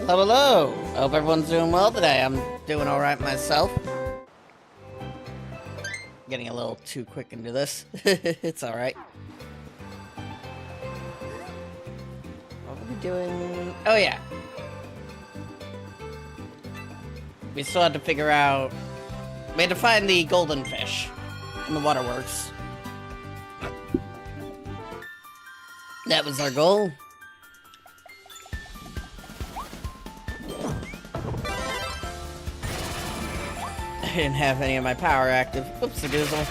Hello, hello. Hope everyone's doing well today. I'm doing alright myself. Getting a little too quick into this. It's alright. What were we doing? Oh, yeah. We still had to figure out... We had to find the golden fish in the waterworks. That was our goal. I didn't have any of my power active. Oopsie-doozle.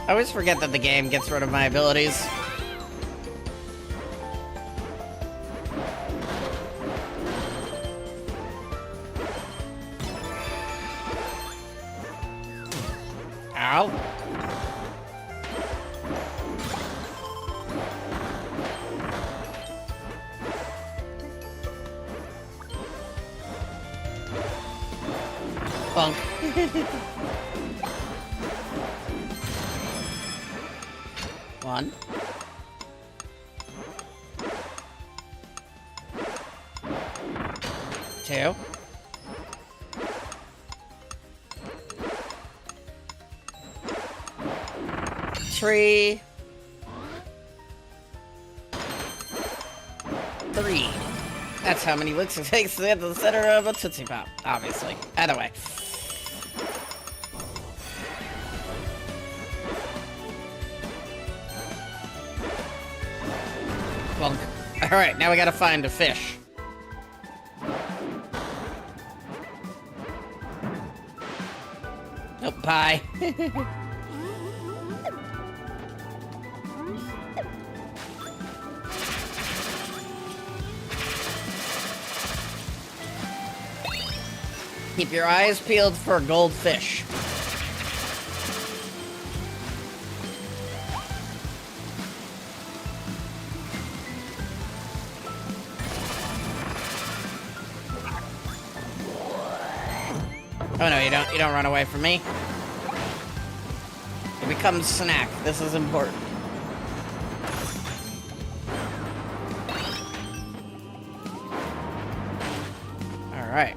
I always forget that the game gets rid of my abilities. Ow. Bunk. One. Two. Three. Three. That's how many licks it takes to get to the center of a Tootsie Pop, obviously. Either way. Bunk. Alright, now we gotta find a fish. Oh, pie. Keep your eyes peeled for goldfish. Oh no, you don't run away from me. It becomes snack. This is important. Alright.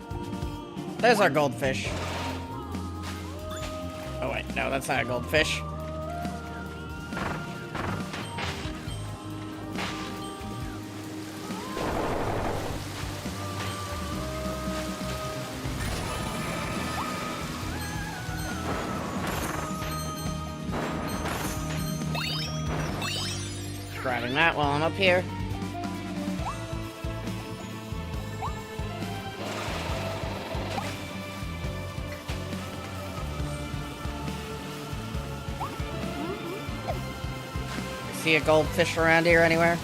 There's our goldfish. Oh wait, no, that's not a goldfish. Grabbing that while I'm up here. See a goldfish around here anywhere?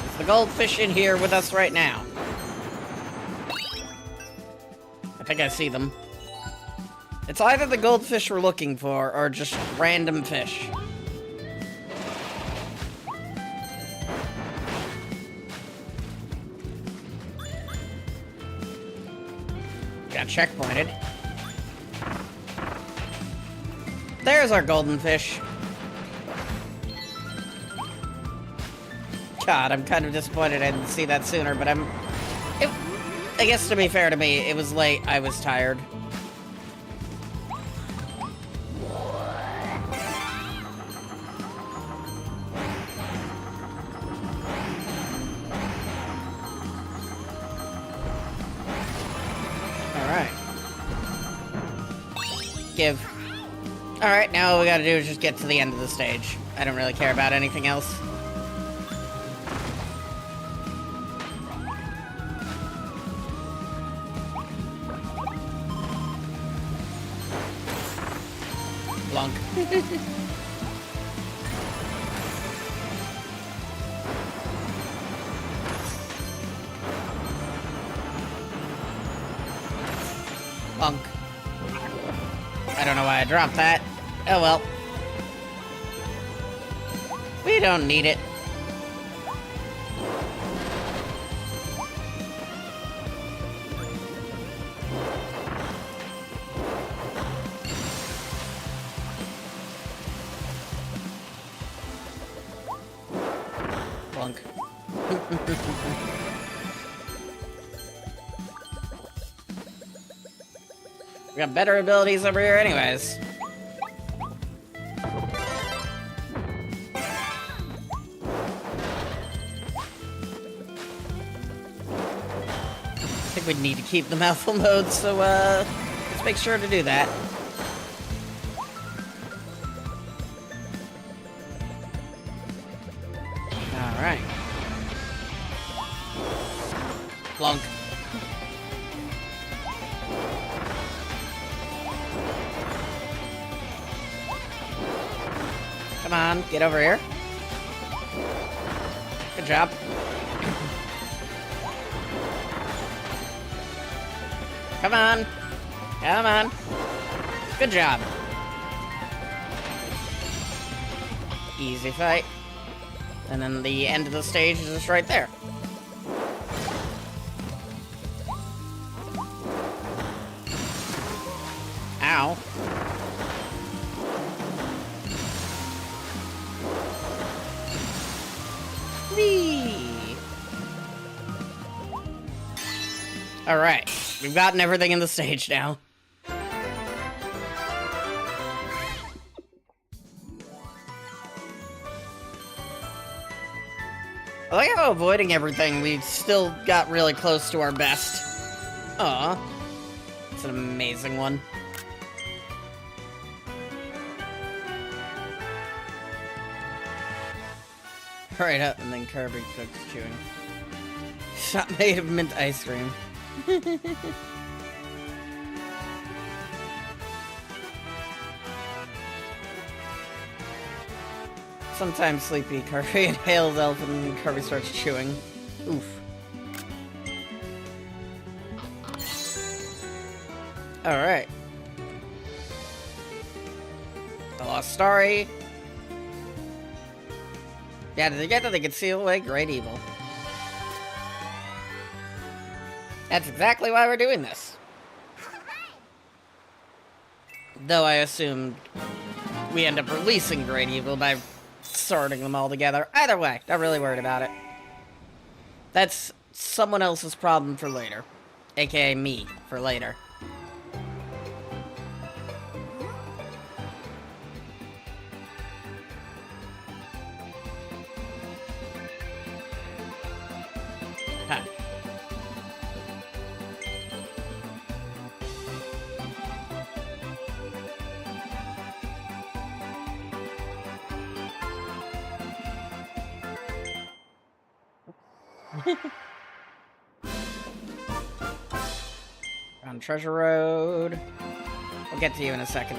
Is the goldfish in here with us right now? I think I see them. It's either the goldfish we're looking for, or just random fish. Got checkpointed. There's our golden fish. God, I'm kind of disappointed I didn't see that sooner, but I guess to be fair to me, it was late, I was tired. Give. Alright, now all we gotta do is just get to the end of the stage. I don't really care about anything else. Blunk. Punk. I don't know why I dropped that. Oh well. We don't need it. Plunk. We got better abilities over here anyways. I think we'd need to keep the mouthful mode, so let's make sure to do that. Alright. Plunk. Come on, get over here. Good job. Come on. Come on. Good job. Easy fight. And then the end of the stage is just right there. Ow. Whee! Alright, we've gotten everything in the stage now. I like how avoiding everything, we still got really close to our best. Aw. It's an amazing one. Right up, and then Kirby cooks chewing. Shot made of mint ice cream. Sometimes sleepy, Kirby inhales elf and Kirby starts chewing. Oof. Alright. I lost Starry. Yeah, together they could seal away great evil. That's exactly why we're doing this. Though I assumed we end up releasing great evil by sorting them all together. Either way, not really worried about it. That's someone else's problem for later. AKA me, for later. Huh. On Treasure Road. We'll get to you in a second.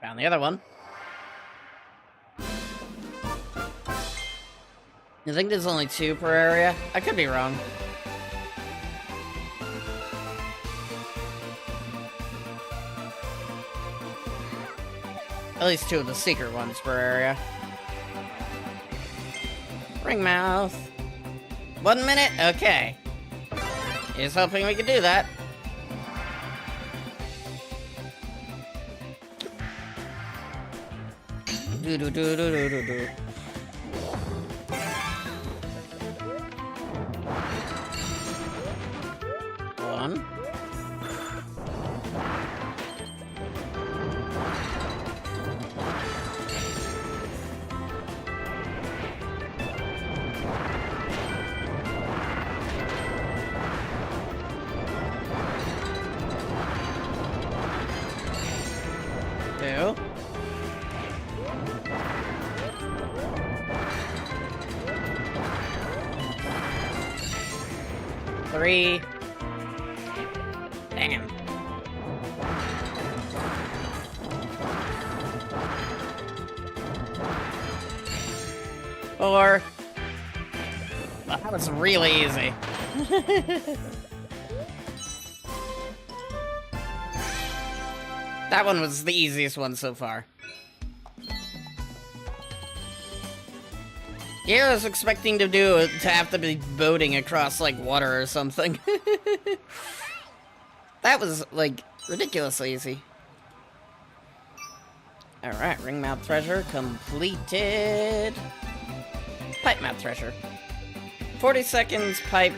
Found the other one. I think there's only 2 per area. I could be wrong. At least 2 of the secret ones per area. Ringmouth. 1 minute? Okay. He's hoping we could do that. Do do do do do do do. One. Two. 3. Damn. 4. Well, that was really easy. That one was the easiest one so far. Yeah, I was expecting to have to be boating across, like, water or something. That was, like, ridiculously easy. Alright, ring mouth treasure completed. Pipe mouth treasure. 40 seconds, pipe.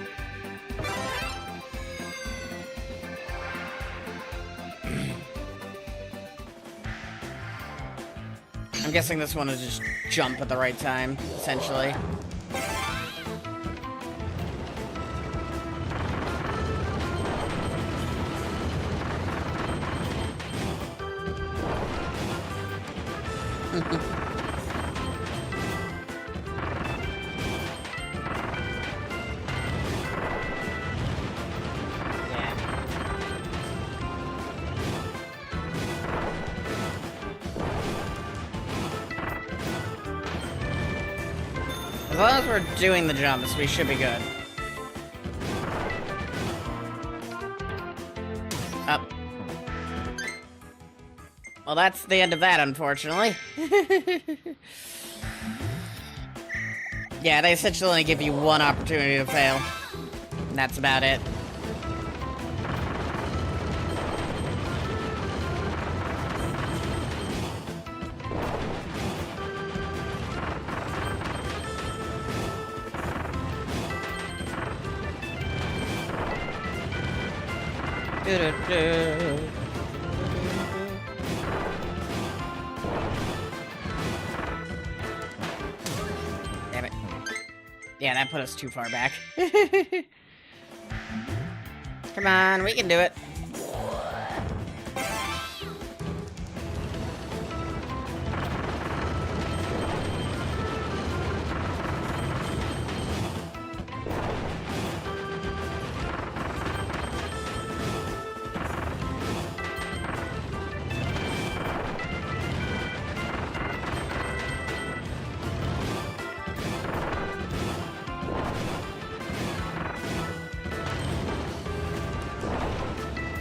I'm guessing this one is just jump at the right time, essentially. As long as we're doing the jumps, we should be good. Up. Well, that's the end of that, unfortunately. Yeah, they essentially only give you one opportunity to fail. And that's about it. Damn it. Yeah, that put us too far back. Come on, we can do it.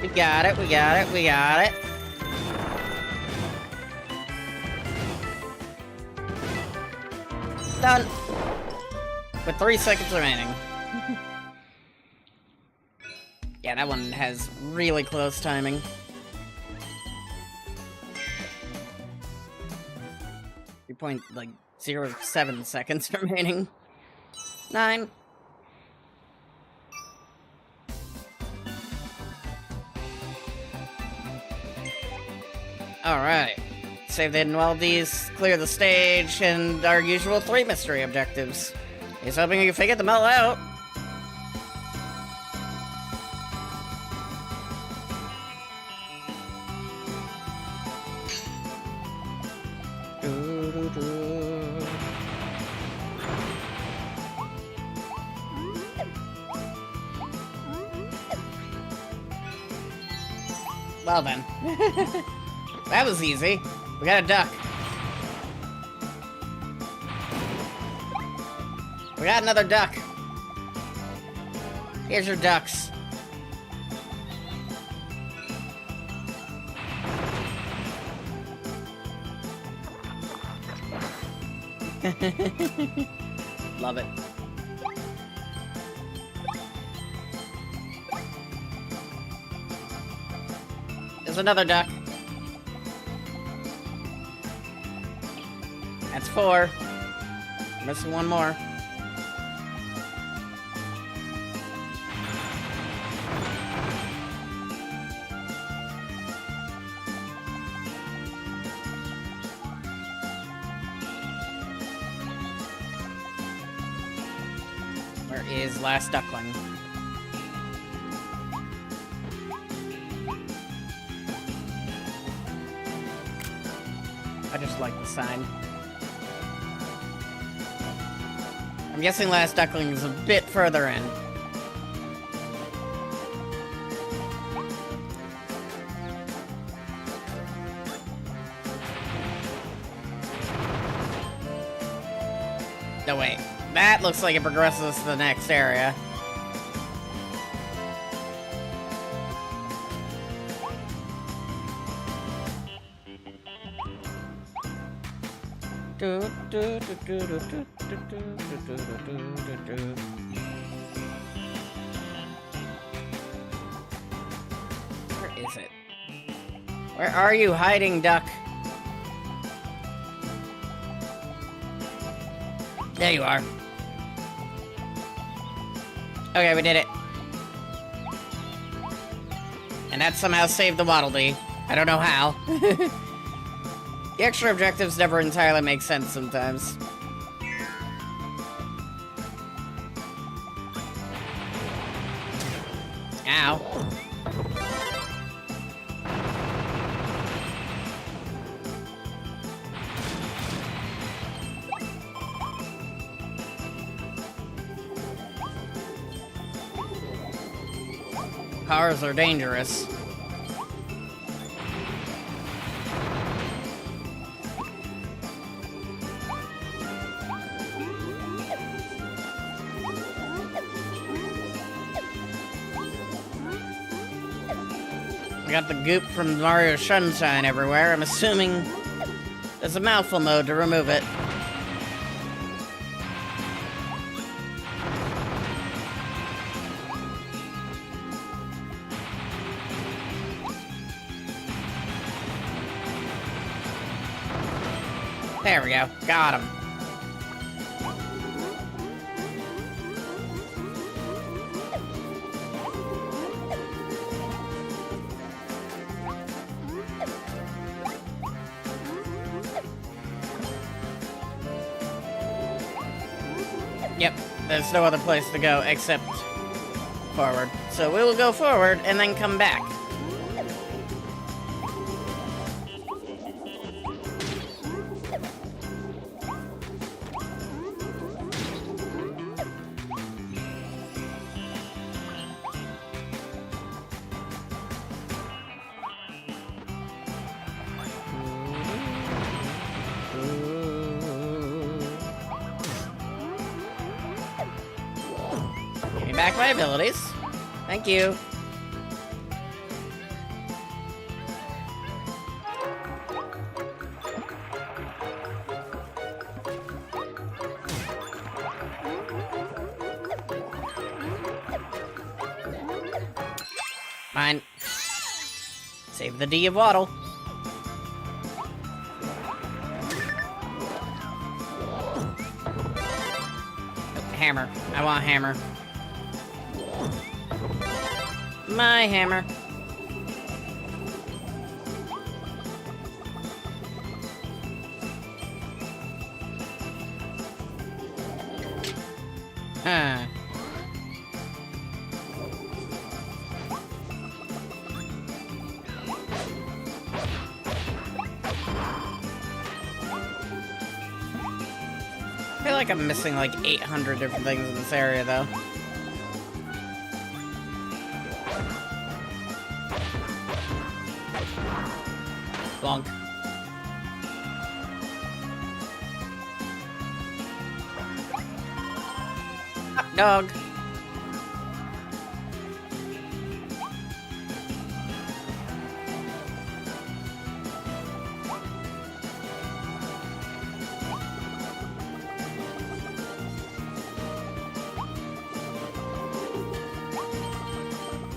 We got it, we got it, we got it. Done. With 3 seconds remaining. Yeah, that one has really close timing. Like 0.07 seconds remaining. 9. Alright. Save the hidden melodies, clear the stage, and our usual 3 mystery objectives. He's hoping you figure them all out. Well then. That was easy. We got a duck. We got another duck. Here's your ducks. Love it. There's another duck. That's 4. Missing one more. Where is last duckling? I just like the sign. I'm guessing last duckling is a bit further in. No, wait. That looks like it progresses to the next area. Where is it? Where are you hiding, duck? There you are. Okay, we did it. And that somehow saved the Waddle Dee. I don't know how. The extra objectives never entirely make sense sometimes. Ow. Cars are dangerous. I got the goop from Mario Sunshine everywhere. I'm assuming there's a mouthful mode to remove it. There we go. Got him. Yep, there's no other place to go except forward. So we will go forward and then come back. Give me back my abilities. Thank you. Mine. Save the D of Waddle. Hammer. I want hammer. My hammer. Huh. I feel like I'm missing like 800 different things in this area, though. Bonk. Hot dog.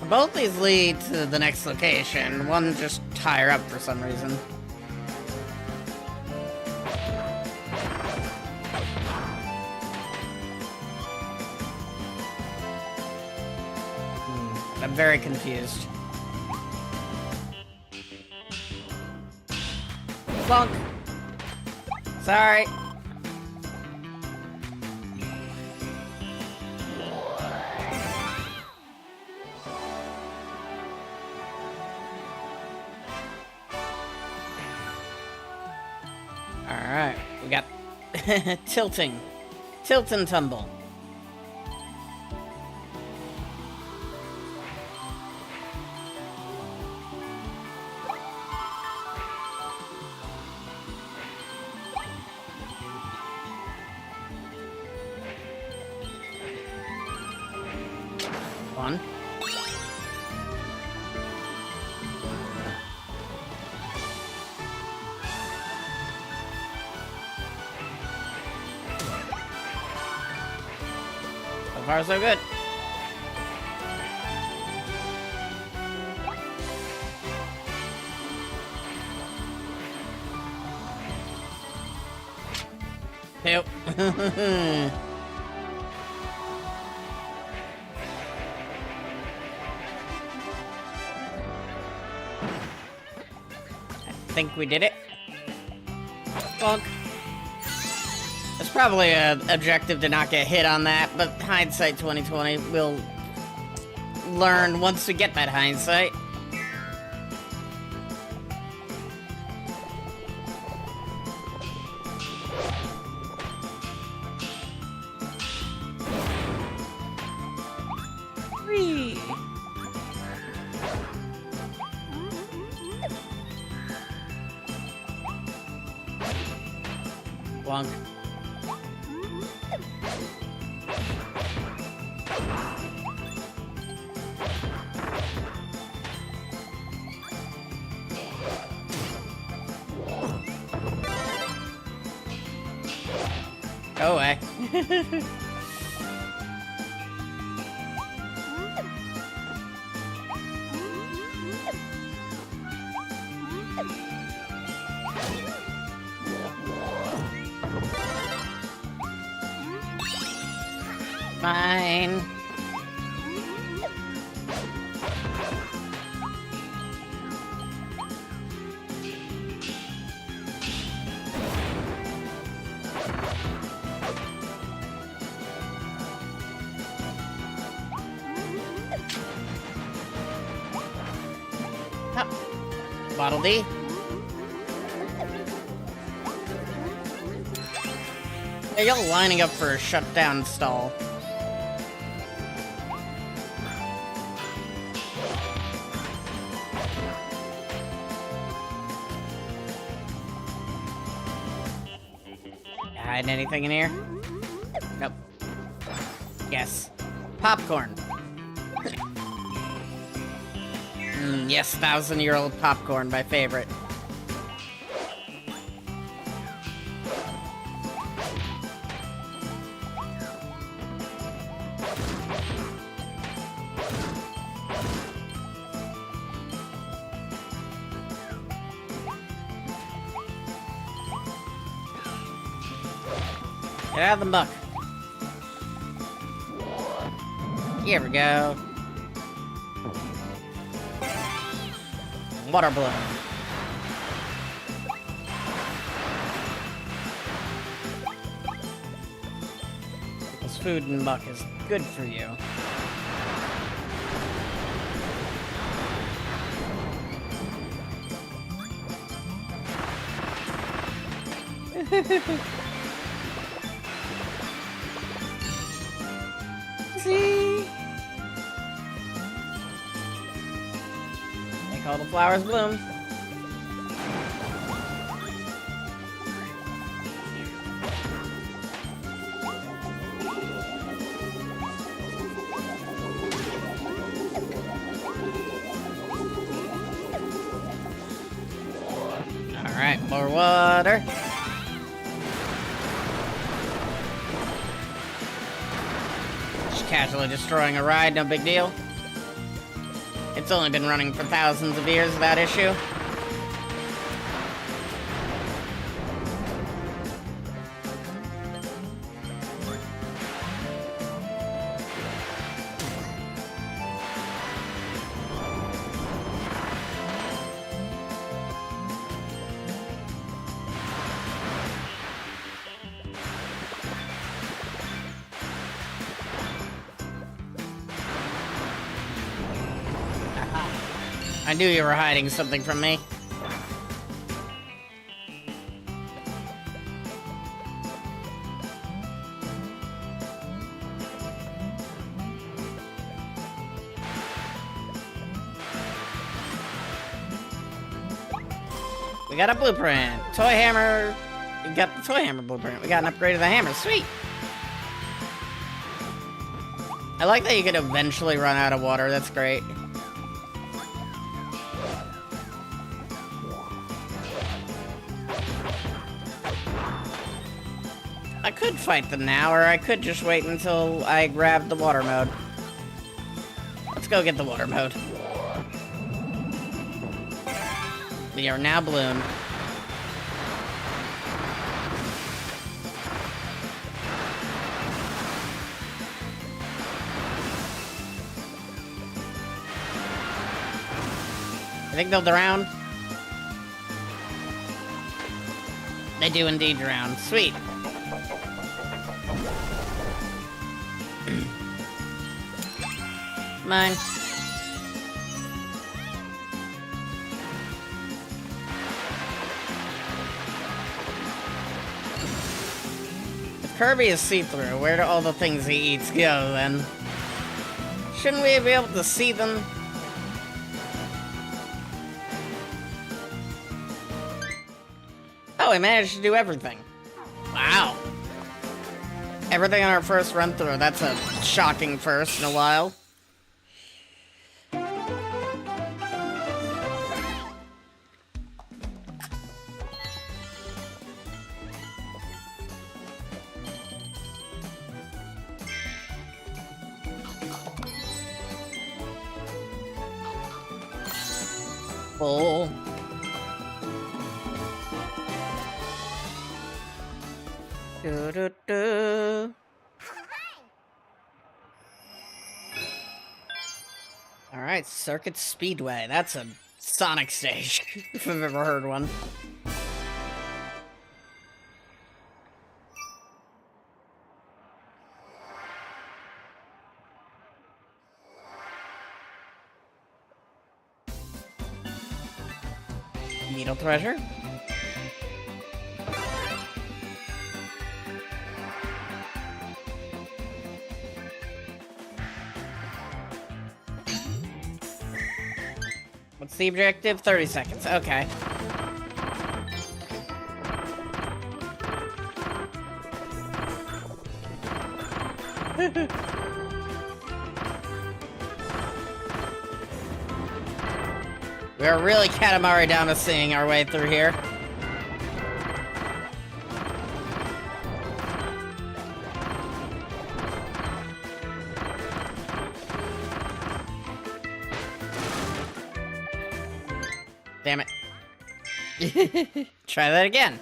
Both these lead to the next location. One just higher up for some reason. I'm very confused. Bonk. Sorry. Alright, we got tilting. Tilt and tumble. far, so good. Yep. I think we did it. Bonk. It's probably an objective to not get hit on that, but hindsight 2020, we'll learn once we get that hindsight. Whee! Bonk. Go away. Fine. Waddle D. Hey, y'all lining up for a shutdown stall. Hiding anything in here? Nope. Yes. Popcorn. Yes, 1,000-year-old popcorn, my favorite. Get out of the muck. Here we go. Water balloon. This food and muck is good for you. See? Make all the flowers bloom. Alright, more water. Casually destroying a ride, no big deal. It's only been running for thousands of years without issue. I knew you were hiding something from me. We got a blueprint. Toy hammer. We got the toy hammer blueprint. We got an upgrade of the hammer. Sweet. I like that you could eventually run out of water. That's great. could fight them now, or I could just wait until I grab the water mode. Let's go get the water mode. We are now bloomed. I think they'll drown. They do indeed drown. Sweet. Mine. If Kirby is see-through, where do all the things he eats go, then? Shouldn't we be able to see them? Oh, we managed to do everything. Wow. Everything on our first run-through. That's a shocking first in a while. Full. Alright, Circuit Speedway. That's a Sonic stage, if I've ever heard one. Needle Treasure. What's the objective? 30 seconds. Okay. We're really Katamari down to seeing our way through here. Damn it. Try that again.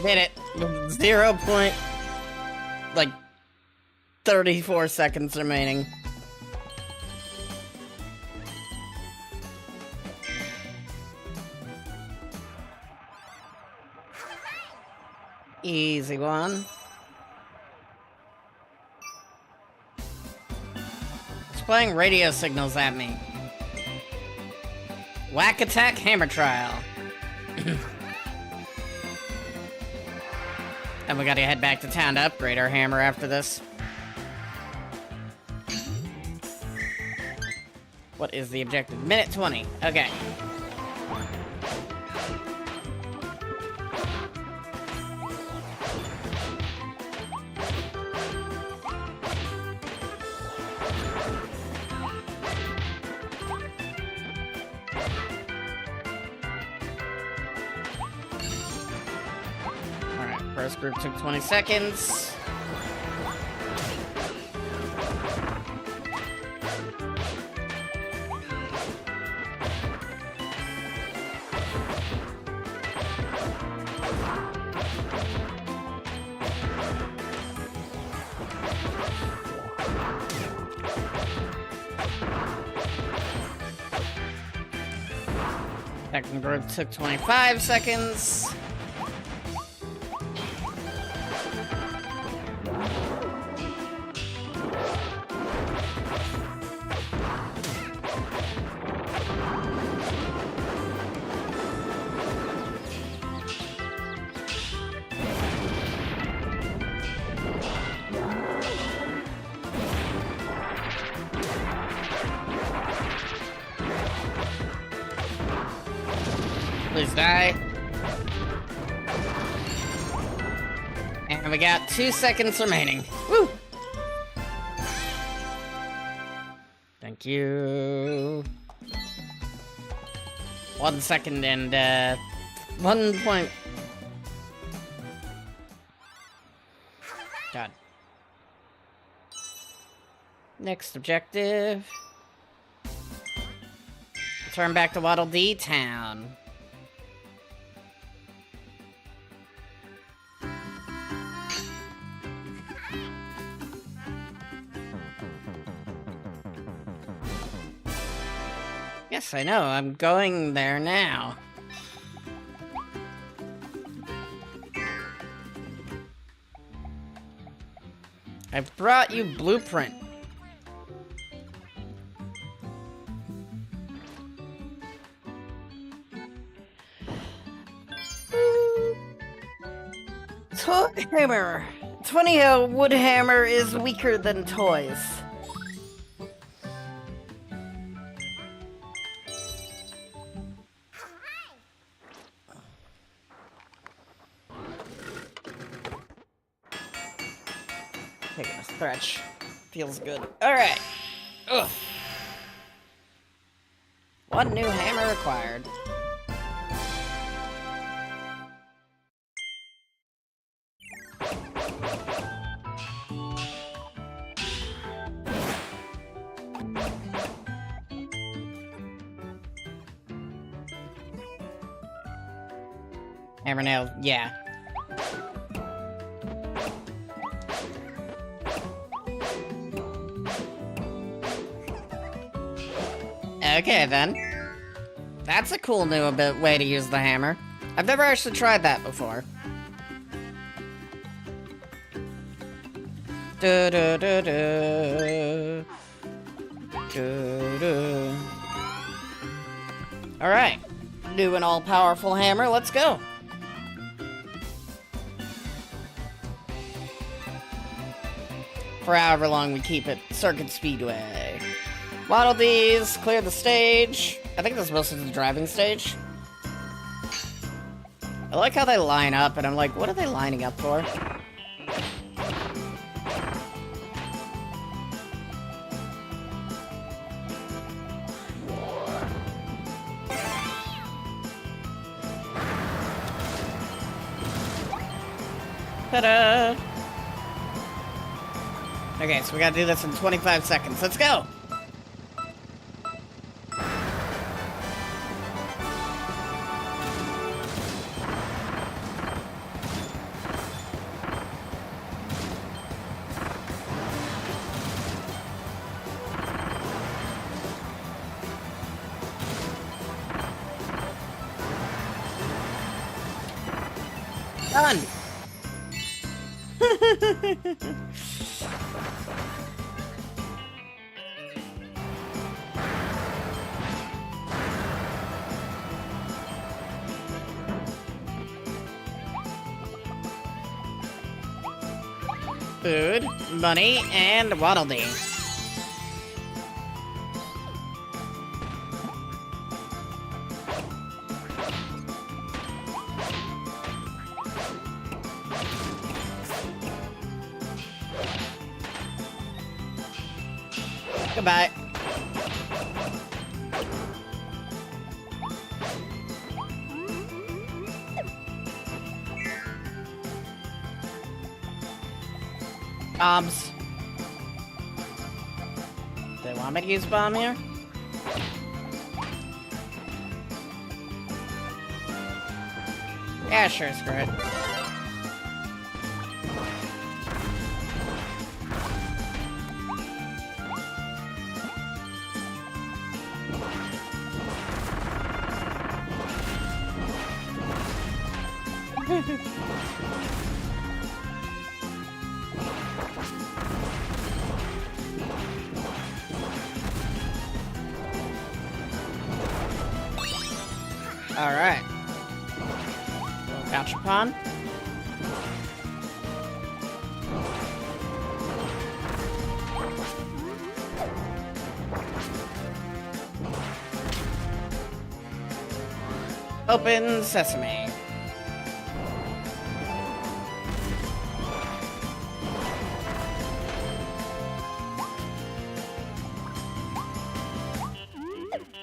Did it. 34 seconds remaining. Easy one. It's playing radio signals at me. Whack attack hammer trial. And we gotta head back to town to upgrade our hammer after this. What is the objective? Minute 20. Okay. First group took 20 seconds. Second group took 25 seconds. Please die. And we got 2 seconds remaining. Woo! Thank you. 1 second and 1 point. God. Next objective. Return back to Waddle D Town. Yes, I know. I'm going there now. I've brought you Blueprint. Toy hammer. 20 wood hammer is weaker than toys. Taking a stretch. Feels good. Alright. Ugh. 1 new hammer required. Hammer nail, yeah. Okay, then. That's a cool new way to use the hammer. I've never actually tried that before. Alright. New and all-powerful hammer, let's go. For however long we keep it. Circuit Speedway. Waddle these, clear the stage. I think this is mostly the driving stage. I like how they line up, and I'm like, what are they lining up for? Ta-da! Okay, so we gotta do this in 25 seconds. Let's go! Done! Food, money, and Waddle Dee. Goodbye. Bombs. Do they want me to use bomb here? Yeah, sure, screw it. Alright. Little gachapon. Open sesame.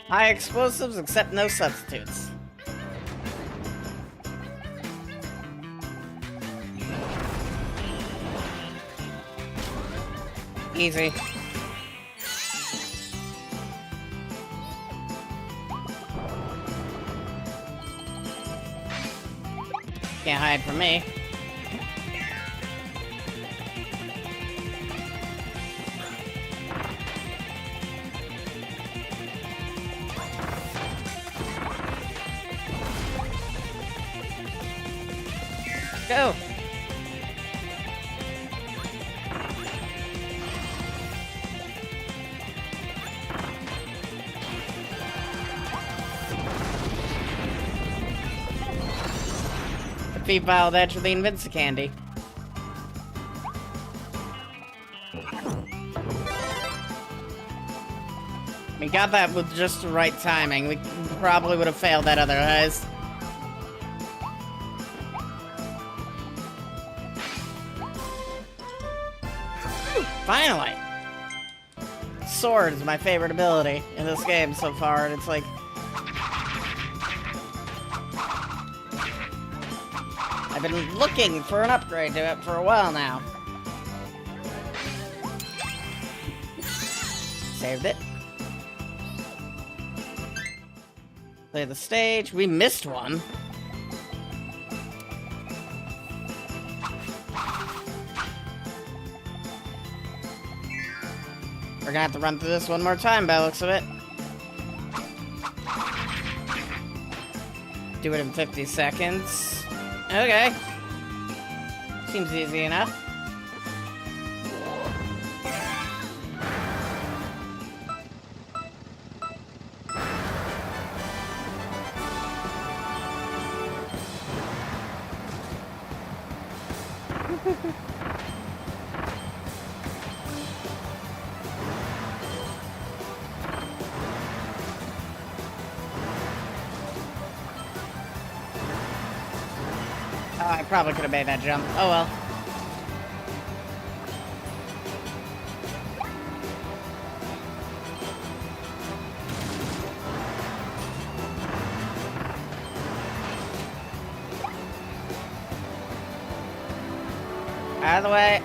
High explosives, except no substitutes. Easy. Can't hide from me. Go! Defeat Wild Edge with the Eviscerator. We got that with just the right timing. We probably would have failed that otherwise. Finally! Sword is my favorite ability in this game so far, and it's like... I've been looking for an upgrade to it for a while now. Saved it. Play the stage. We missed one. We're gonna have to run through this one more time by the looks of it. Do it in 50 seconds. Okay. Seems easy enough. Oh, I probably could have made that jump. Oh well. Out of the way.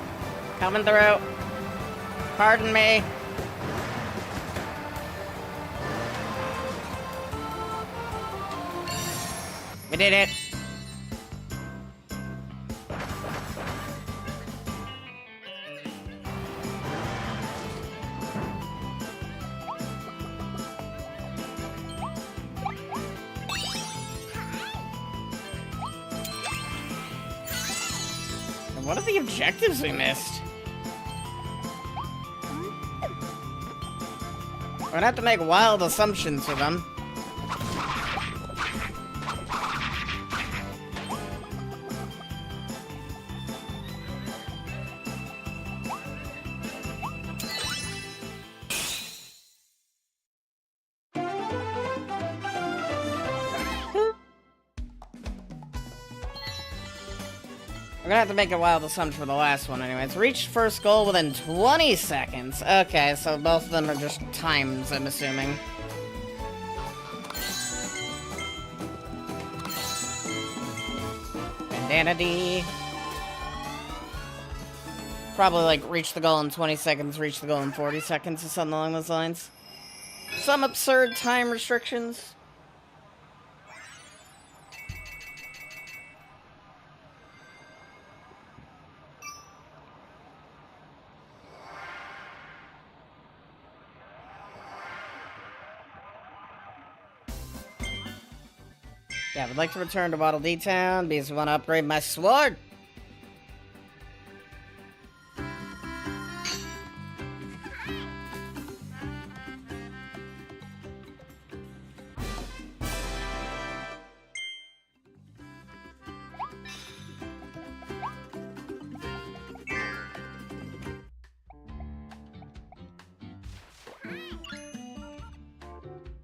Coming through. Pardon me. We did it. What are the objectives we missed? We're gonna have to make wild assumptions for them. We're gonna have to make a wild assumption for the last one anyways. Reach first goal within 20 seconds. Okay, so both of them are just times, I'm assuming. Bandana D. Probably like reach the goal in 20 seconds, reach the goal in 40 seconds, or something along those lines. Some absurd time restrictions. Yeah, I would like to return to Waddle D-Town because we want to upgrade my sword.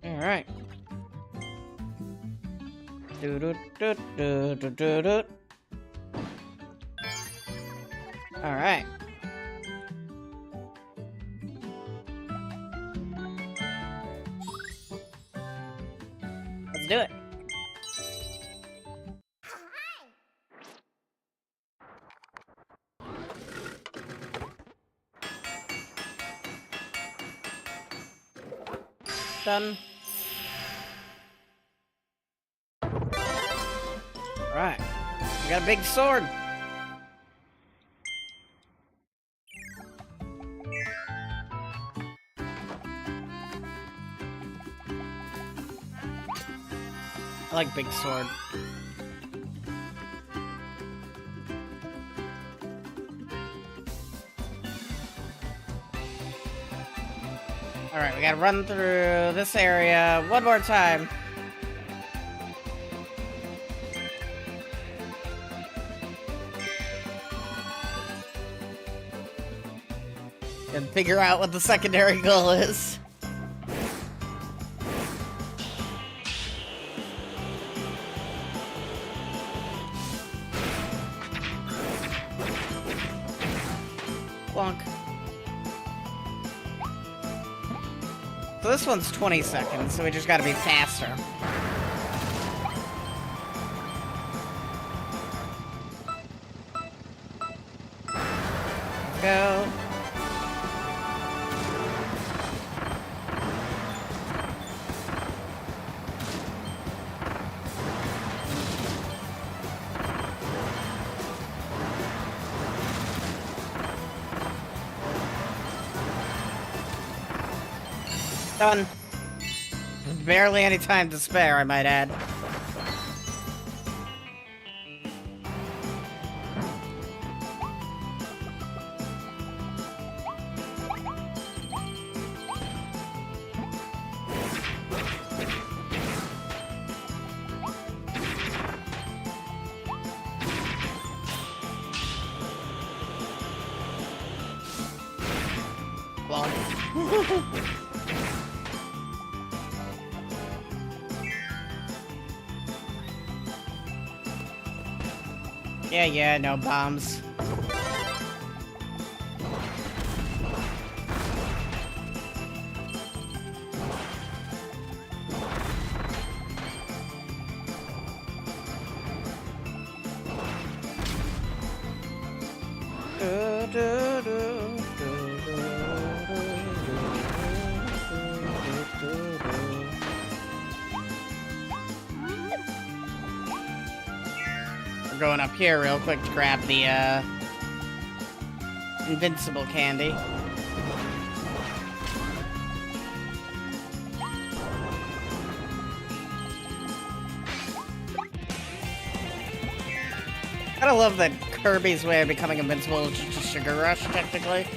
All right. Do do do do do do do. All right. Let's do it. Done. Alright. I got a big sword. I like big sword. Alright, we gotta run through this area one more time. And figure out what the secondary goal is. Plonk. So this one's 20 seconds, so we just gotta be faster. Let's go. Done. Barely any time to spare, I might add. Well. Yeah, no bombs. We're going up here real quick to grab the invincible candy. I love that Kirby's way of becoming invincible is just a sugar rush, technically.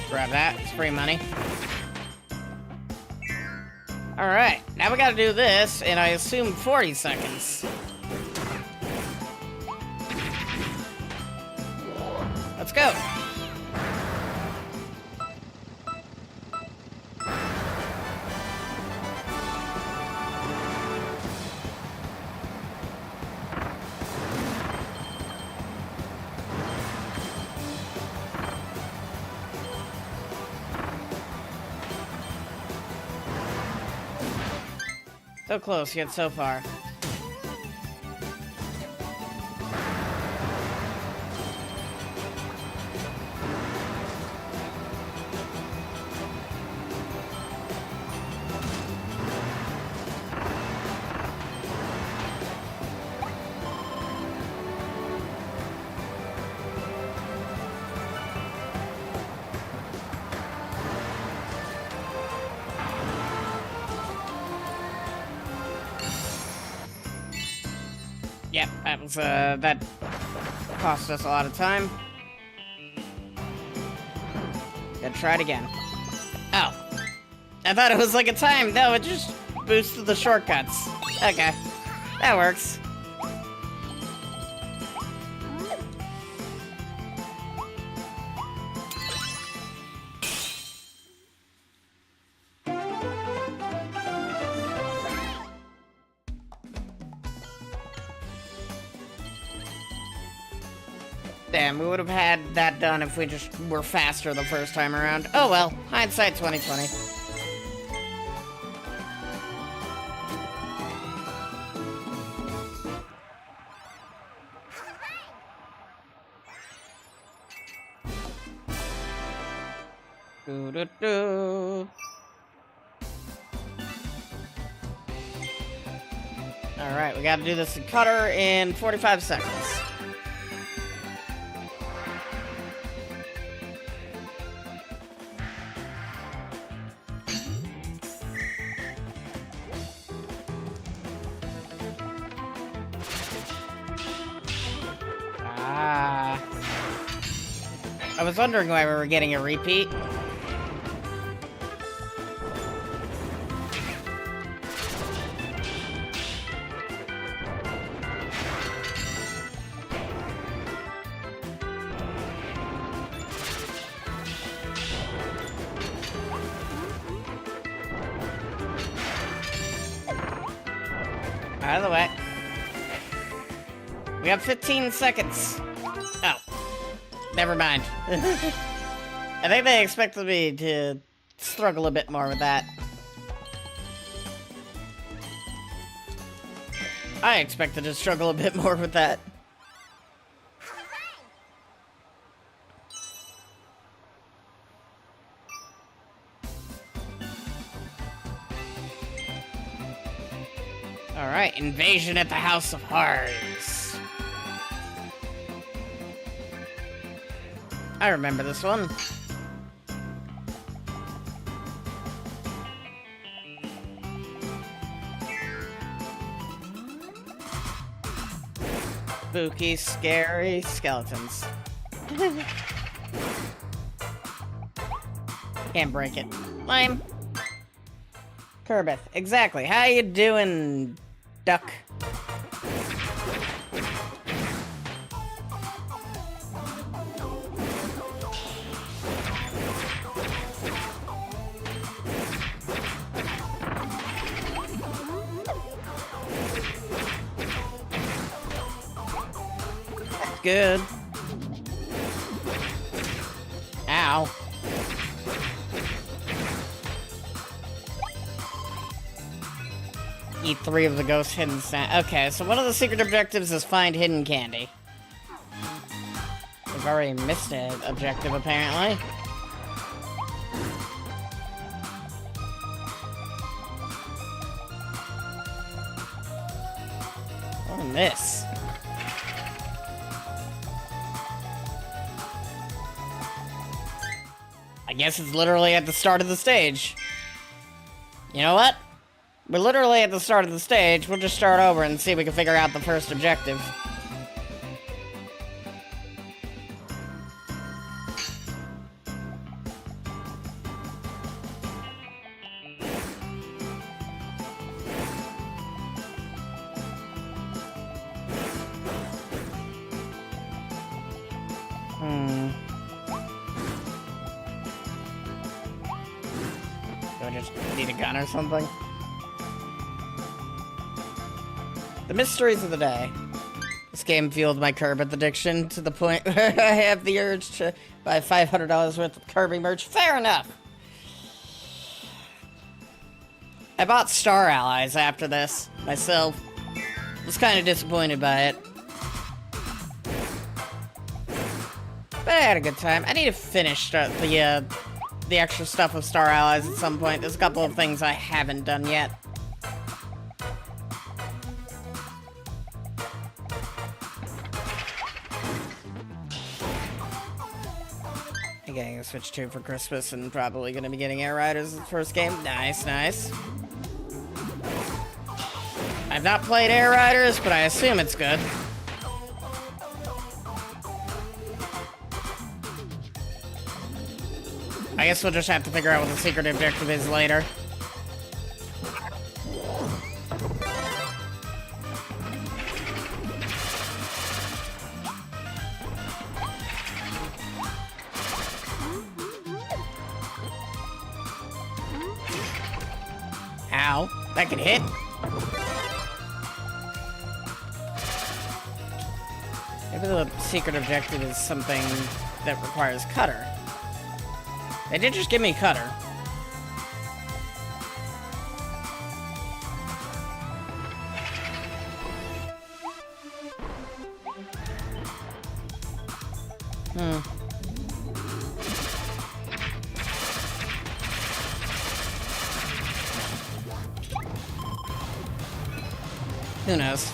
Grab that, it's free money. Alright, now we gotta do this in, I assume, 40 seconds. Let's go! So close, yet so far. Yep, that was, that cost us a lot of time. Gotta try it again. Oh. I thought it was like a time. No, it just boosted the shortcuts. Okay. That works. Damn, we would have had that done if we just were faster the first time around. Oh well, hindsight 2020. Alright, we gotta do this in Cutter in 45 seconds. I was wondering why we were getting a repeat. Out of the way. We have 15 seconds. Oh. Never mind. I think they expected me to struggle a bit more with that. I expected to struggle a bit more with that. Alright, invasion at the House of Horrors. I remember this one. Spooky, scary skeletons. Can't break it. Lame. Kirby, exactly. How you doing, duck? Good. Ow. Eat 3 of the ghost hidden snacks. Okay, so one of the secret objectives is find hidden candy. We've already missed an objective, apparently. Oh, this. I guess it's literally at the start of the stage. You know what? We're literally at the start of the stage. We'll just start over and see if we can figure out the first objective. Do I just need a gun or something? The mysteries of the day. This game fueled my Kirby addiction to the point where I have the urge to buy $500 worth of Kirby merch. Fair enough. I bought Star Allies after this, myself. Was kind of disappointed by it. But I had a good time. I need to finish the extra stuff with Star Allies at some point. There's a couple of things I haven't done yet. I'm getting a Switch 2 for Christmas and probably going to be getting Air Riders the first game. Nice, nice. I've not played Air Riders, but I assume it's good. I guess we'll just have to figure out what the secret objective is later. Ow. That could hit. Maybe the secret objective is something that requires cutter. They did just give me cutter. Who knows?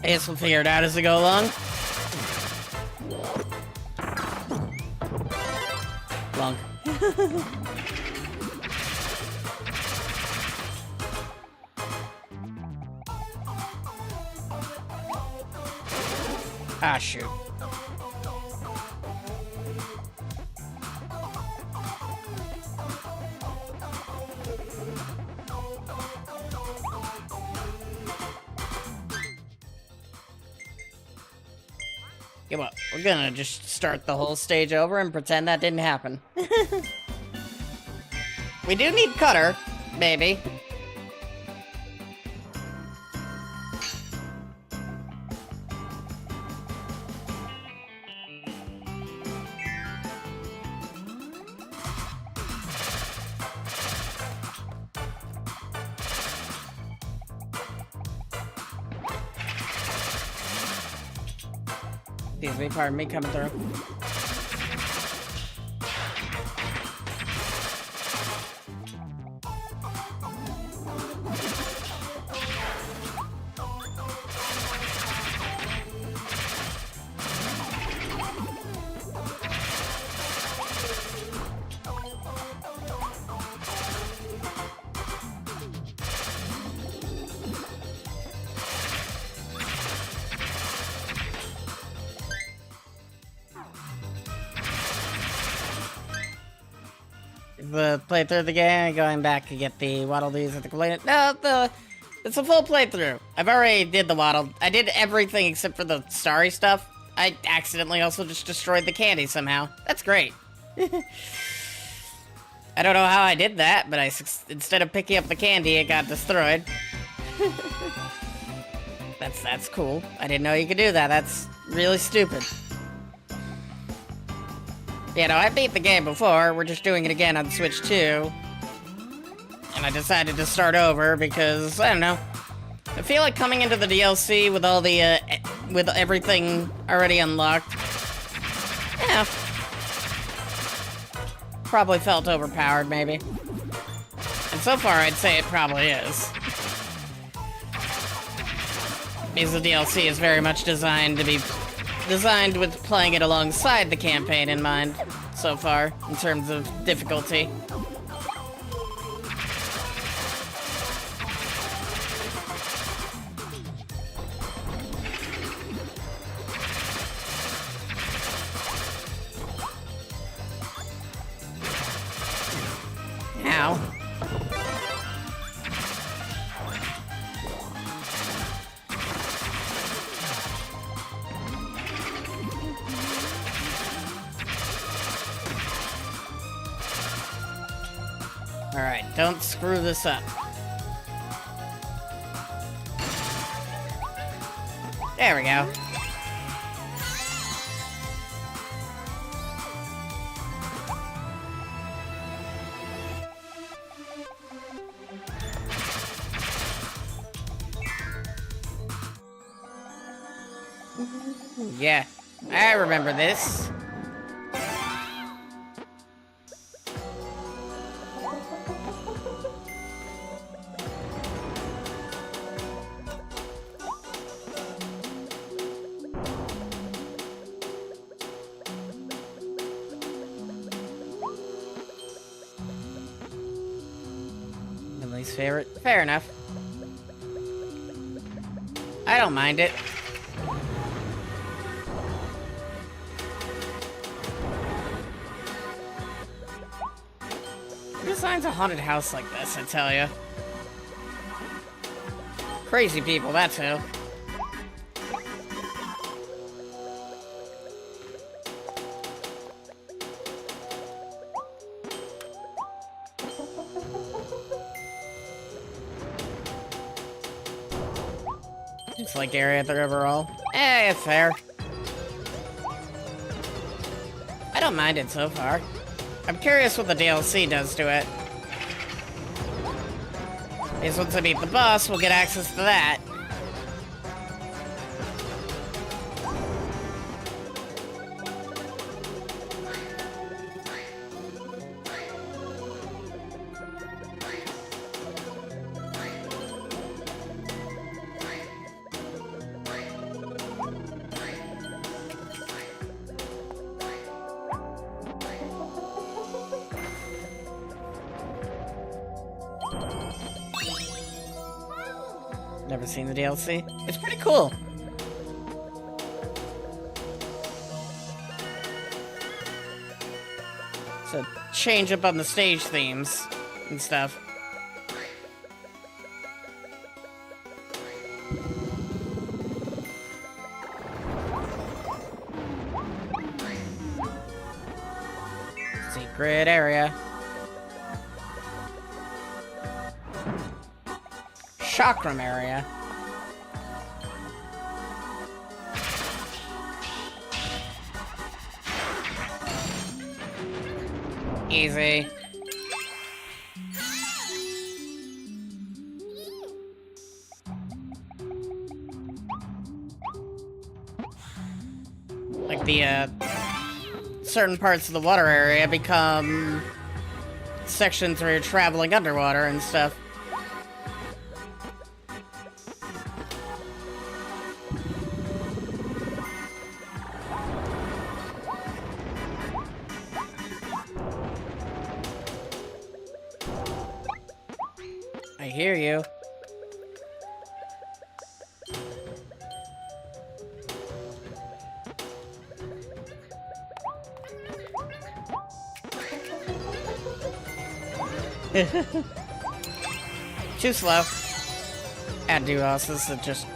I guess we'll figure it out as we go along. Long. Ah, shoot. Give up. We're gonna just start the whole stage over and pretend that didn't happen. We do need cutter, maybe. Excuse me, pardon me, coming through. The playthrough of the game, going back to get the Waddle to use at the complaint. No, it's a full playthrough. I've already did the Waddle. I did everything except for the Starry stuff. I accidentally also just destroyed the candy somehow. That's great. I don't know how I did that, but instead of picking up the candy, it got destroyed. That's cool. I didn't know you could do that. That's really stupid. You know, I beat the game before, we're just doing it again on Switch 2. And I decided to start over because, I don't know. I feel like coming into the DLC with all the, with everything already unlocked. Yeah. Probably felt overpowered, maybe. And so far, I'd say it probably is. Because the DLC is very much designed with playing it alongside the campaign in mind so far, in terms of difficulty. Ow. Alright, don't screw this up. There we go. Yeah, I remember this. Emily's favorite. Fair enough. I don't mind it. finds a haunted house like this, I tell you? Crazy people, that's who. It's like area at the overall. It's fair. I don't mind it so far. I'm curious what the DLC does to it. Because once I beat the boss, we'll get access to that. Never seen the DLC. It's pretty cool. So change up on the stage themes and stuff. Secret area. Chakram area. Easy. Like the, certain parts of the water area become sections where you're traveling underwater and stuff. I hear you. Too slow. Add new bosses that just...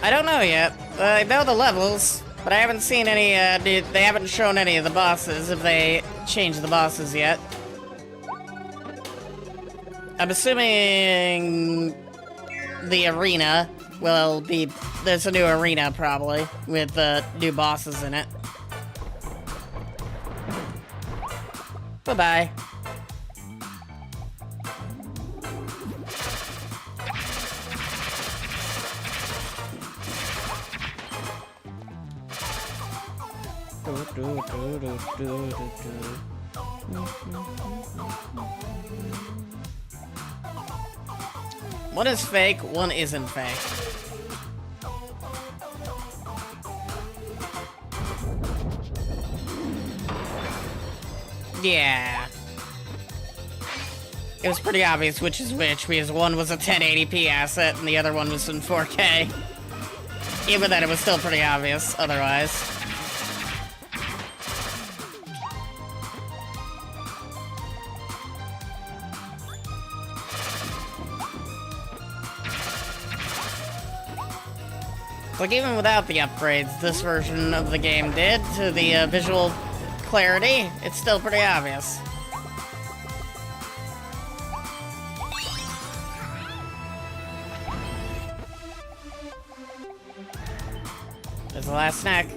I don't know yet. I know the levels, but I haven't seen any, they haven't shown any of the bosses, if they changed the bosses yet. I'm assuming the arena will be... There's a new arena, probably, with new bosses in it. Bye-bye. One is fake, one isn't fake. Yeah. It was pretty obvious which is which, because one was a 1080p asset and the other one was in 4K. Even then, it was still pretty obvious otherwise. Like, even without the upgrades this version of the game did to the visual clarity, it's still pretty obvious. There's the last snack.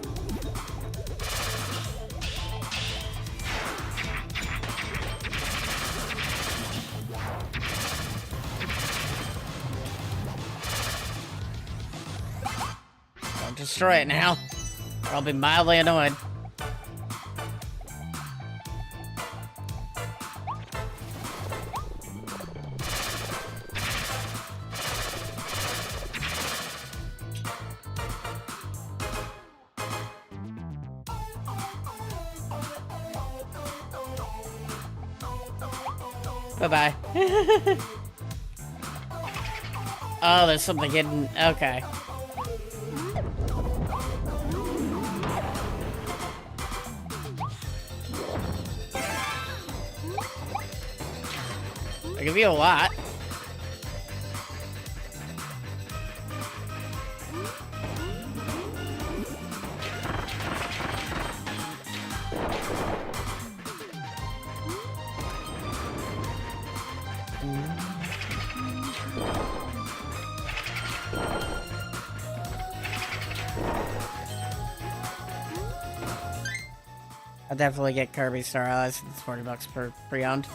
Don't destroy it now, or I'll be mildly annoyed. Bye-bye. Oh, there's something hidden. Okay. give you a lot. I'll definitely get Kirby Star Allies. It's $40 per pre-owned.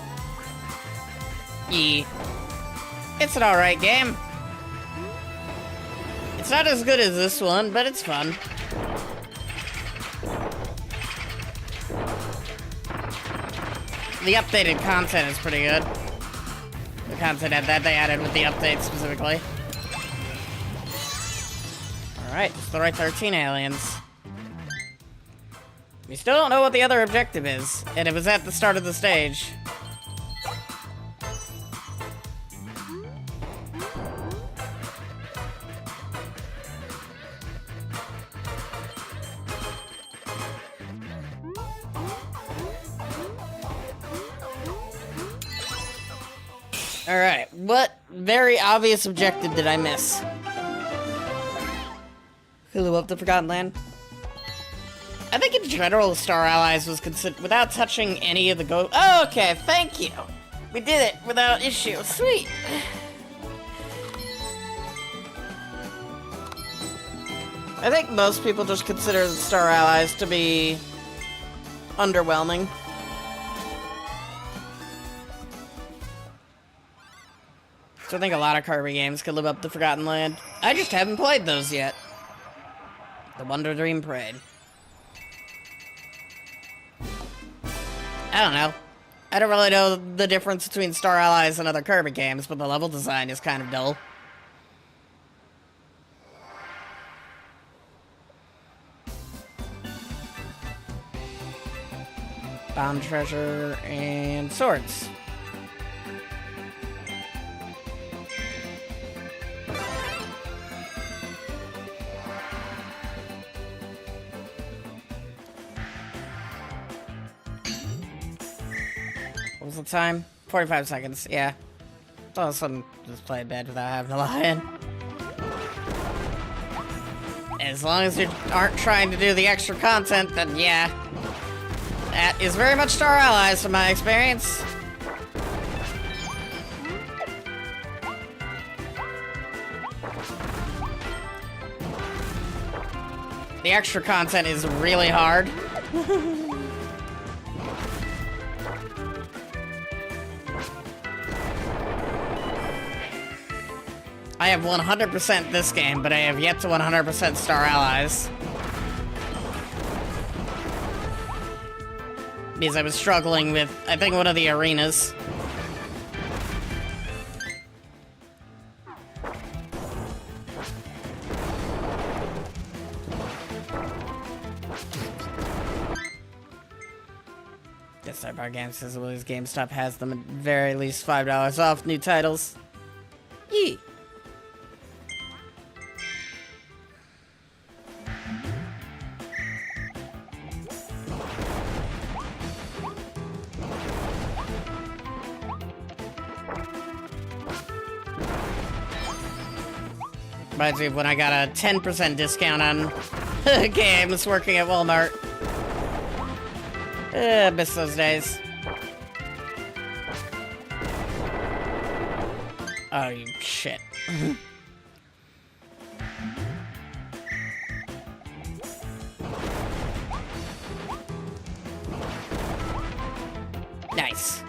Yeah. It's an alright game. It's not as good as this one, but it's fun. The updated content is pretty good. The content that they added with the update specifically. Alright, just the right 13 aliens. We still don't know what the other objective is, and it was at the start of the stage. Alright, what very obvious objective did I miss? Hulu of the Forgotten Land? I think in general, Star Allies was considered without touching any of the Oh, okay, thank you. We did it without issue. Sweet. I think most people just consider the Star Allies to be underwhelming. So I think a lot of Kirby games could live up to Forgotten Land. I just haven't played those yet. The Wonder Dream Parade. I don't know. I don't really know the difference between Star Allies and other Kirby games, but the level design is kind of dull. Bound treasure and swords. What was the time? 45 seconds, yeah. All of a sudden, just play bed without having to lie in. As long as you aren't trying to do the extra content, then yeah. That is very much Star Allies from my experience. The extra content is really hard. I have 100% this game, but I have yet to 100% Star Allies. Because I was struggling with, I think, one of the arenas. Evis Art By Games says Willie's GameStop has them at very least $5 off new titles. Yee! Reminds me of when I got a 10% discount on games working at Walmart. I miss those days. Oh, you shit. Nice.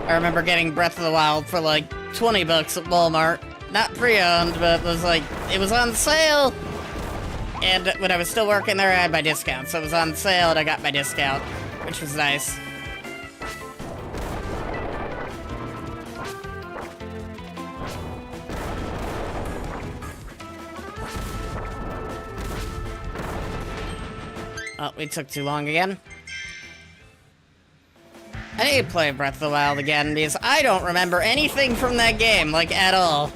I remember getting Breath of the Wild for like 20 bucks at Walmart. Not pre-owned, but it was on sale. And when I was still working there, I had my discount. So it was on sale and I got my discount, which was nice. Oh, we took too long again. I need to play Breath of the Wild again, because I don't remember anything from that game, like, at all.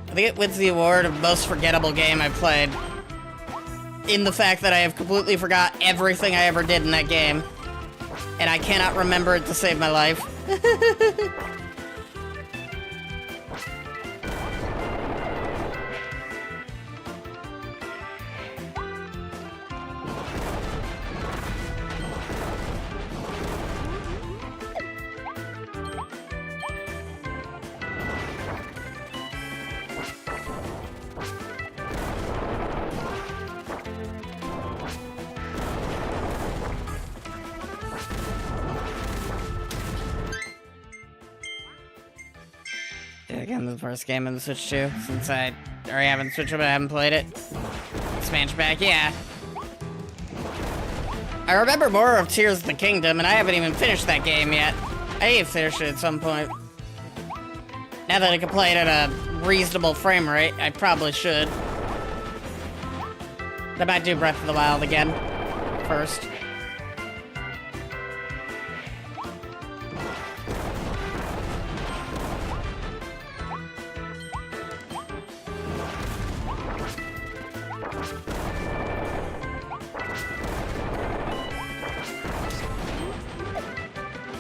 I think it wins the award of most forgettable game I've played. In the fact that I have completely forgot everything I ever did in that game. And I cannot remember it to save my life. Again, the first game on the Switch 2, since I already have the Switch, but I haven't played it. Expansion pack, yeah. I remember more of Tears of the Kingdom, and I haven't even finished that game yet. I need to finish it at some point. Now that I can play it at a reasonable frame rate, I probably should. I might do Breath of the Wild again, first.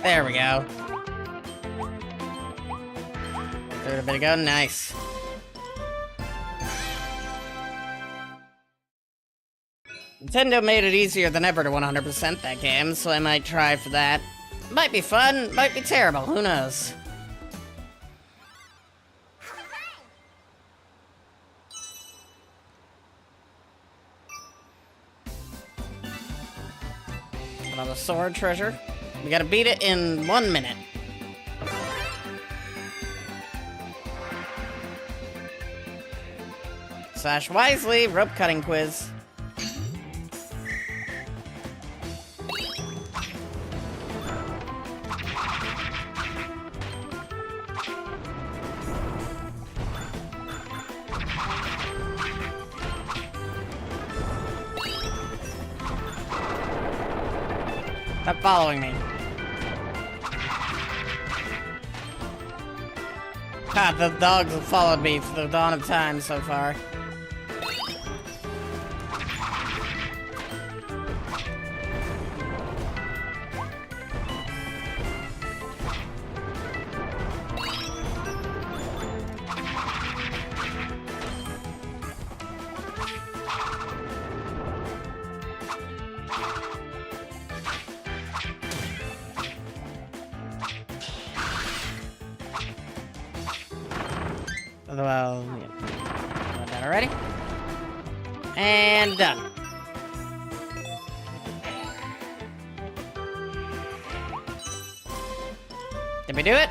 There we go. Third a bit ago, nice. Nintendo made it easier than ever to 100% that game, so I might try for that. Might be fun, might be terrible, who knows? Another sword treasure. We gotta beat it in 1 minute. Slash wisely, rope cutting quiz. Stop following me. God, the dogs have followed me for the dawn of time so far. Well, yeah. Got that already. And done. Did we do it?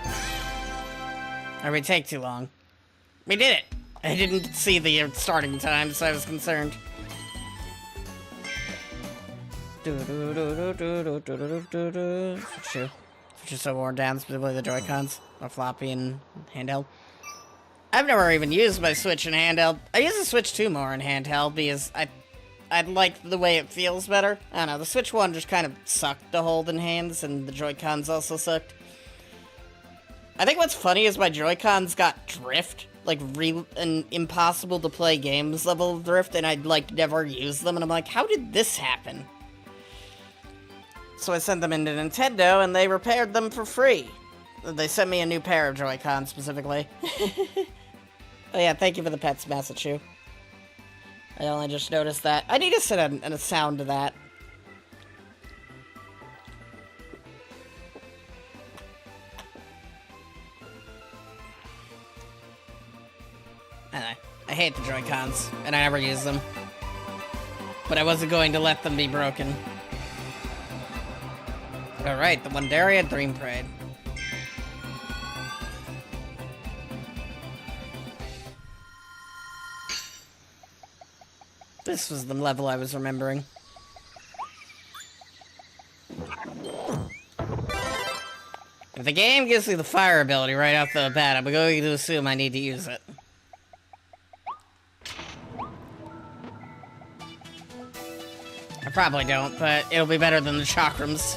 Or we take too long? We did it! I didn't see the starting time, so I was concerned. Switch is so worn down, specifically the Joy-Cons. Or floppy and handheld. I've never even used my Switch in handheld. I use the Switch 2 more in handheld because I like the way it feels better. I don't know, the Switch 1 just kind of sucked to hold in hands, and the Joy-Cons also sucked. I think what's funny is my Joy-Cons got drift, like an impossible to play games level of drift, and I'd like never use them, and I'm like, how did this happen? So I sent them into Nintendo, and they repaired them for free. They sent me a new pair of Joy-Cons specifically. Oh yeah, thank you for the pets, Massachu. I only just noticed that. I need to set a sound to that. Anyway, I hate the Joy-Cons, and I never use them. But I wasn't going to let them be broken. Alright, the Wandaria Dream Parade. This was the level I was remembering. If the game gives me the fire ability right off the bat, I'm going to assume I need to use it. I probably don't, but it'll be better than the chakrams.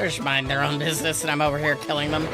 They just mind their own business, and I'm over here killing them.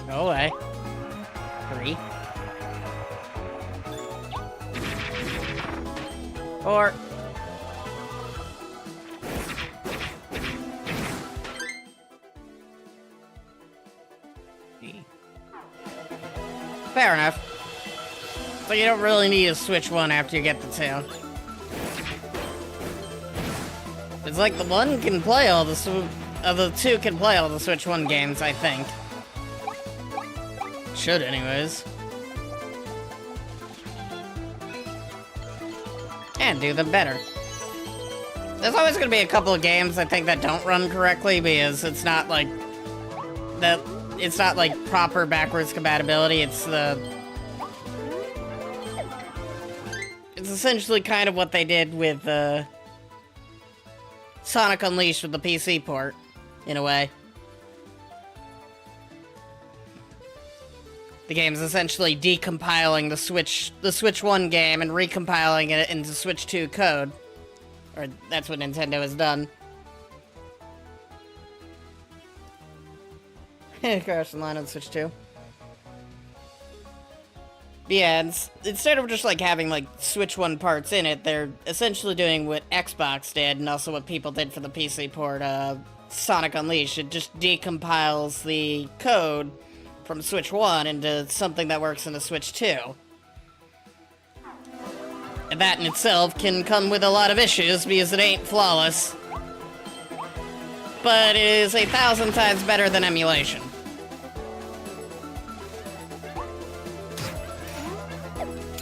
Go away. 3. 4. Fair enough. So you don't really need to switch one after you get the 2. It's like the 1 can play all the the 2 can play all the Switch 1 games, I think. Should, anyways. And do them better. There's always gonna be a couple of games I think that don't run correctly because it's not like that. It's not like proper backwards compatibility. It's essentially kind of what they did with Sonic Unleashed with the PC port, in a way. The game's essentially decompiling the Switch 1 game and recompiling it into Switch 2 code. Or that's what Nintendo has done. Crash the line on Switch 2. Yeah, instead of just like having like Switch 1 parts in it, they're essentially doing what Xbox did and also what people did for the PC port, Sonic Unleashed. It just decompiles the code from Switch 1 into something that works in the Switch 2. And that in itself can come with a lot of issues because it ain't flawless. But it is 1,000 times better than emulation.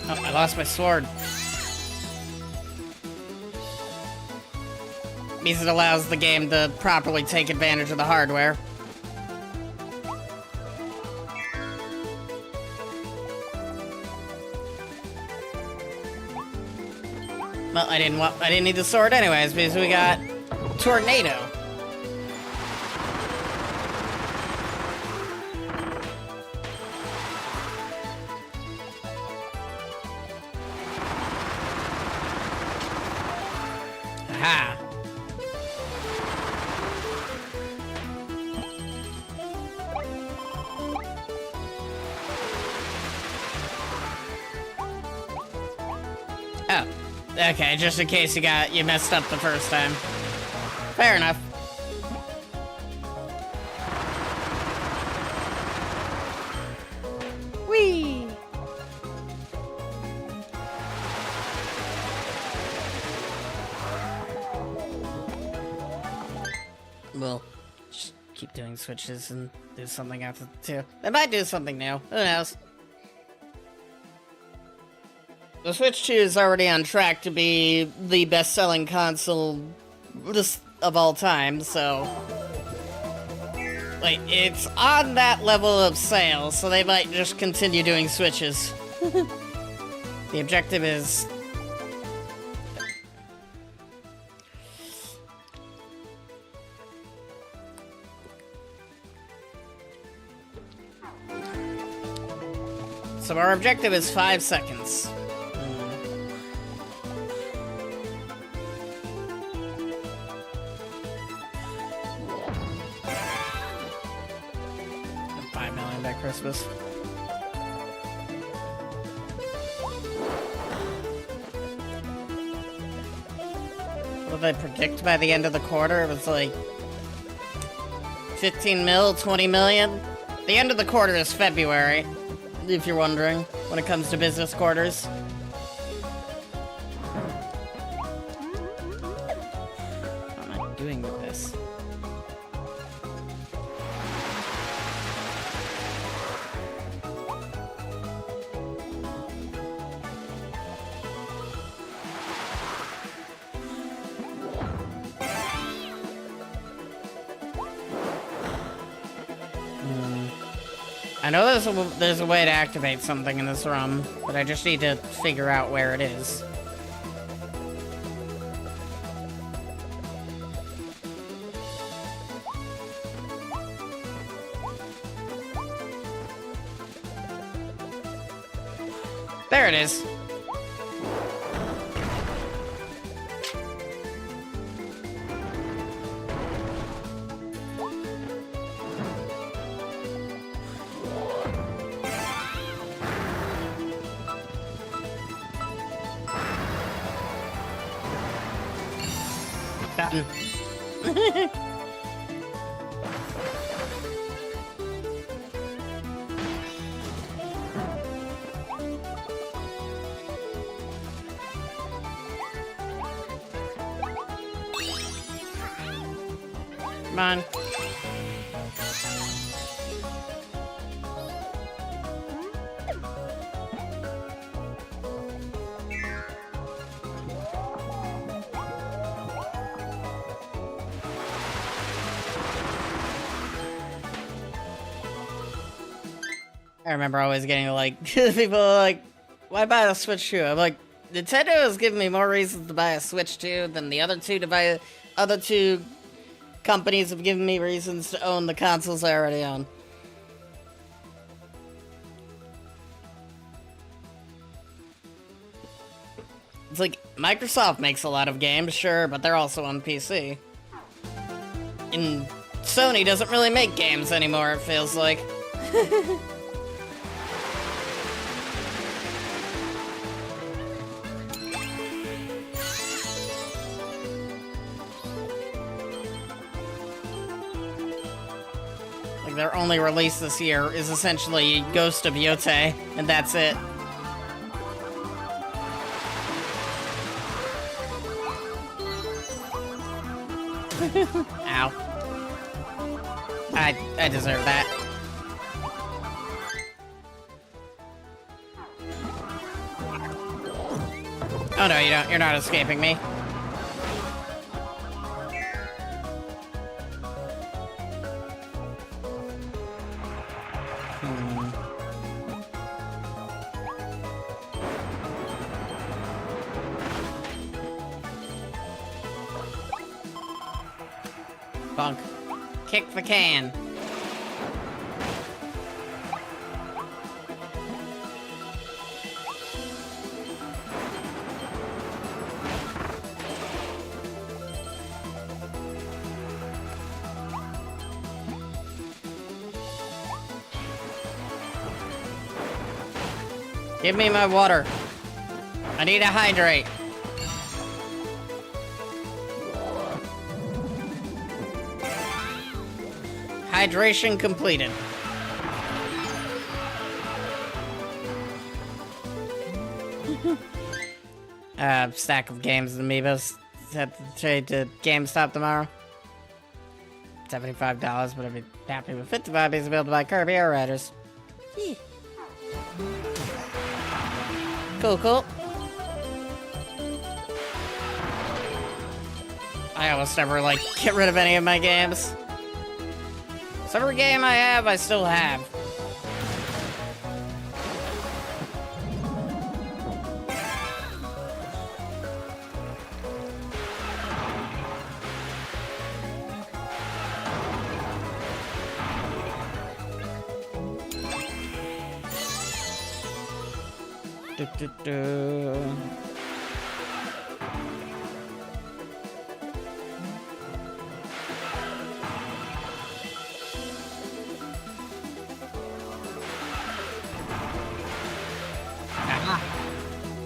Oh, I lost my sword. Because it allows the game to properly take advantage of the hardware. Well, I didn't need the sword anyways, because we got Tornado. Aha. Oh. Okay, just in case you messed up the first time. Fair enough. Whee! We'll just keep doing switches and do something after the 2. They might do something new. Who knows? The Switch 2 is already on track to be the best-selling console of all time, so... like, it's on that level of sales, so they might just continue doing Switches. The objective is... so our objective is 5 seconds. 5 million by Christmas. What did I predict by the end of the quarter? It was like 15 mil, 20 million. The end of the quarter is February, if you're wondering, when it comes to business quarters. What am I doing with this? I know there's a way to activate something in this room, but I just need to figure out where it is. There it is. Done. Come on. I remember always getting like, people are like, why buy the Switch 2? I'm like, Nintendo has given me more reasons to buy a Switch 2 than the other two companies have given me reasons to own the consoles I already own. It's like, Microsoft makes a lot of games, sure, but they're also on PC. And Sony doesn't really make games anymore, it feels like. Their only release this year is essentially Ghost of Yotei, and that's it. Ow. I deserve that. Oh no, you don't. You're not escaping me. Bunk. Kick the can. Give me my water. I need to hydrate. Hydration completed. Stack of games and amiibos. Set the trade to GameStop tomorrow. $75, but I'd be happy with 55 because I'll be able to buy Kirby Air Riders. Yeah. Cool, cool. I almost never, like, get rid of any of my games. So every game I have, I still have.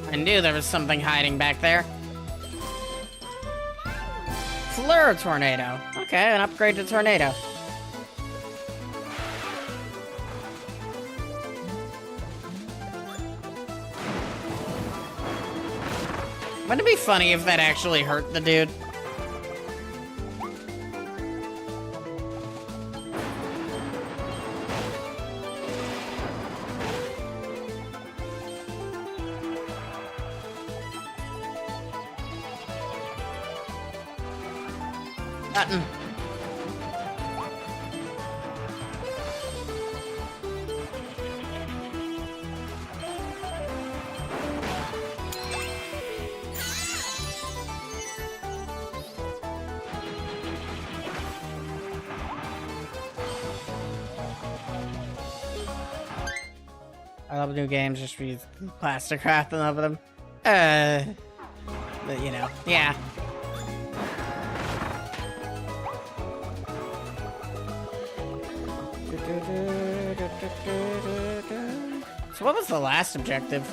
I knew there was something hiding back there. Fleur Tornado. Okay, an upgrade to Tornado. Wouldn't it be funny if that actually hurt the dude? Button. I love new games just for use plastic craft and love them. But you know, yeah. So what was the last objective?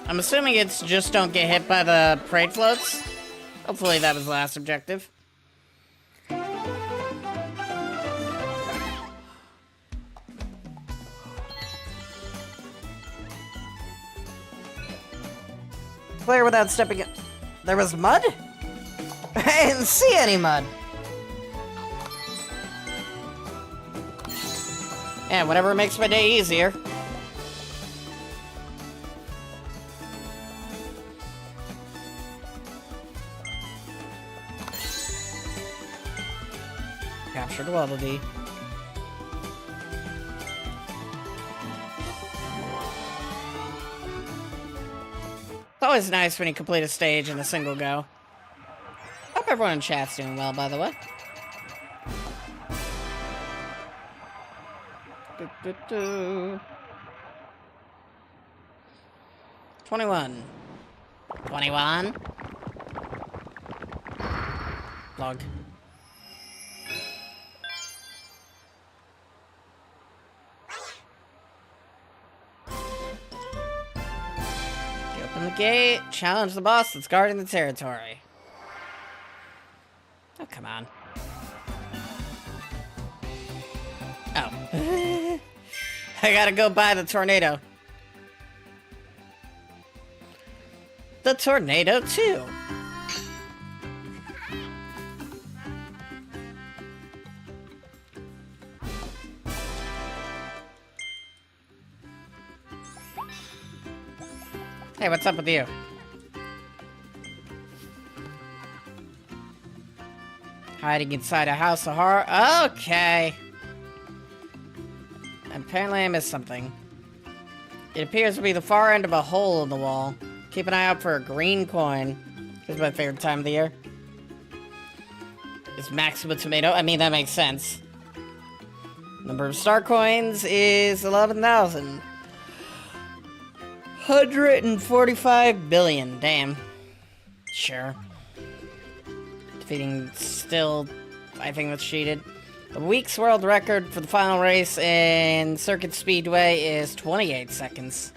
I'm assuming it's just don't get hit by the parade floats. Hopefully that was the last objective. Clear without stepping in. There was mud? I didn't see any mud. Yeah, whatever makes my day easier. Captured Waddle. It's always nice when you complete a stage in a single go. Hope everyone in chat's doing well, by the way. 21. 21. Log. Open the gate, challenge the boss that's guarding the territory. Oh, come on. Oh. I gotta go buy the tornado. The tornado, too. Hey, what's up with you? Hiding inside a house of horror? Okay. Apparently I missed something. It appears to be the far end of a hole in the wall. Keep an eye out for a green coin. It's my favorite time of the year. It's Maxima Tomato. I mean, that makes sense. Number of star coins is 11,000. 145 billion. Damn. Sure. Defeating still, I think that's cheated. The week's world record for the final race in Circuit Speedway is 28 seconds.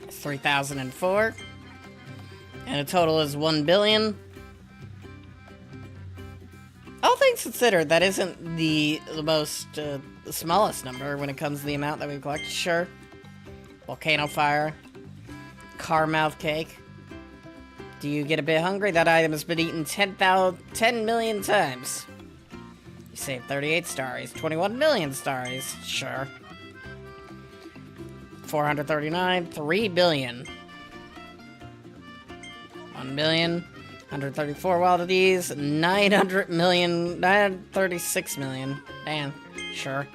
It's 3,004. And the total is 1 billion. All things considered, that isn't the most, the smallest number when it comes to the amount that we've collected. Sure. Volcano fire. Car mouth cake. Do you get a bit hungry? That item has been eaten 10 million times. You saved 38 Starries. 21 million Starries. Sure. 439. 3 billion. 1 billion. 134 wild of these. 900 million. 936 million. Damn. Sure.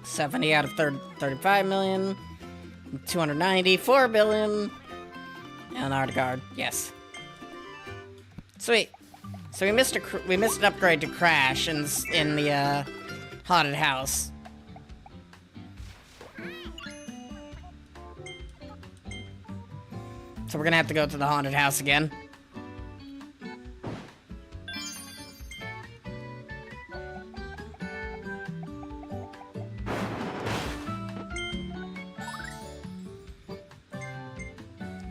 70 out of 35 million. 290. 4 billion. And art guard, yes. Sweet. So we missed an upgrade to Crash in the haunted house. So we're gonna have to go to the haunted house again.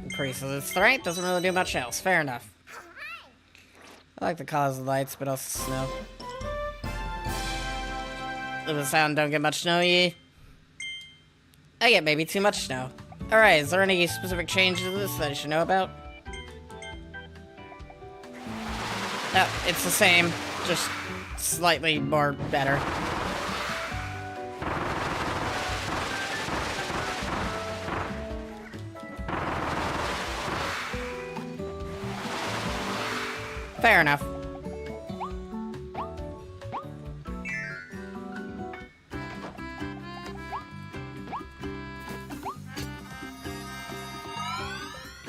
Increases its strength, doesn't really do much else. Fair enough. I like the colors of the lights, but also snow. The sound don't get much snowy. I get maybe too much snow. Alright, is there any specific changes to this that I should know about? No, it's the same, just slightly more better. Fair enough.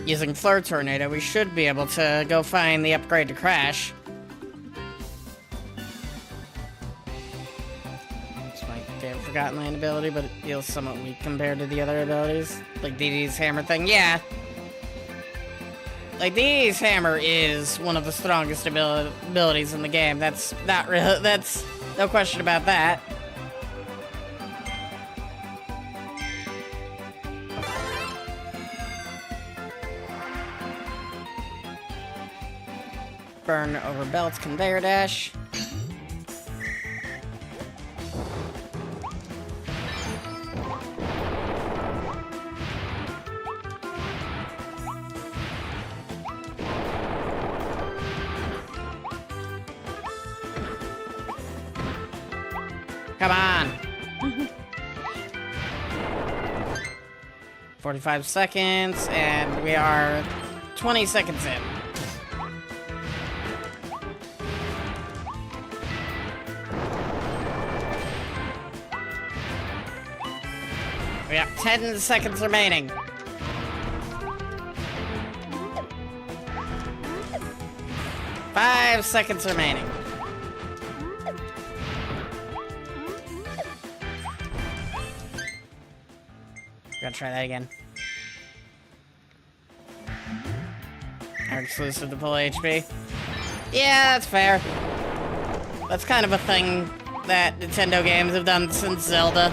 Using Flare Tornado, we should be able to go find the upgrade to Crash. Forgotten Land ability, but it feels somewhat weak compared to the other abilities. Like DD's hammer thing, yeah. Like, DD's hammer is one of the strongest abilities in the game. That's not real, that's no question about that. Burn over belts, conveyor dash. Come on. 45 seconds, and we are 20 seconds in. We got 10 seconds remaining. Five seconds remaining. Gotta try that again. Are exclusive to full HP. Yeah, that's fair. That's kind of a thing that Nintendo games have done since Zelda.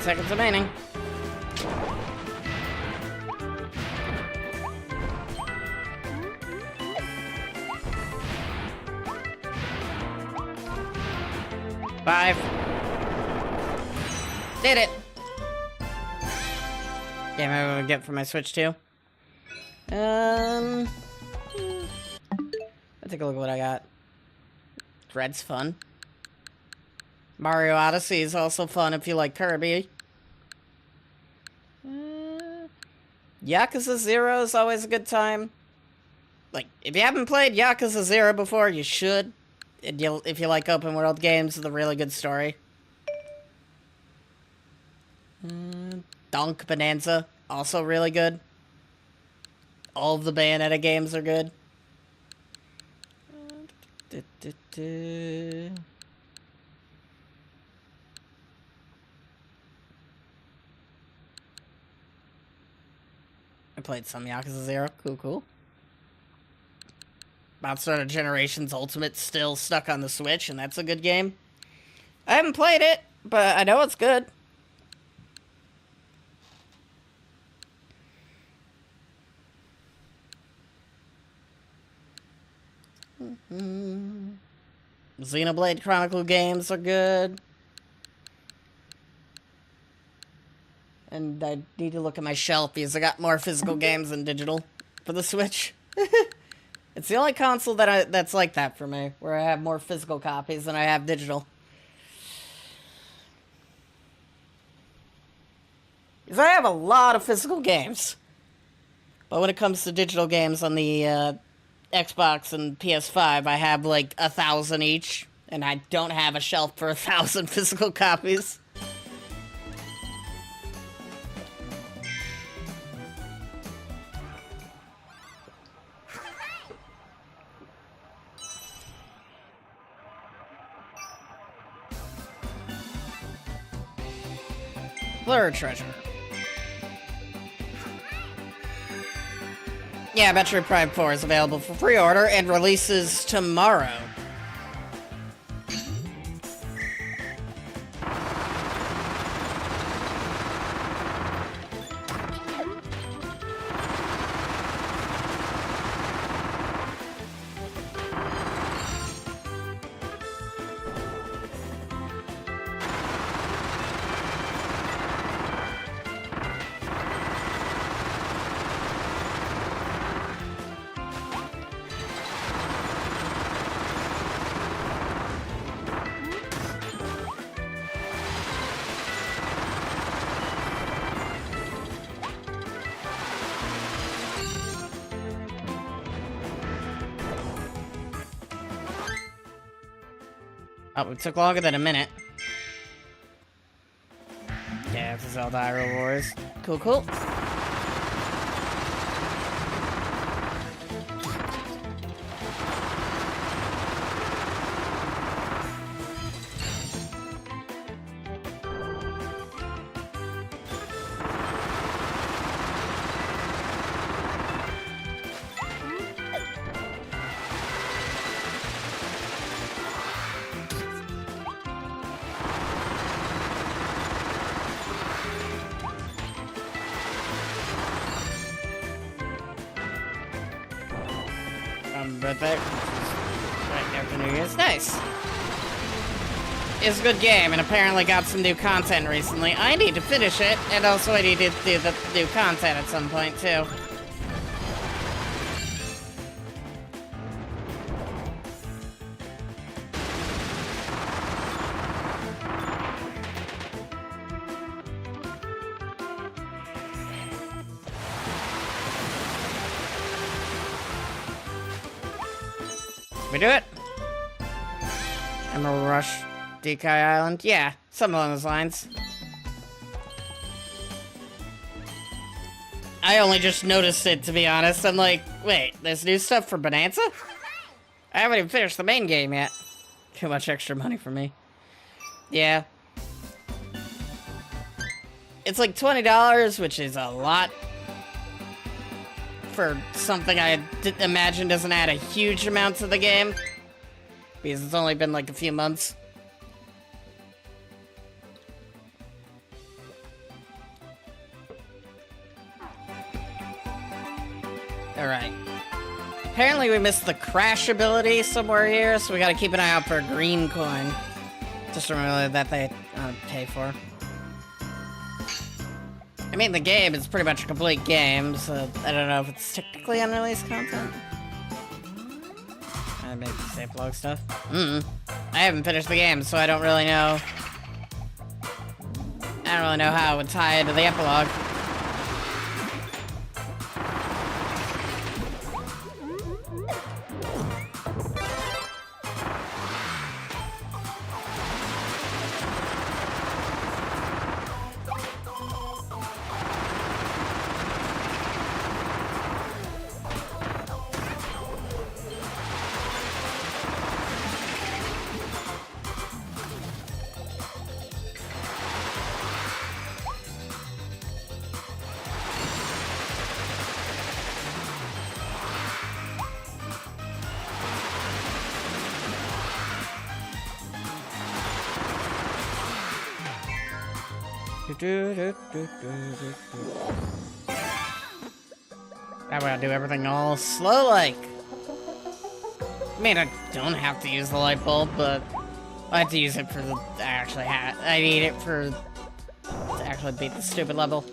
Seconds remaining. Five. Did it. Yeah, maybe I'm gonna get for my Switch too. Let's take a look at what I got. Red's fun. Mario Odyssey is also fun if you like Kirby. Yakuza 0 is always a good time. Like, if you haven't played Yakuza 0 before, you should. If you like open world games with a really good story. Donk Bonanza, also really good. All of the Bayonetta games are good. I played some Yakuza 0. Cool. Monster Hunter Generations Ultimate still stuck on the Switch, and that's a good game. I haven't played it, but I know it's good. Xenoblade Chronicle games are good. And I need to look at my shelf because I got more physical games than digital for the Switch. It's the only console that's like that for me, where I have more physical copies than I have digital. Because I have a lot of physical games. But when it comes to digital games on the Xbox and PS5, I have like 1,000 each. And I don't have a shelf for 1,000 physical copies. Blur Treasure. Yeah, Metroid Prime 4 is available for pre-order and releases tomorrow. Oh, it took longer than a minute. Yeah, this is all Hyrule Wars. Cool, cool. Birthday. Right after New Year's. Nice. It's a good game, and apparently got some new content recently. I need to finish it, and also I need to do the new content at some point, too. We do it? Emerald Rush, Dekai Island? Yeah, something along those lines. I only just noticed it, to be honest. I'm like, wait, there's new stuff for Bonanza? I haven't even finished the main game yet. Too much extra money for me. Yeah. It's like $20, which is a lot. For something I imagine doesn't add a huge amount to the game. Because it's only been like a few months. Alright. Apparently we missed the crash ability somewhere here, so we gotta keep an eye out for a green coin. Just remember that they pay for. I mean, the game is pretty much a complete game, so I don't know if it's technically unreleased content. Maybe safe log stuff. I haven't finished the game, so I don't really know. I don't really know how it would tie into the epilogue. That way I do everything all slow-like. I mean, I don't have to use the light bulb, but I have to use it for the... I need it for... to actually beat the stupid level.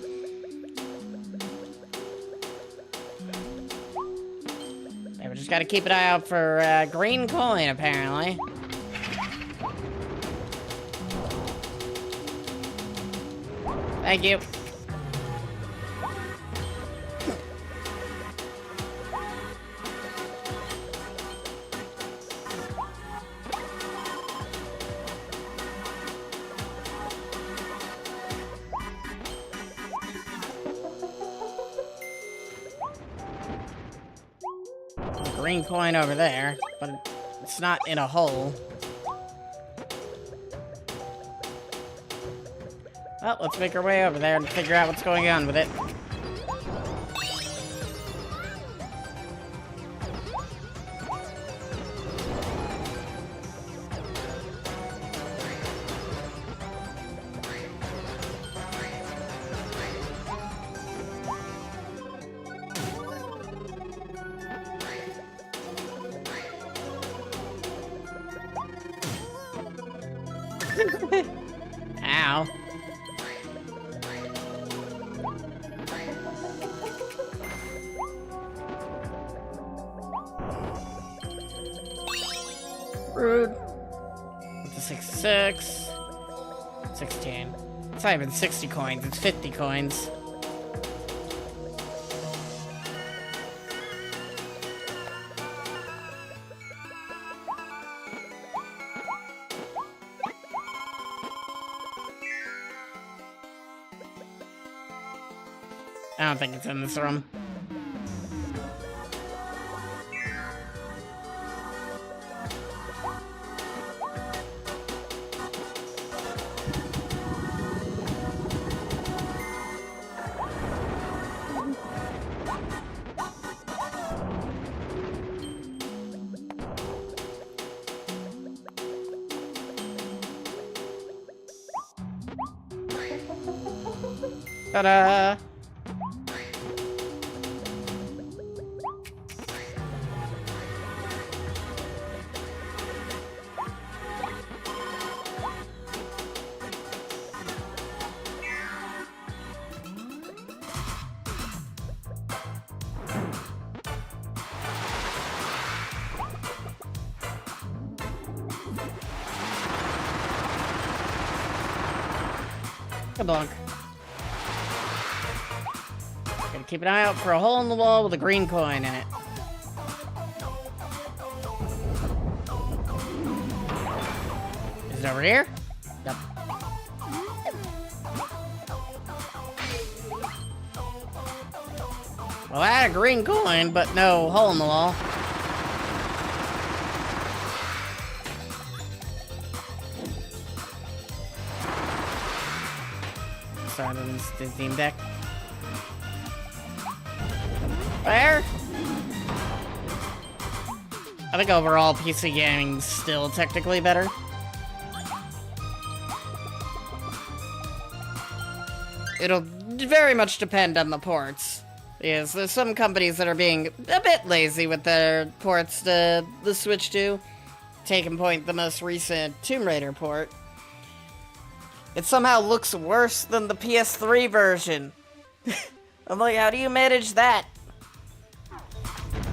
Yeah, we just gotta keep an eye out for green coin, apparently. Thank you. Green coin over there, but it's not in a hole. Well, let's make our way over there and figure out what's going on with it. Ow. Rude. It's a 66. 16. It's not even 60 coins, it's 50 coins. I don't think it's in this room. Ta-da! Kabonk. Gotta keep an eye out for a hole in the wall with a green coin in it. Is it over here? Yep. Well, I had a green coin, but no hole in the wall. Sorry, the Steam Deck. There. I think overall PC gaming's still technically better. It'll very much depend on the ports. Because there's some companies that are being a bit lazy with their ports to the Switch 2. Take in point the most recent Tomb Raider port. It somehow looks worse than the PS3 version. I'm like, how do you manage that?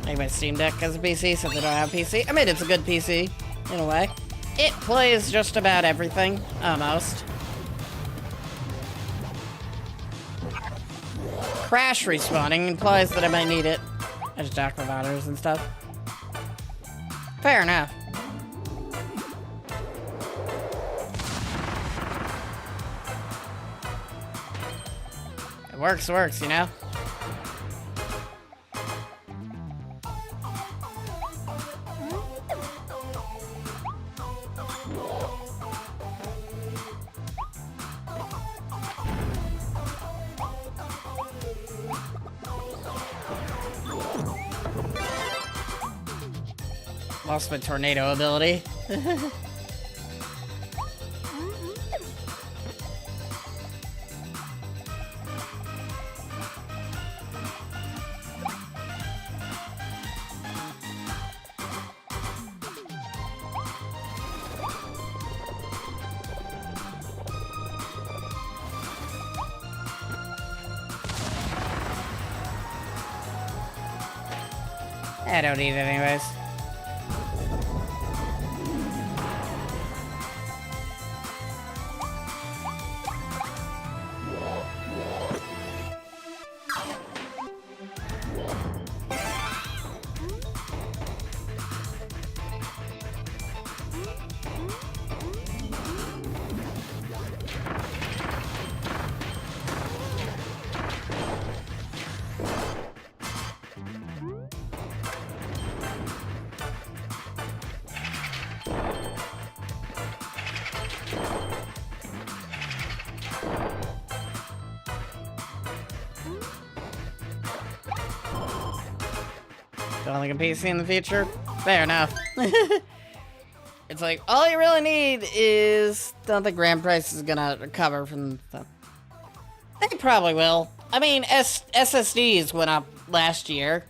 Anyway, Steam Deck has a PC, so they don't have a PC. I mean, it's a good PC, in a way. It plays just about everything, almost. Crash respawning implies that I might need it. As jack providers and stuff. Fair enough. It works, you know? Lost my tornado ability. I don't need it anyways. Don't like a PC in the future? Fair enough. It's like, all you really need is... Don't think RAM price is gonna recover from the... They probably will. I mean, SSDs went up last year.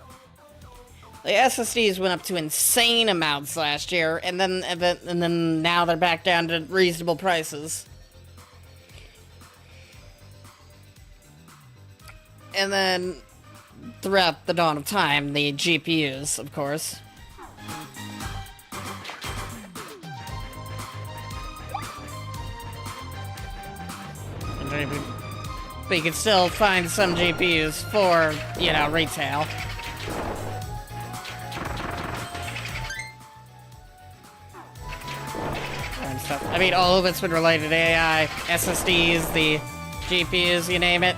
The SSDs went up to insane amounts last year, and then now they're back down to reasonable prices. And then... Throughout the dawn of time, the GPUs, of course. But you can still find some GPUs for, you know, retail. And stuff. I mean, all of it's been related to AI, SSDs, the GPUs, you name it.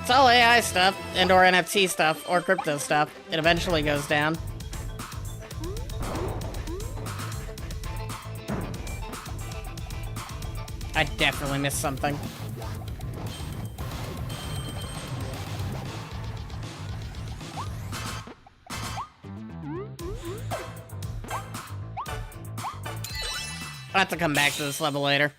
It's all AI stuff, and or NFT stuff, or crypto stuff. It eventually goes down. I definitely missed something. I'll have to come back to this level later.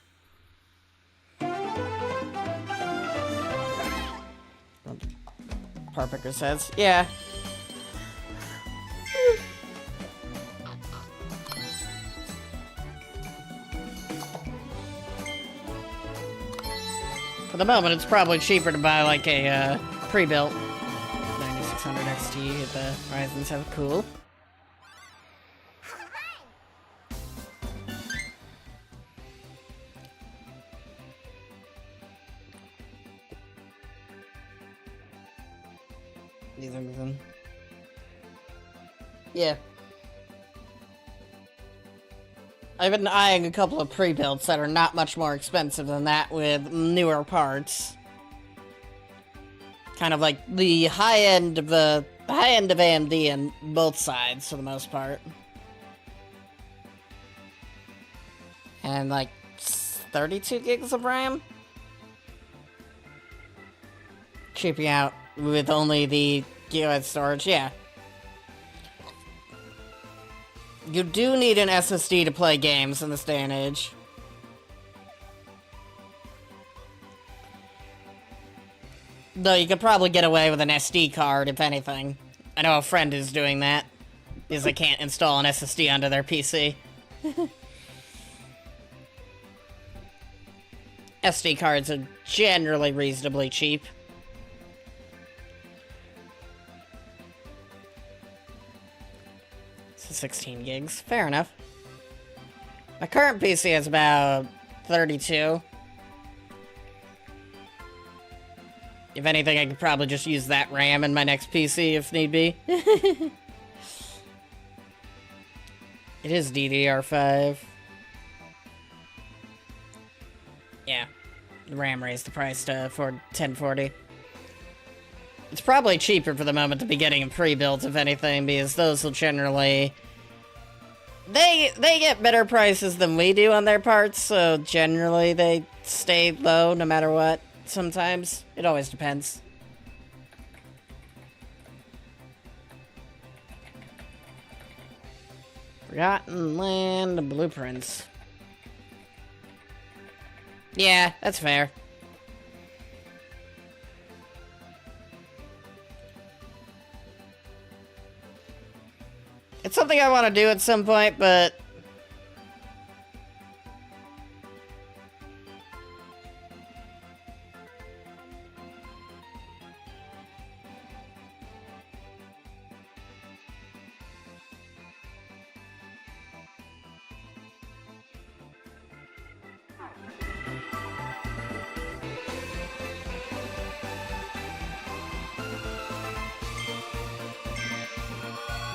Parpicker says, yeah. For the moment, it's probably cheaper to buy like a pre-built 9600 XT at the Ryzen 7. Cool. Yeah. I've been eyeing a couple of pre-builds that are not much more expensive than that with newer parts. Kind of like the high end of AMD on both sides for the most part. And like 32 gigs of RAM. Cheaping out with only the gigabyte storage, yeah. You do need an SSD to play games in this day and age. Though you could probably get away with an SD card, if anything. I know a friend is doing that, because they can't install an SSD onto their PC. SD cards are generally reasonably cheap. So 16 gigs, fair enough. My current PC has about 32. If anything, I could probably just use that RAM in my next PC if need be. It is DDR5. Yeah. The RAM raised the price to 1040. It's probably cheaper for the moment to be getting them pre-built, if anything, because those will generally... They get better prices than we do on their parts, so generally they stay low no matter what. Sometimes. It always depends. Forgotten Land Blueprints. Yeah, that's fair. It's something I want to do at some point, but...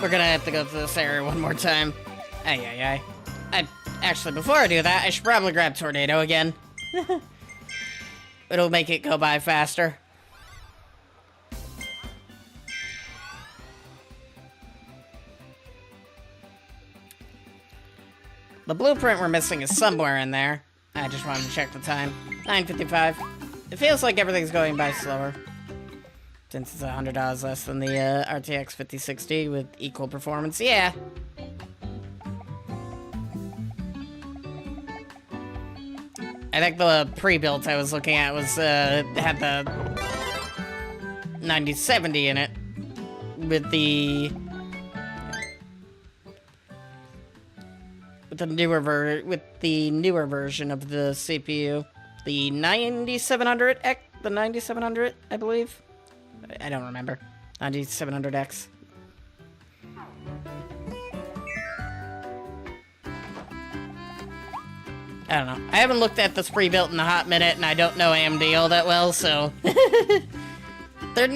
We're gonna have to go to this area one more time. Actually, before I do that, I should probably grab Tornado again. It'll make it go by faster. The blueprint we're missing is somewhere in there. I just wanted to check the time. 9:55. It feels like everything's going by slower. Since it's $100 less than the RTX 5060 with equal performance. Yeah. I think the pre-built I was looking at was had the 9070 in it with the newer version of the CPU, the 9700X, the 9700, I believe. I don't remember. 9700X. I don't know. I haven't looked at this pre-built in a hot minute, and I don't know AMD all that well, so... Their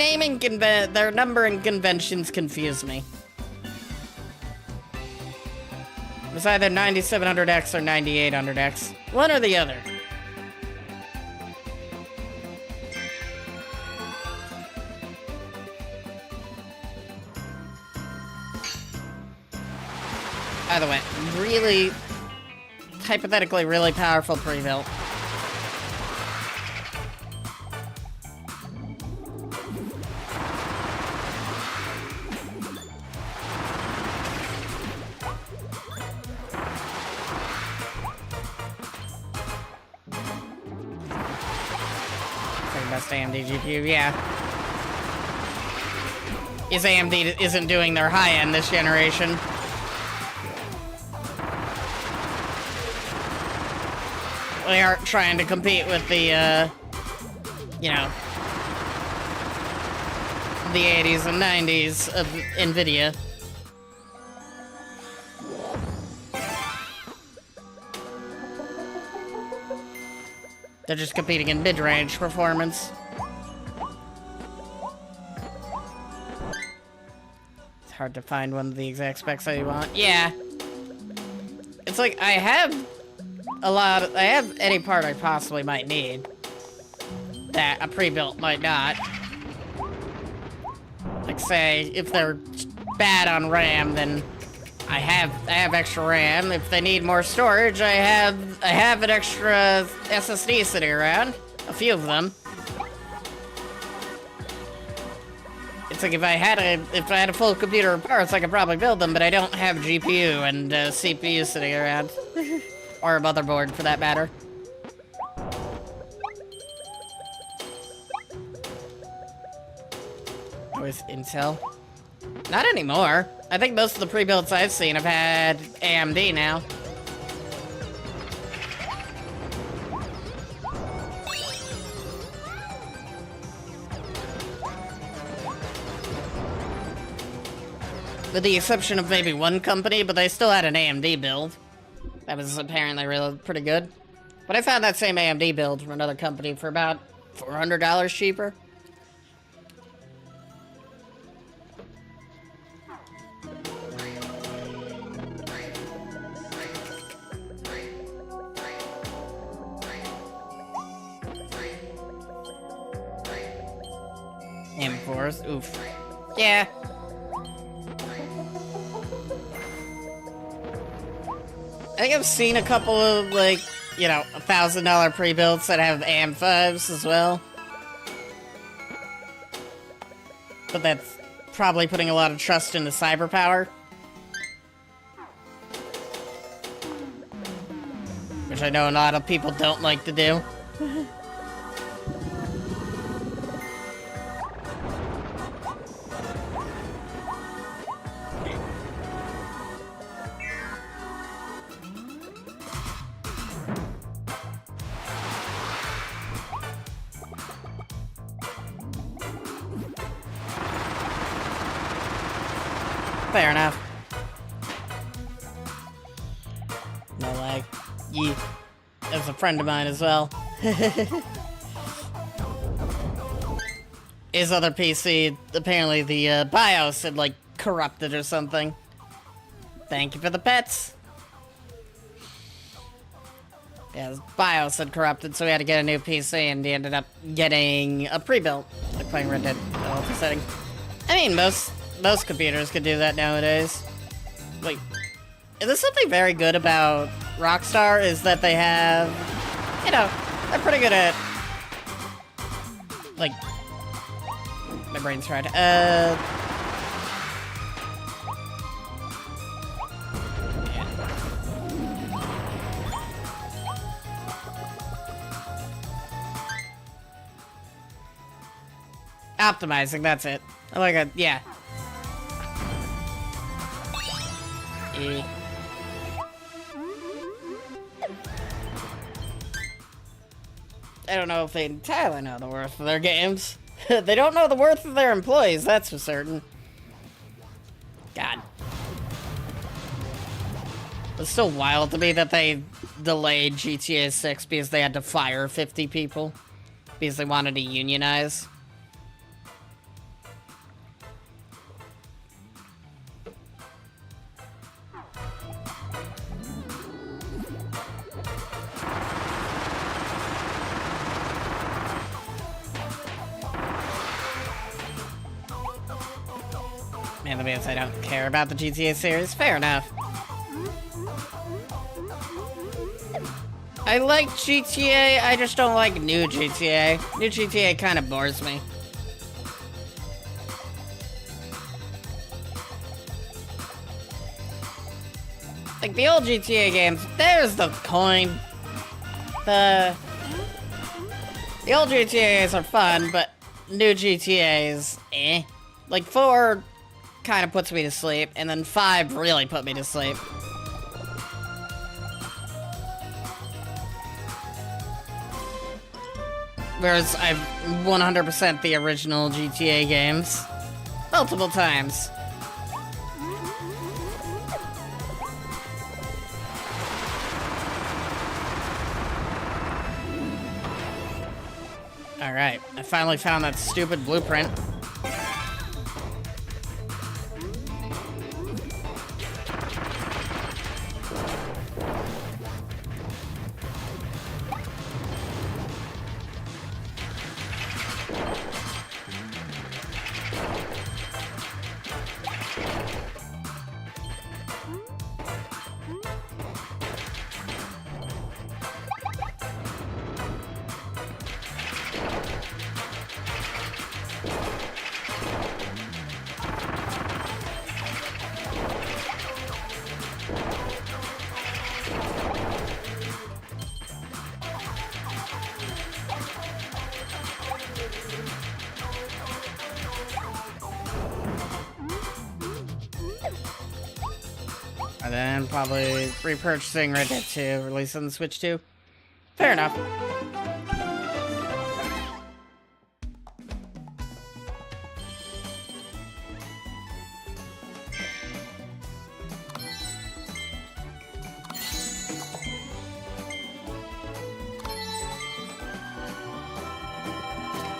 numbering conventions confuse me. It was either 9700X or 9800X. One or the other. Either way, really, hypothetically, really powerful pre-built. Best AMD GPU, yeah. Is AMD isn't doing their high-end this generation. They aren't trying to compete with the, you know, the 80s and 90s of NVIDIA. They're just competing in mid-range performance. It's hard to find one of the exact specs that you want. Yeah. It's like, I have any part I possibly might need that a pre-built might not. Like, say, if they're bad on RAM, then I have extra RAM. If they need more storage, I have an extra SSD sitting around. A few of them. It's like if I had a full computer of parts, I could probably build them, but I don't have GPU and CPU sitting around. Or a motherboard, for that matter. With Intel. Not anymore. I think most of the pre-builds I've seen have had AMD now. With the exception of maybe one company, but they still had an AMD build. That was apparently really pretty good. But I found that same AMD build from another company for about $400 cheaper. M4s, oof. Yeah. I think I've seen a couple of, like, you know, $1,000 pre-builds that have AM5s as well. But that's probably putting a lot of trust into cyber power. Which I know a lot of people don't like to do. Fair enough. No lag. Yeah. That was a friend of mine as well. His other PC, apparently the BIOS had, like, corrupted or something. Thank you for the pets. Yeah, his BIOS had corrupted, so we had to get a new PC, and he ended up getting a pre-built, like playing Red Dead Alpha setting. I mean, most computers could do that nowadays. Like, there's something very good about Rockstar is that they have, you know, they're pretty good at, like, my brain's fried. Optimizing, that's it. I like it, yeah. I don't know if they entirely know the worth of their games. They don't know the worth of their employees, that's for certain. God. It's still wild to me that they delayed GTA 6 because they had to fire 50 people. Because they wanted to unionize. Man, the means I don't care about the GTA series. Fair enough. I like GTA, I just don't like new GTA. New GTA kind of bores me. Like the old GTA games, there's the coin. The old GTAs are fun, but new GTAs, eh. Like 4 kind of puts me to sleep, and then 5 really put me to sleep. Whereas I've 100% the original GTA games. Multiple times. Alright, I finally found that stupid blueprint. And then probably repurchasing Red Dead 2, release on the Switch 2. Fair enough.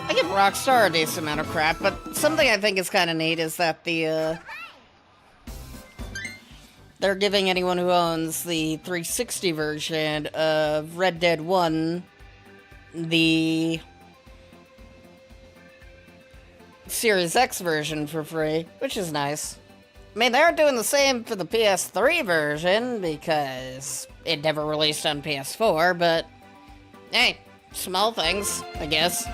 I give Rockstar a decent amount of crap, but something I think is kind of neat is that they're giving anyone who owns the 360 version of Red Dead 1 the Series X version for free, which is nice. I mean, they're doing the same for the PS3 version because it never released on PS4, but hey, small things, I guess.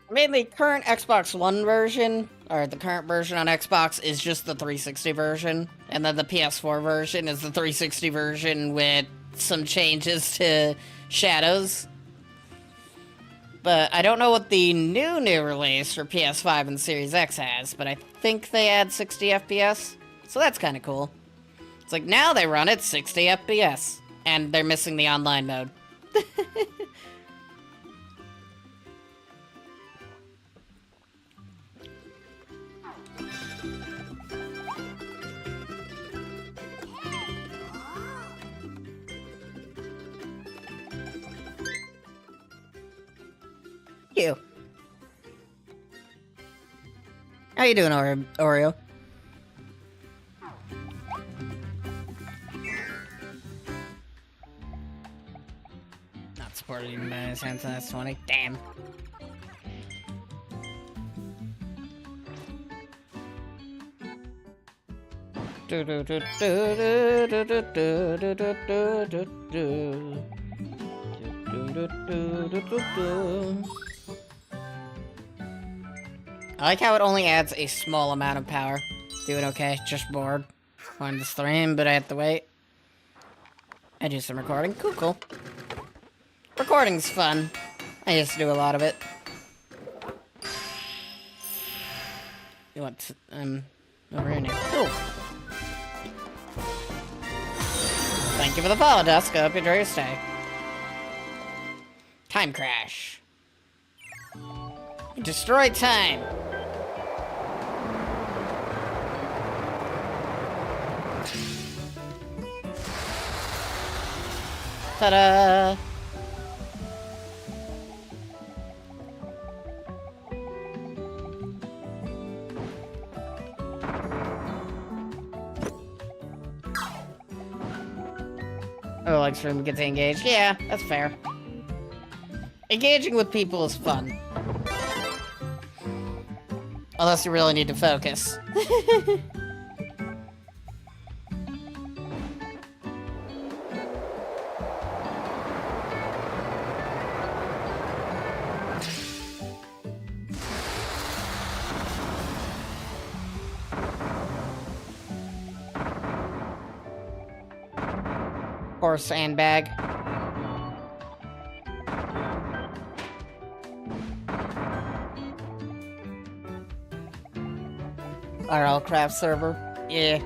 I mean, the current Xbox One version, or the current version on Xbox, is just the 360 version, and then the PS4 version is the 360 version with some changes to shadows. But I don't know what the new release for PS5 and Series X has, but I think they add 60 FPS, so that's kind of cool. It's like, now they run at 60 FPS, and they're missing the online mode. You. How you doing, Oreo? Not supported even by Samsung S20. Damn. Do do do do do do do do do do do do. I like how it only adds a small amount of power. Doing okay, just bored. Wanted to stream, but I have to wait. I do some recording. Cool. Recording's fun. I used to do a lot of it. You want over here now. Cool. Thank you for the follow, Dusk. I hope you enjoy your stay. Time crash. You destroyed time. Ta-da! Oh, like stream gets engaged. Yeah, that's fair. Engaging with people is fun. Unless you really need to focus. Or sandbag. RL Craft server. Yeah.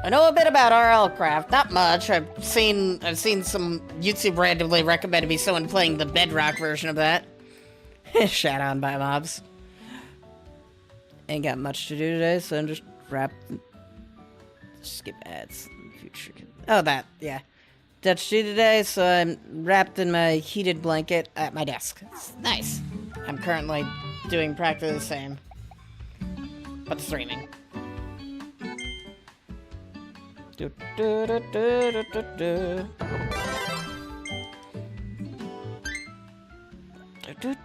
I know a bit about RL Craft, not much. I've seen some YouTube randomly recommended me someone playing the Bedrock version of that. Shat on by mobs. Ain't got much to do today, so I'm just skip ads. Future. Oh, that, yeah. Dutch tea today, so I'm wrapped in my heated blanket at my desk. It's nice. I'm currently doing practically the same, but streaming. Do, do, do, do, do, do, do. Do, do,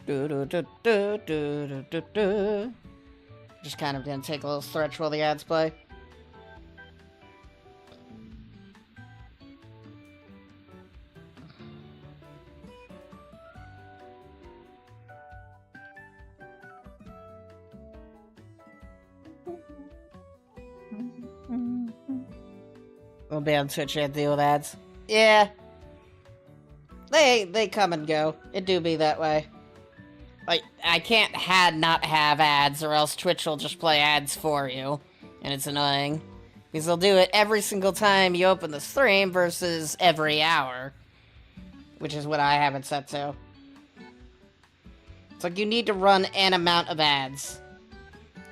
do, do, do, do, do, do, do. Just kind of gonna take a little stretch while the ads play. We'll be on Twitch and deal with ads. Yeah. They come and go. It do be that way. Like, I can't not have ads, or else Twitch will just play ads for you. And it's annoying. Because they'll do it every single time you open the stream versus every hour. Which is what I have it set to. It's like you need to run an amount of ads.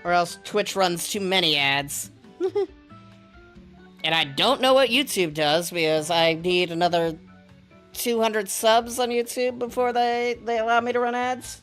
Or else Twitch runs too many ads. And I don't know what YouTube does, because I need another 200 subs on YouTube before they allow me to run ads.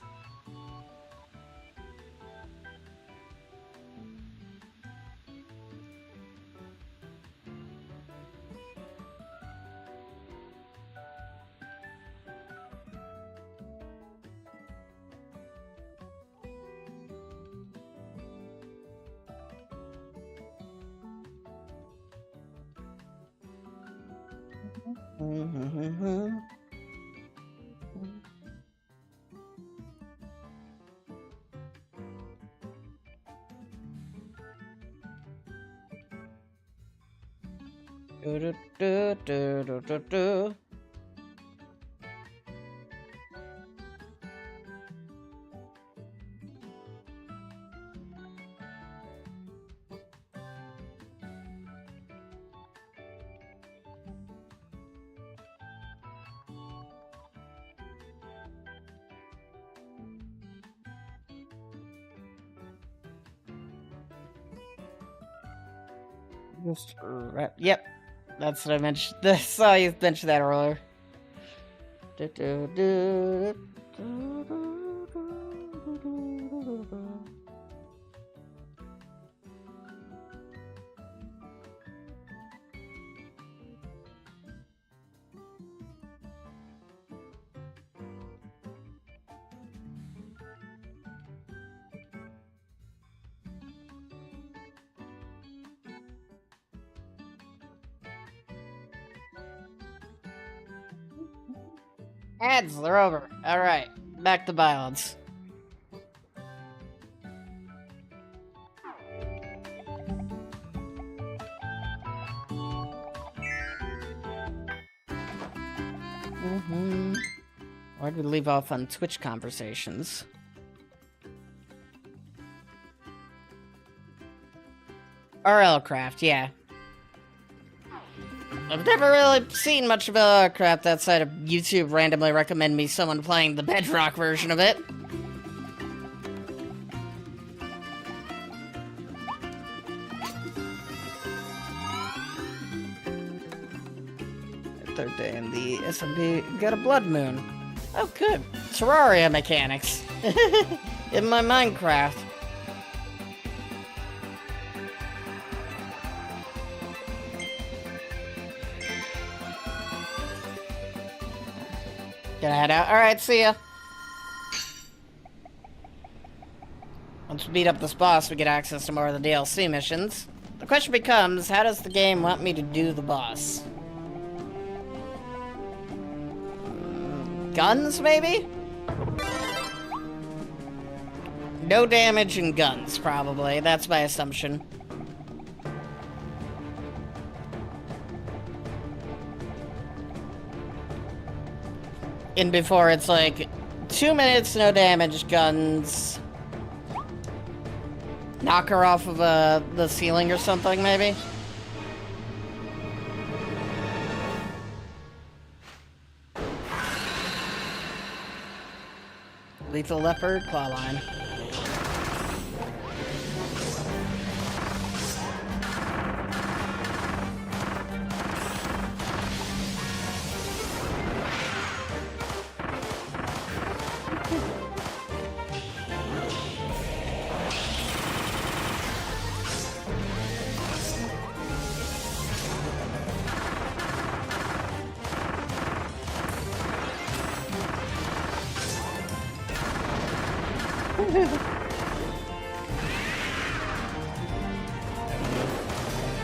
Do, do, do, do, do, do, do. Yep, that's what I mentioned. I saw you mention that earlier. Do, do, do, do, do, do, do, do. Ads, they're over. Alright, back to violence. Why did we leave off on Twitch conversations? RL Craft, yeah. I've never really seen much of RL Craft outside of YouTube randomly recommend me someone playing the Bedrock version of it. Third day in the SMP. Got a blood moon. Oh, good. Terraria mechanics. In my Minecraft. Gonna head out. Alright, see ya. Once we beat up this boss, we get access to more of the DLC missions. The question becomes, how does the game want me to do the boss? Guns, maybe? No damage and guns, probably. That's my assumption. And before, it's like 2 minutes, no damage, guns. Knock her off of the ceiling or something, maybe? Lethal leopard, claw line.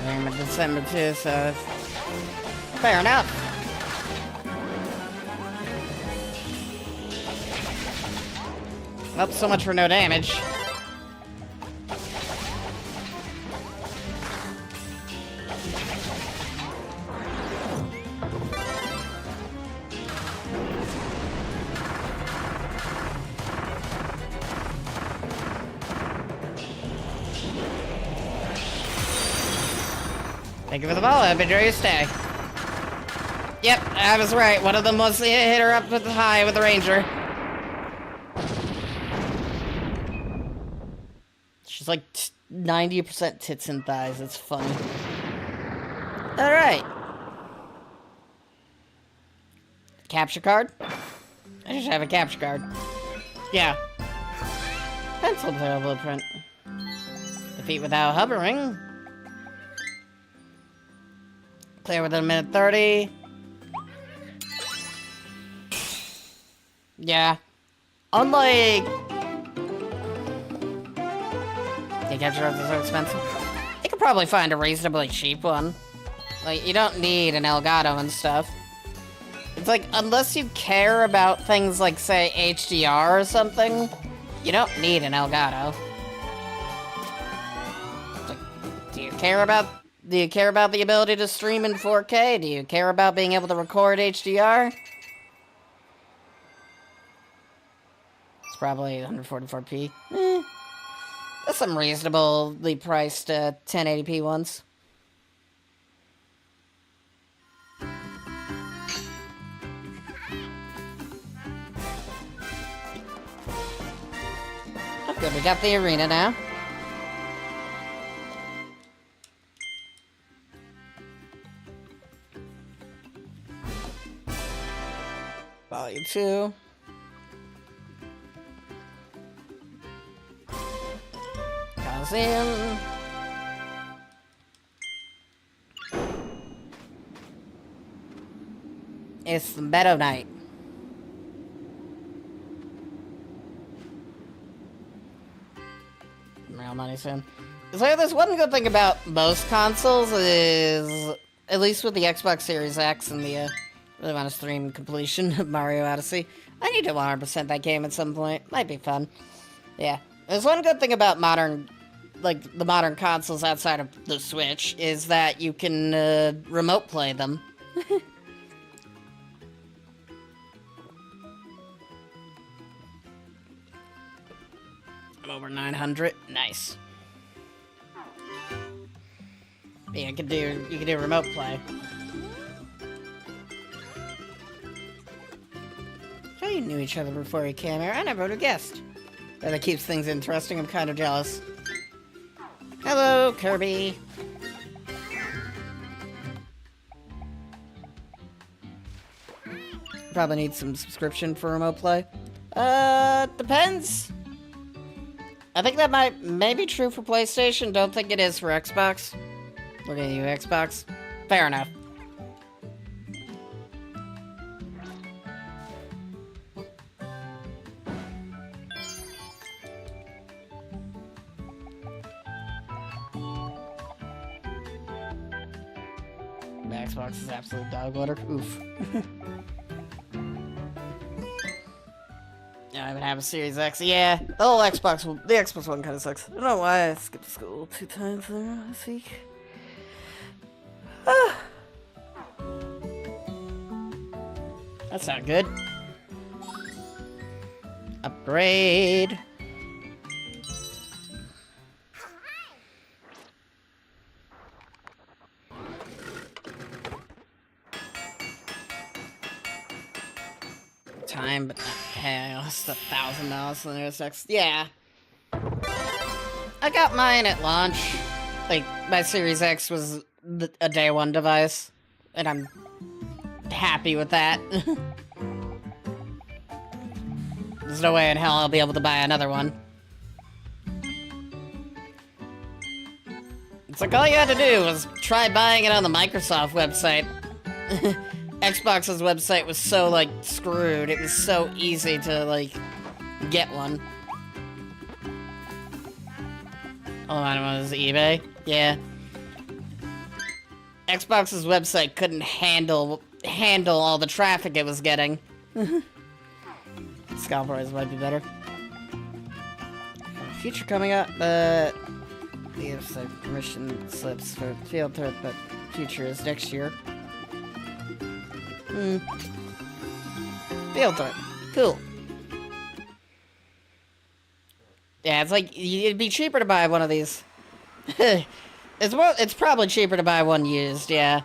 I'm December too, so fair enough. Not so much for no damage. Thank you for the follow. I've enjoyed your stay. Yep, I was right. One of them was hit her up with the high with the ranger. She's like 90% tits and thighs. It's funny. Alright. Capture card? I just have a capture card. Yeah. Pencil player blueprint. Defeat without hovering. Clear within a minute 30. Yeah. Unlike... The capture cards are so expensive. You could probably find a reasonably cheap one. Like, you don't need an Elgato and stuff. It's like, unless you care about things like, say, HDR or something, you don't need an Elgato. It's like, do you care about the ability to stream in 4K? Do you care about being able to record HDR? It's probably 144p. There's some reasonably priced 1080p ones. Oh, good, we got the arena now. Volume 2. Coliseum. It's the Meadow Knight. Real money soon. So there's one good thing about most consoles is, at least with the Xbox Series X and the really want to stream completion of Mario Odyssey. I need to 100% that game at some point. Might be fun. Yeah. There's one good thing about modern, like, the modern consoles outside of the Switch, is that you can remote play them. I'm over 900. Nice. Yeah, you can do remote play. So you knew each other before you came here. I never would have guessed. But that keeps things interesting. I'm kind of jealous. Hello, Kirby. Probably need some subscription for remote play. Depends. I think that may be true for PlayStation. Don't think it is for Xbox. Look at you, Xbox. Fair enough. Xbox is absolute dog water. Oof. Yeah, I even have a Series X. Yeah, the whole Xbox One kind of sucks. I don't know why I skipped school 2 times there this week. That's not good. Upgrade. Time, but hey, I lost $1,000 on the Series X. Yeah. I got mine at launch. Like, my Series X was a day one device, and I'm happy with that. There's no way in hell I'll be able to buy another one. It's like all you had to do was try buying it on the Microsoft website. Xbox's website was so, like, screwed. It was so easy to, like, get one. Oh, I don't know, was it eBay? Yeah. Xbox's website couldn't handle all the traffic it was getting. Scalp price might be better. Future coming up, but we have some permission slips for field trip, but future is next year. Field trip. Cool. Yeah, it's like, it'd be cheaper to buy one of these. It's probably cheaper to buy one used, yeah.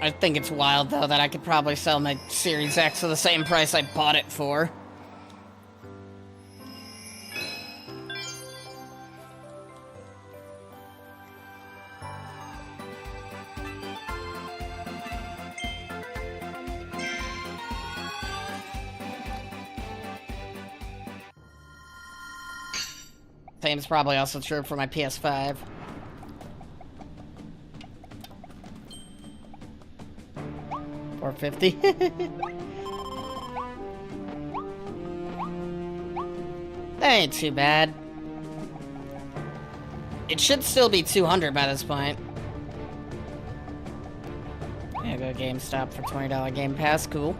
I think it's wild, though, that I could probably sell my Series X for the same price I bought it for. Same's probably also true for my PS5. $450. That ain't too bad. It should still be $200 by this point. Yeah, go GameStop for $20 Game Pass. Cool.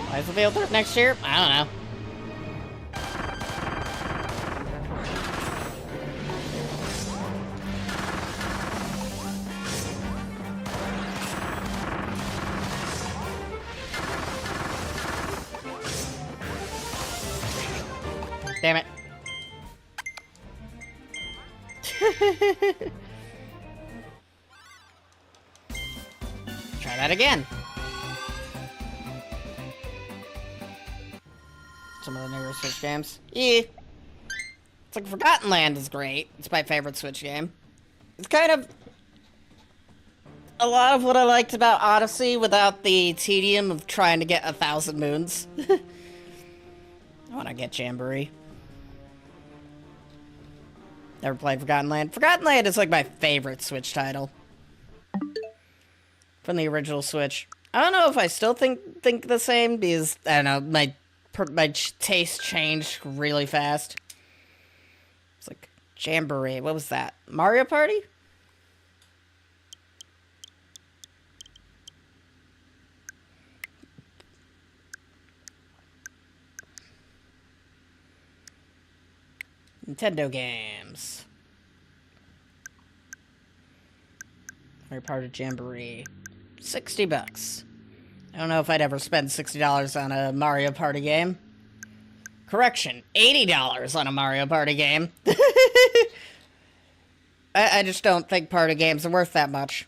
Why is the field trip next year? I don't know. Damn it. Try that again. Some of the newer Switch games. Yeah. It's like Forgotten Land is great. It's my favorite Switch game. It's kind of a lot of what I liked about Odyssey without the tedium of trying to get 1,000 moons. I want to get Jamboree. Never played Forgotten Land. Forgotten Land is like my favorite Switch title. From the original Switch. I don't know if I still think the same because, I don't know, my taste changed really fast. It's like Jamboree. What was that? Mario Party? Nintendo games. Mario Party Jamboree. $60. I don't know if I'd ever spend $60 on a Mario Party game. Correction, $80 on a Mario Party game. I just don't think party games are worth that much.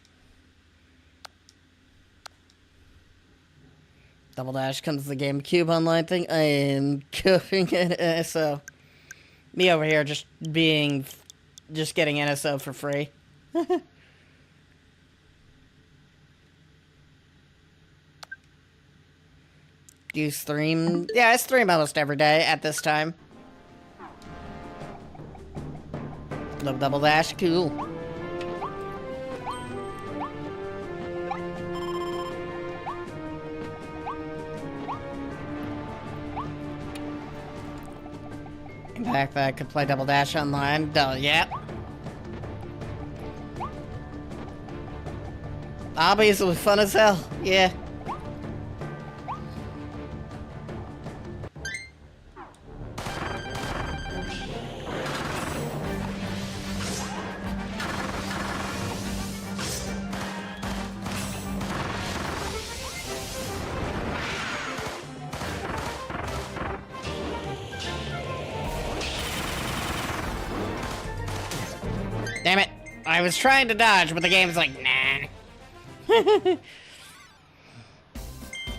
Double Dash comes the GameCube online thing. I am cooking it NSO. Me over here just getting NSO for free. Do you stream? Yeah, I stream almost every day at this time. Love Double Dash, cool. In fact, I could play Double Dash online. Duh, yeah. Hobbies was fun as hell. Yeah. Damn it. I was trying to dodge, but the game's like, nah.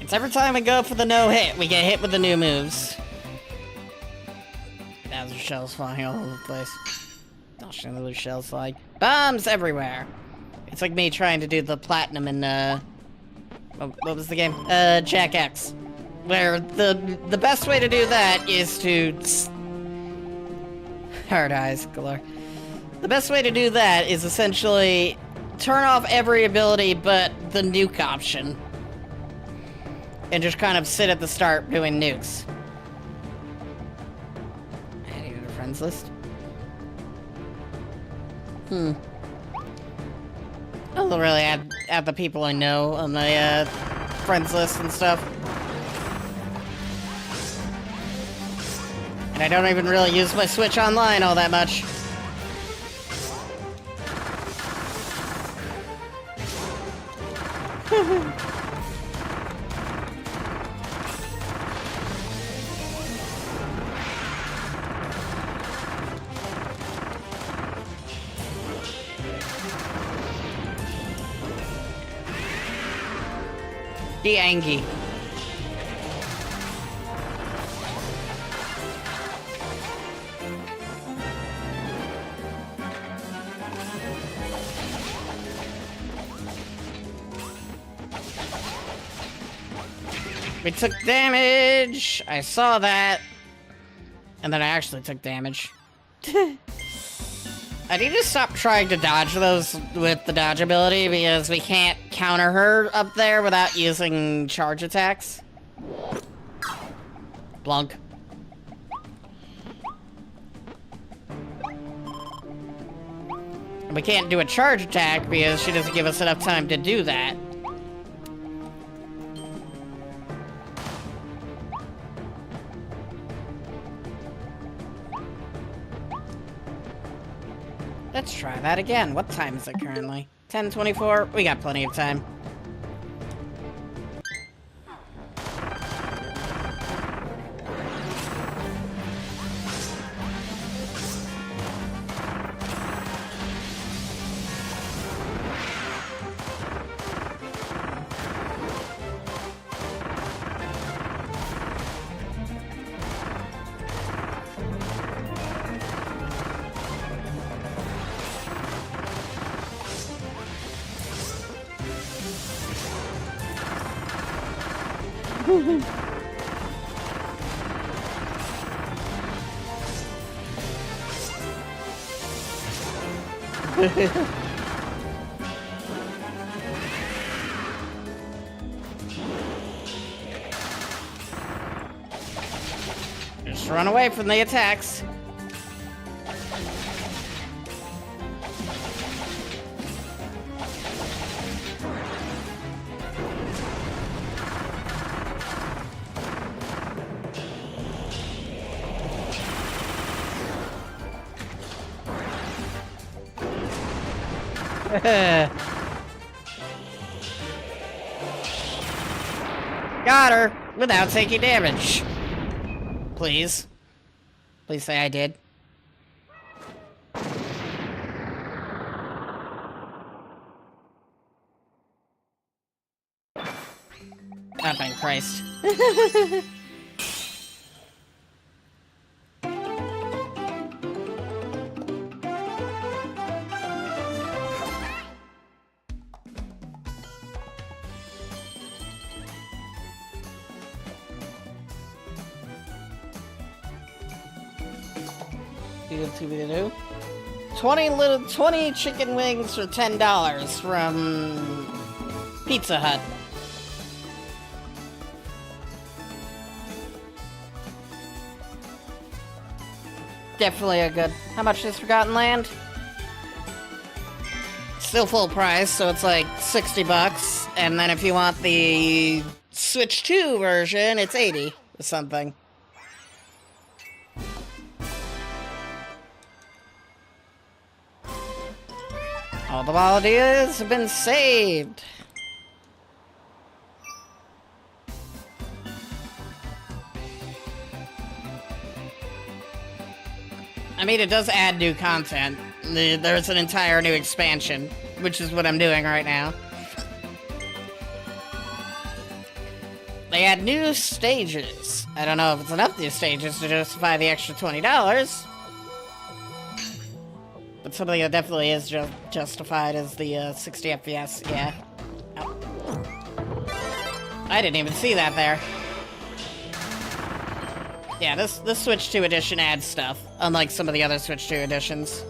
It's every time we go for the no-hit, we get hit with the new moves. Bowser shells flying all over the place. I'll show the shells flying. Bombs everywhere. It's like me trying to do the platinum in, what was the game? Jack X. Where the best way to do that is to... Hard eyes galore. The best way to do that is essentially turn off every ability but the nuke option. And just kind of sit at the start doing nukes. Adding to the friends list. I don't really add the people I know on my friends list and stuff. And I don't even really use my Switch Online all that much. Be angry. We took damage! I saw that. And then I actually took damage. I need to stop trying to dodge those with the dodge ability because we can't counter her up there without using charge attacks. Blunk. We can't do a charge attack because she doesn't give us enough time to do that. Let's try that again. What time is it currently? 10:24? We got plenty of time. Just run away from the attacks. Got her without taking damage. Please. Please say I did. Oh, thank Christ. Do 20 chicken wings for $10 from Pizza Hut. Definitely a good. How much is Forgotten Land? Still full price, so it's like $60. And then if you want the Switch 2 version, it's 80 or something. All the volunteers have been saved. I mean, it does add new content. There's an entire new expansion, which is what I'm doing right now. They add new stages. I don't know if it's enough new stages to justify the extra $20. But something that definitely is justified is the 60 FPS, yeah. Oh. I didn't even see that there. Yeah, this Switch 2 edition adds stuff, unlike some of the other Switch 2 editions.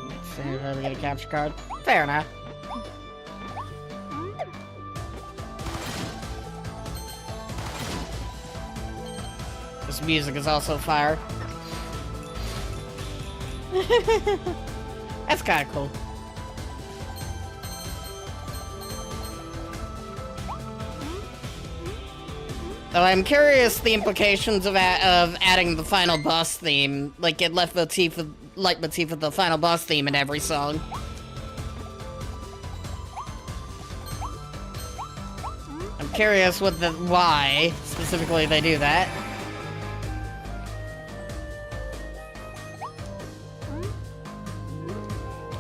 Let's see if we get a capture card. Fair enough. This music is also fire. That's kind of cool. Though I'm curious the implications of adding the final boss theme, like get leitmotif of the final boss theme in every song. I'm curious why specifically they do that.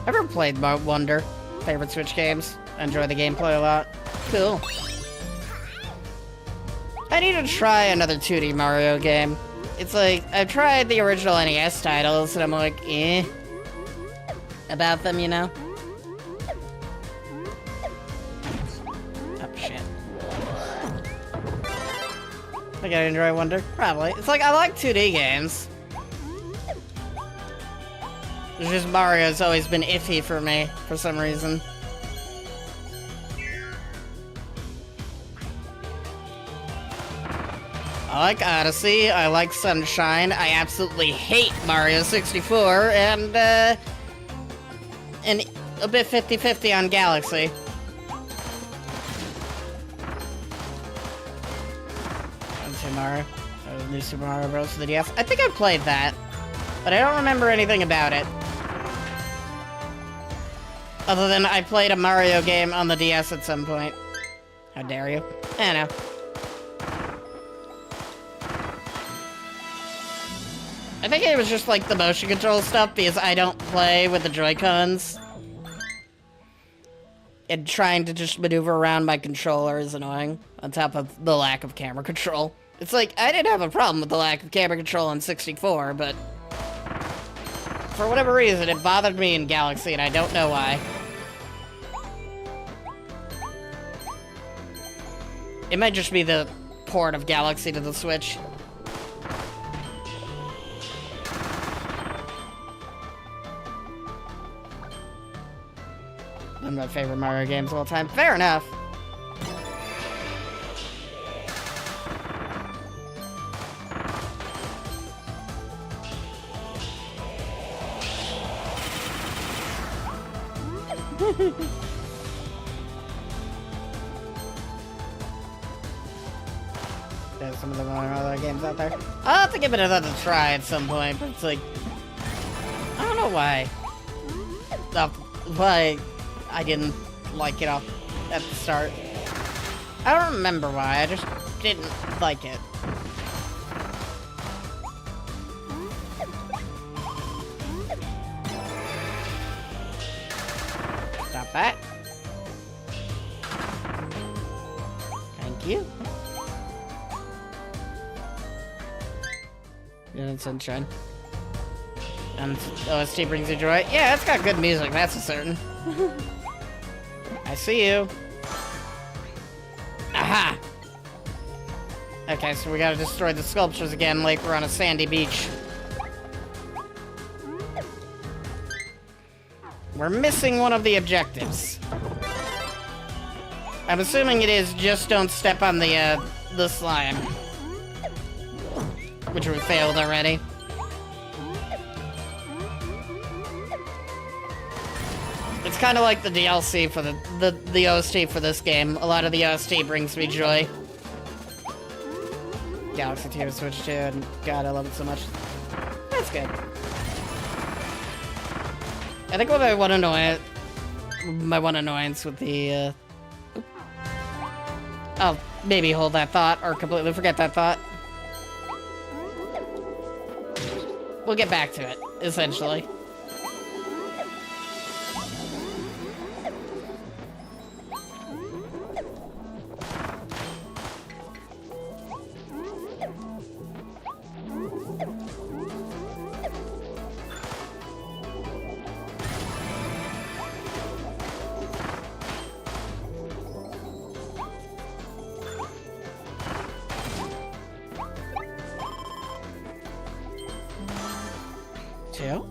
Ever played Wonder? Favorite Switch games? Enjoy the gameplay a lot. Cool. I need to try another 2D Mario game. It's like, I've tried the original NES titles, and I'm like, eh. About them, you know? Oh, shit. Think I'd enjoy Wonder? Probably. It's like, I like 2D games. It's just Mario's always been iffy for me, for some reason. I like Odyssey, I like Sunshine, I absolutely hate Mario 64, and a bit 50-50 on Galaxy. New Super Mario Bros. For the DS. I think I played that, but I don't remember anything about it. Other than I played a Mario game on the DS at some point. How dare you? I don't know. I think it was just like the motion control stuff because I don't play with the Joy-Cons. And trying to just maneuver around my controller is annoying, on top of the lack of camera control. It's like, I didn't have a problem with the lack of camera control on 64, but for whatever reason, it bothered me in Galaxy, and I don't know why. It might just be the port of Galaxy to the Switch. One of my favorite Mario games of all time. Fair enough. There's some of the other games out there. I'll have to give it another try at some point, but it's like, I don't know why. Why I didn't like it off at the start. I don't remember why, I just didn't like it. Stop that. Thank you. And sunshine. And OST brings you joy. Yeah, it's got good music, that's a certain. I see you. Aha! Okay, so we gotta destroy the sculptures again like we're on a sandy beach. We're missing one of the objectives. I'm assuming it is just don't step on the slime. Which we failed already. It's kind of like the DLC for the OST for this game. A lot of the OST brings me joy. Galaxy 2 Switch 2, and God, I love it so much. That's good. I think what my one annoyance with the, I'll maybe hold that thought, or completely forget that thought. We'll get back to it, essentially. Two.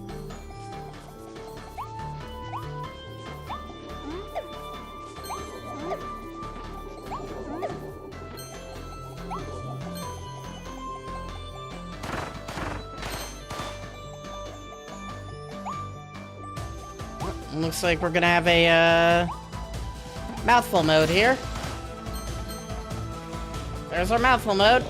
Looks like we're gonna have a mouthful mode here. There's our mouthful mode.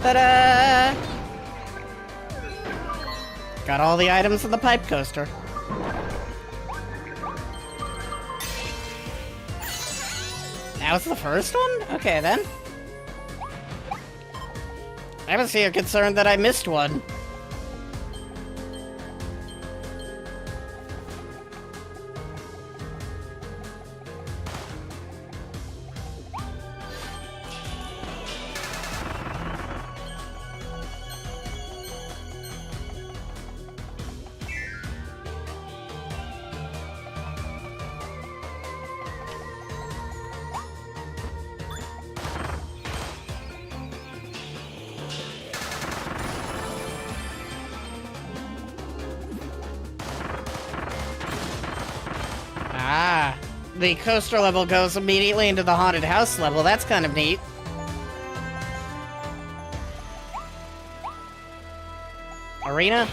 Ta-da! Got all the items in the pipe coaster. That was the first one? Okay, then. I was here concerned that I missed one. Ah, the coaster level goes immediately into the haunted house level. That's kind of neat. Arena?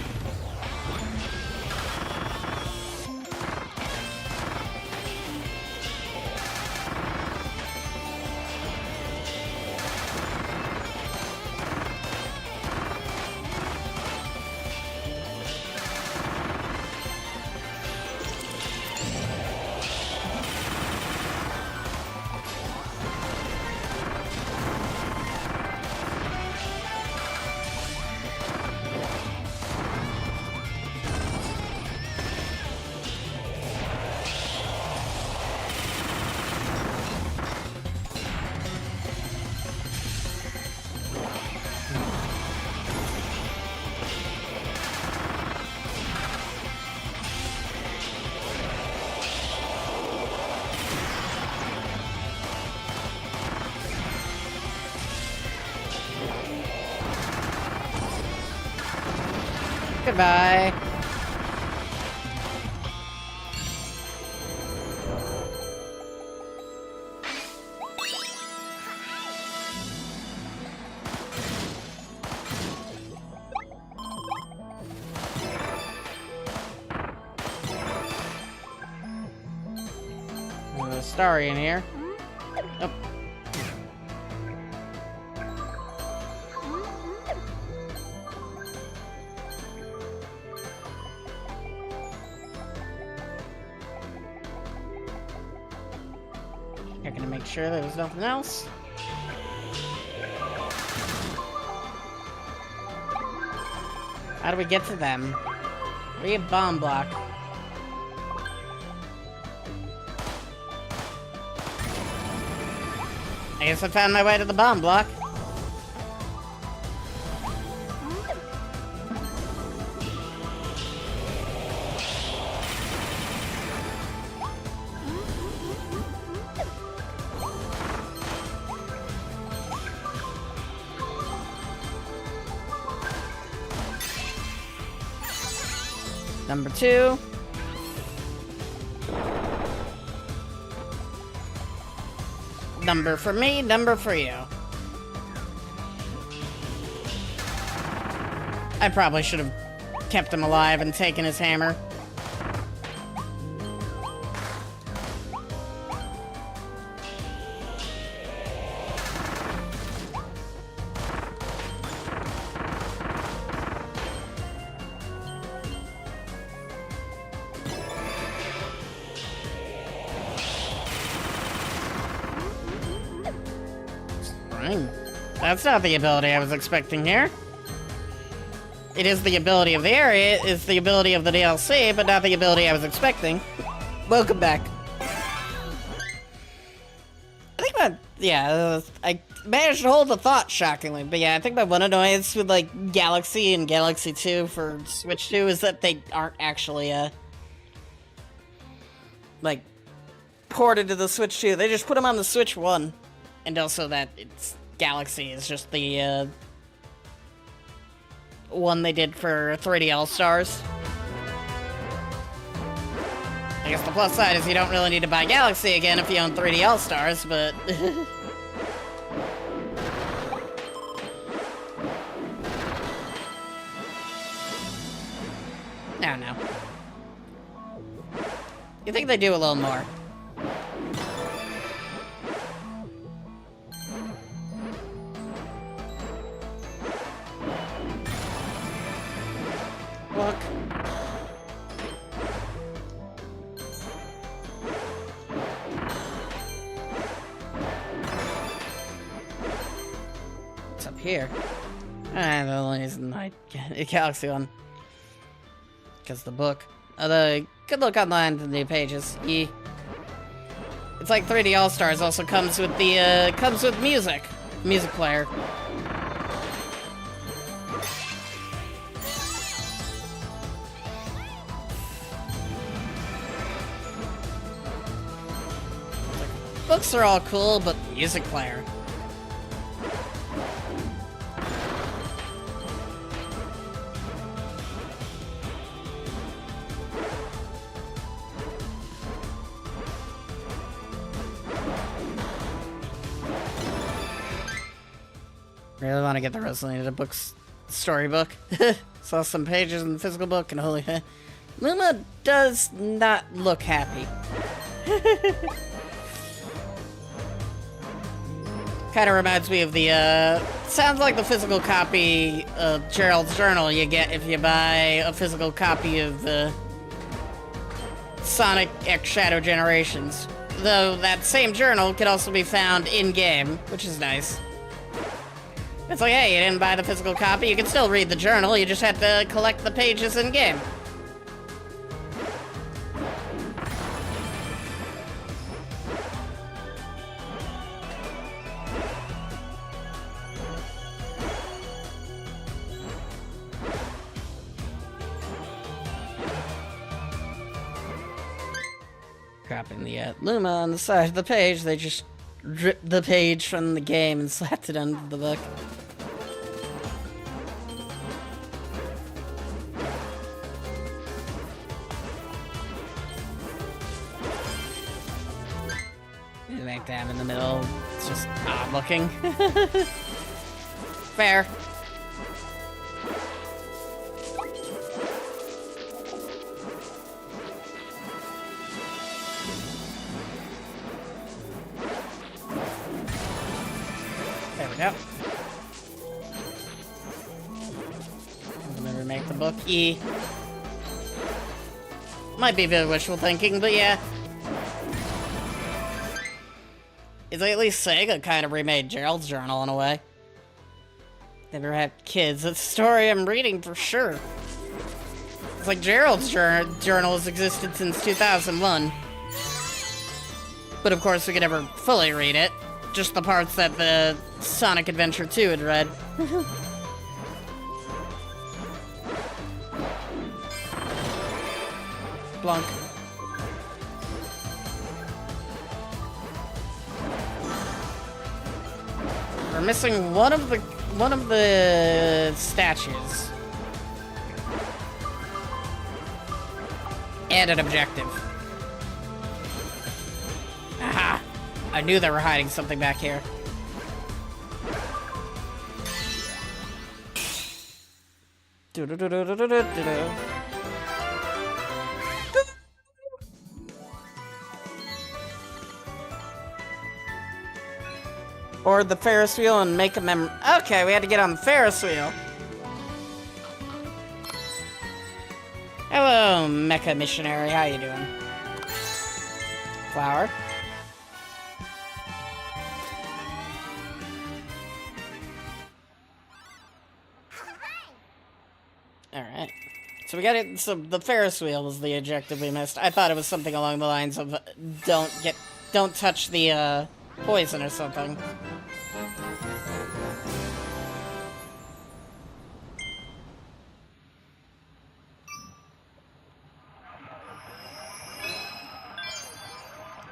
Goodbye. a Starry in here. Oh. Checking to make sure there was nothing else. How do we get to them? We have bomb block. I guess I found my way to the bomb block. Number 2. Number for me, number for you. I probably should have kept him alive and taken his hammer. That's not the ability I was expecting here. It is the ability of the area, it's the ability of the DLC, but not the ability I was expecting. Welcome back. I think I managed to hold the thought, shockingly. But yeah, I think my one annoyance with, like, Galaxy and Galaxy 2 for Switch 2 is that they aren't actually, like, ported to the Switch 2. They just put them on the Switch 1. And also that it's Galaxy is just the, one they did for 3D All-Stars. I guess the plus side is you don't really need to buy Galaxy again if you own 3D All-Stars, but... No. You think they do a little more. Look. What's up here? The only reason I get Galaxy one. Because the book. The good look online to the new pages. It's like 3D All-Stars also comes with the comes with music player. Books are all cool, but music player. Really want to get the Rosalina books storybook. Saw some pages in the physical book and holy heck. Luma does not look happy. Kind of reminds me of the, sounds like the physical copy of Gerald's Journal you get if you buy a physical copy of, Sonic X Shadow Generations. Though that same journal can also be found in-game, which is nice. It's like, hey, you didn't buy the physical copy, you can still read the journal, you just have to collect the pages in-game. Dropping the Luma on the side of the page, they just ripped the page from the game and slapped it onto the book. Make them in the middle, it's just odd looking. Fair. Yep. Let me remake the book. E. Might be a bit of wishful thinking, but yeah. It's like at least Sega kind of remade Gerald's journal in a way. They never had kids. That's a story I'm reading for sure. It's like Gerald's journal has existed since 2001. But of course we could never fully read it. Just the parts that the Sonic Adventure 2 had read. Blunk. We're missing one of the statues. And an objective. Aha! I knew they were hiding something back here. Or the Ferris wheel and make a Okay, we had to get on the Ferris wheel. Hello, Mecha Missionary. How you doing? Flower. Alright. So we got it. So the Ferris wheel was the objective we missed. I thought it was something along the lines of don't touch the poison or something.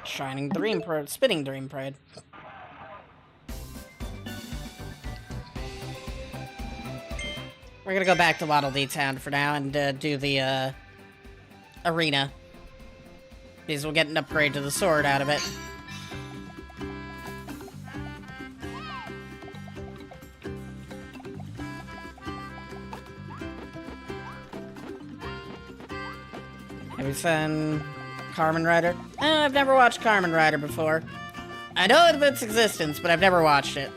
Spinning Dream Parade. We're gonna go back to Waddle Dee Town for now and do the arena. Because we'll get an upgrade to the sword out of it. Have we seen Kamen Rider? I've never watched Kamen Rider before. I know of its existence, but I've never watched it.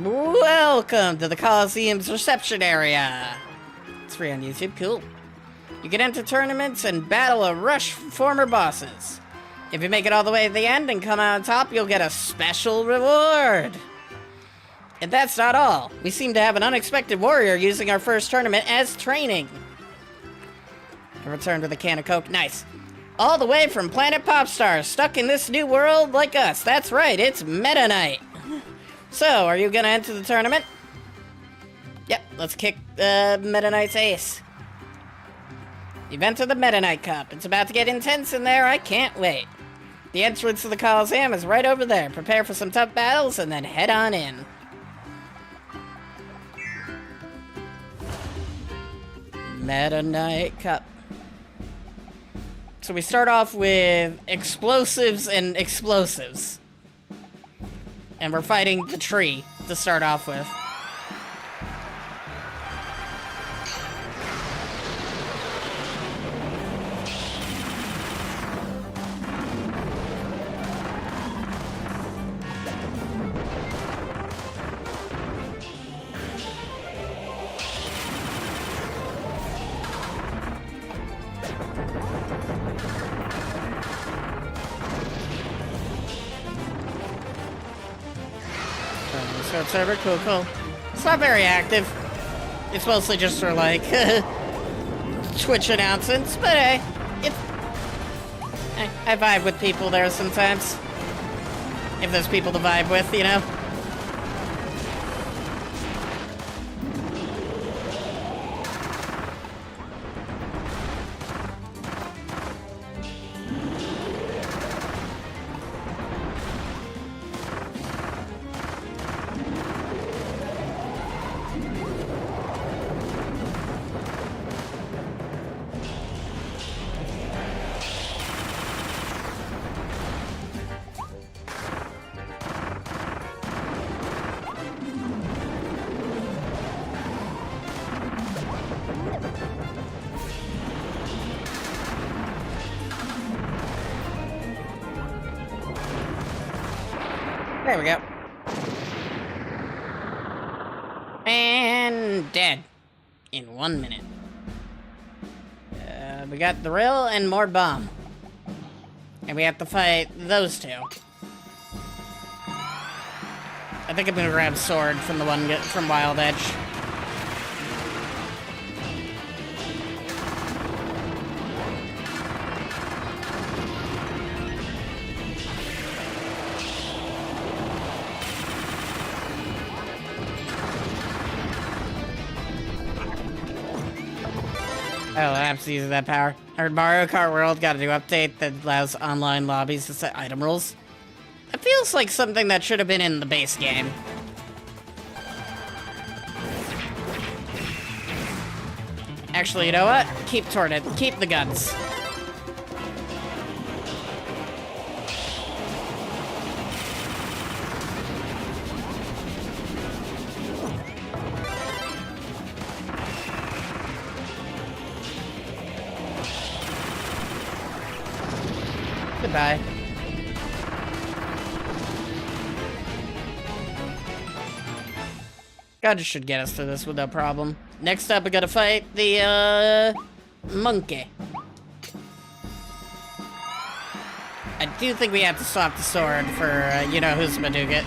Welcome to the Coliseum's reception area. It's free on YouTube, cool. You can enter tournaments and battle a rush of former bosses. If you make it all the way to the end and come out on top, you'll get a special reward. And that's not all. We seem to have an unexpected warrior using our first tournament as training. A return with a can of Coke, nice. All the way from Planet Popstar, stuck in this new world like us. That's right, it's Meta Knight. So, are you gonna enter the tournament? Yep, let's kick Meta Knight's ace. You've entered the Meta Knight Cup. It's about to get intense in there, I can't wait. The entrance to the Coliseum is right over there. Prepare for some tough battles and then head on in. Meta Knight Cup. So we start off with explosives and explosives. And we're fighting the tree to start off with. Server, cool. It's not very active. It's mostly just for like Twitch announcements, but hey, I vibe with people there sometimes. If there's people to vibe with, you know. There we go. And dead. In 1 minute. We got the rill and more bomb. And we have to fight those two. I think I'm gonna grab sword from the one from Wild Edge. Oh, I have to use that power. I heard Mario Kart World got a new update that allows online lobbies to set item rules. It feels like something that should have been in the base game. Actually, you know what? Keep Tornado. Keep the guns. Goodbye. God should get us through this with no problem. Next up, we gotta fight the, monkey. I do think we have to swap the sword for, you-know-who's Madougat.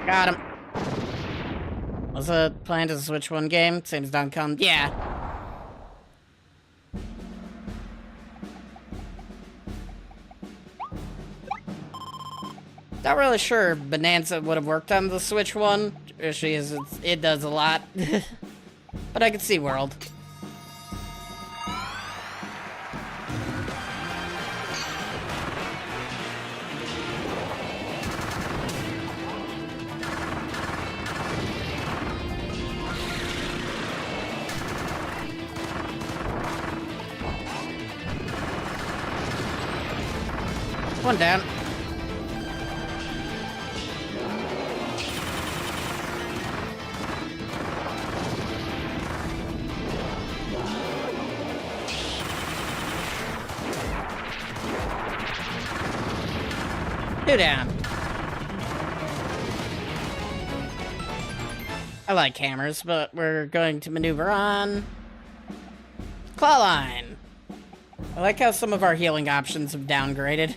Got him. Was the plan to switch one game? Seems done come. Yeah. Not really sure Bonanza would have worked on the Switch one. It does a lot. But I could see World. One down. Two down. I like hammers, but we're going to maneuver on Clawline. I like how some of our healing options have downgraded.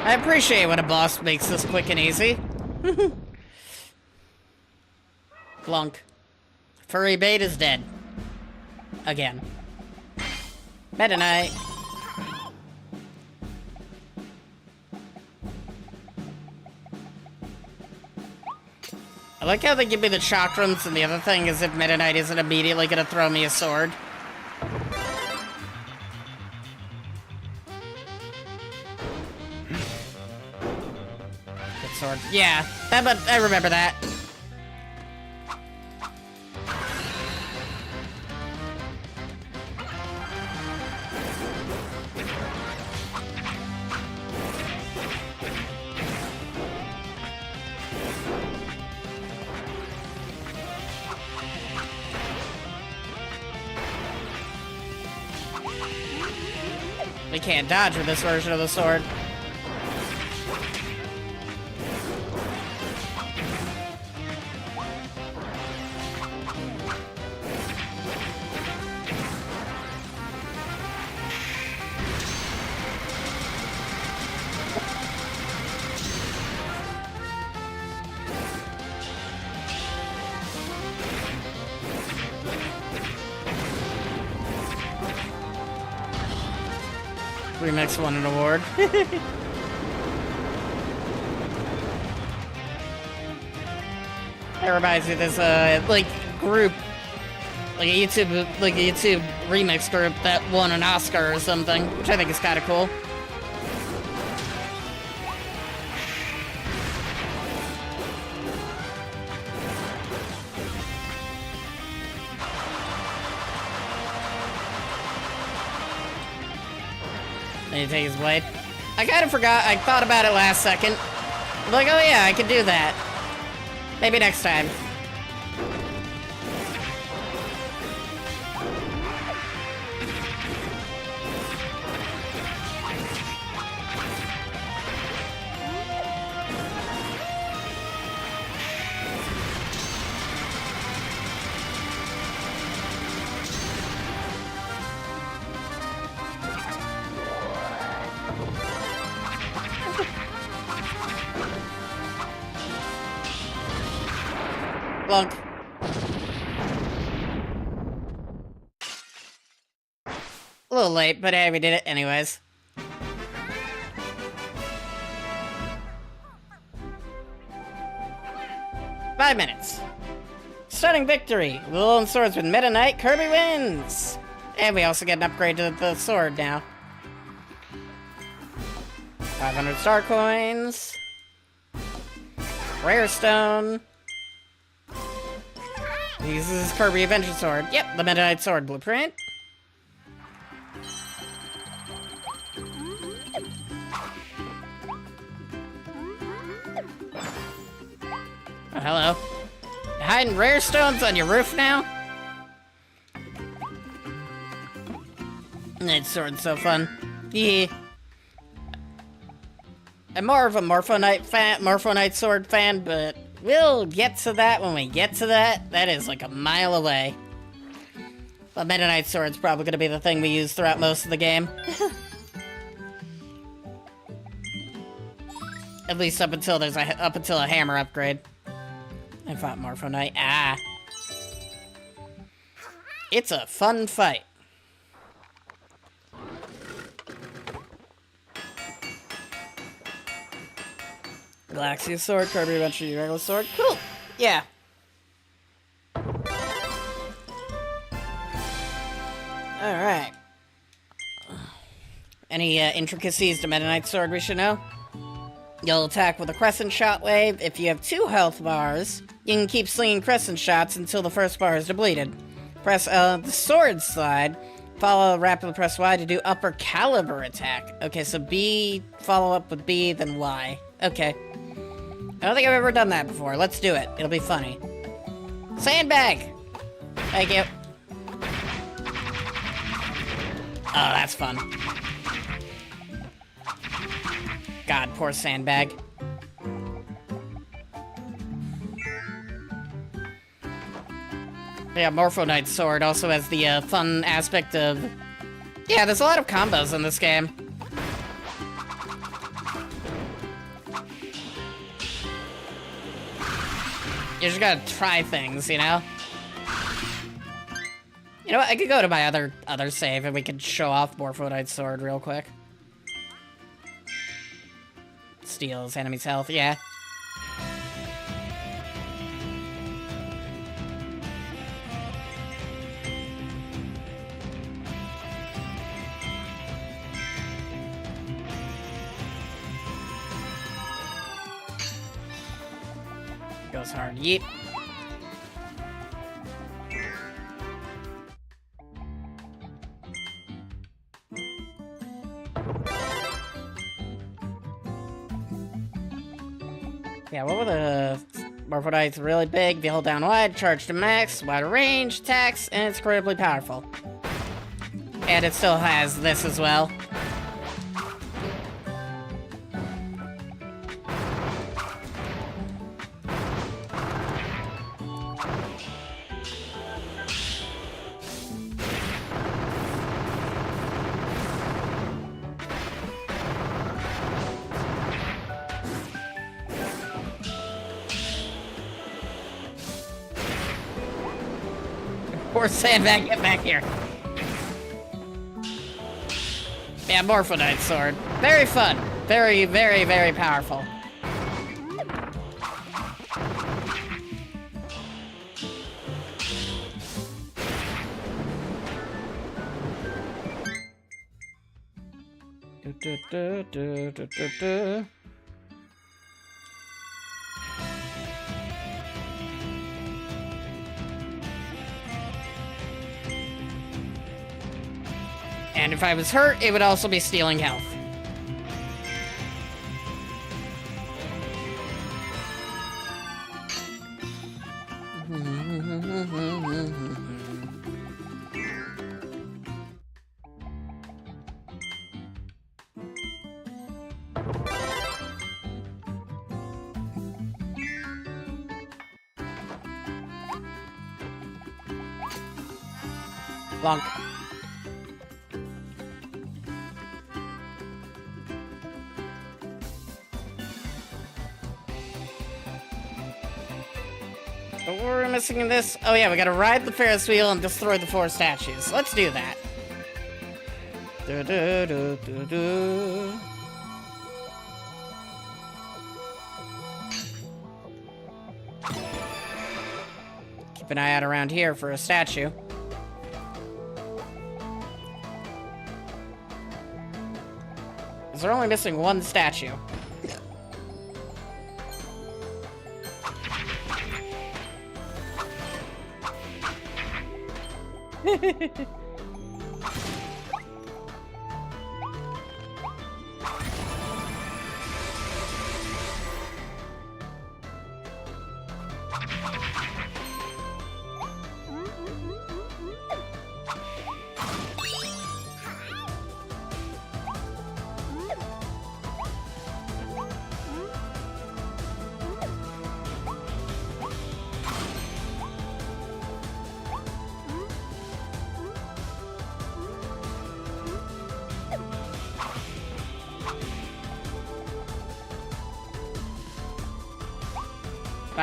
I appreciate when a boss makes this quick and easy. Flunk. Furry bait is dead. Again. Meta Knight. I like how they give me the chakrams, and the other thing is if Meta Knight isn't immediately gonna throw me a sword. Sword. Yeah, but I remember that. We can't dodge with this version of the sword. Remix won an award. It reminds me of this, like, group, like a YouTube remix group that won an Oscar or something, which I think is kind of cool. Then you take his blade. I kind of forgot. I thought about it last second. I'm like, oh yeah, I could do that. Maybe next time. Blunk. A little late, but hey, we did it anyways. Five minutes. Stunning victory! With Lone Swords with Meta Knight, Kirby wins! And we also get an upgrade to the sword now. 500 star coins. Rare stone. He uses his Kirby Adventure Sword. Yep, the Meta Knight Sword blueprint. Oh, hello. You hiding rare stones on your roof now? That sword's so fun. Yeah. I'm more of a Morpho Knight sword fan, but we'll get to that when we get to that. That is like a mile away. But Meta Knight Sword's probably going to be the thing we use throughout most of the game. At least up until there's a hammer upgrade. I fought Morpho Knight. Ah. It's a fun fight. Galaxia Sword, Kirby Adventure regular sword. Cool. Yeah. Alright. Any intricacies to Meta Knight Sword we should know? You'll attack with a crescent shot wave. If you have 2 health bars, you can keep slinging crescent shots until the first bar is depleted. Press the sword slide. Follow rapidly press Y to do upper caliber attack. Okay, so B, follow up with B, then Y. Okay. I don't think I've ever done that before. Let's do it. It'll be funny. Sandbag! Thank you. Oh, that's fun. God, poor Sandbag. Yeah, Morpho Knight Sword also has the fun aspect of... Yeah, there's a lot of combos in this game. You just gotta try things, you know? You know what? I could go to my other save and we could show off Morpho Knight Sword real quick. Steals enemy's health, yeah. Goes hard, yeet. Yeah, what were the Morpho Knight's really big? If you hold down wide, charge to max, wider range, attacks, and it's incredibly powerful. And it still has this as well. Poor Sandbag, get back here. Yeah, Morphodite sword. Very fun. Very, very, very powerful. And if I was hurt, it would also be stealing health. Long. What were we missing in this? Oh yeah, we gotta ride the Ferris wheel and destroy the 4 statues. Let's do that. Do do do do do. Keep an eye out around here for a statue. Because they're only missing 1 statue.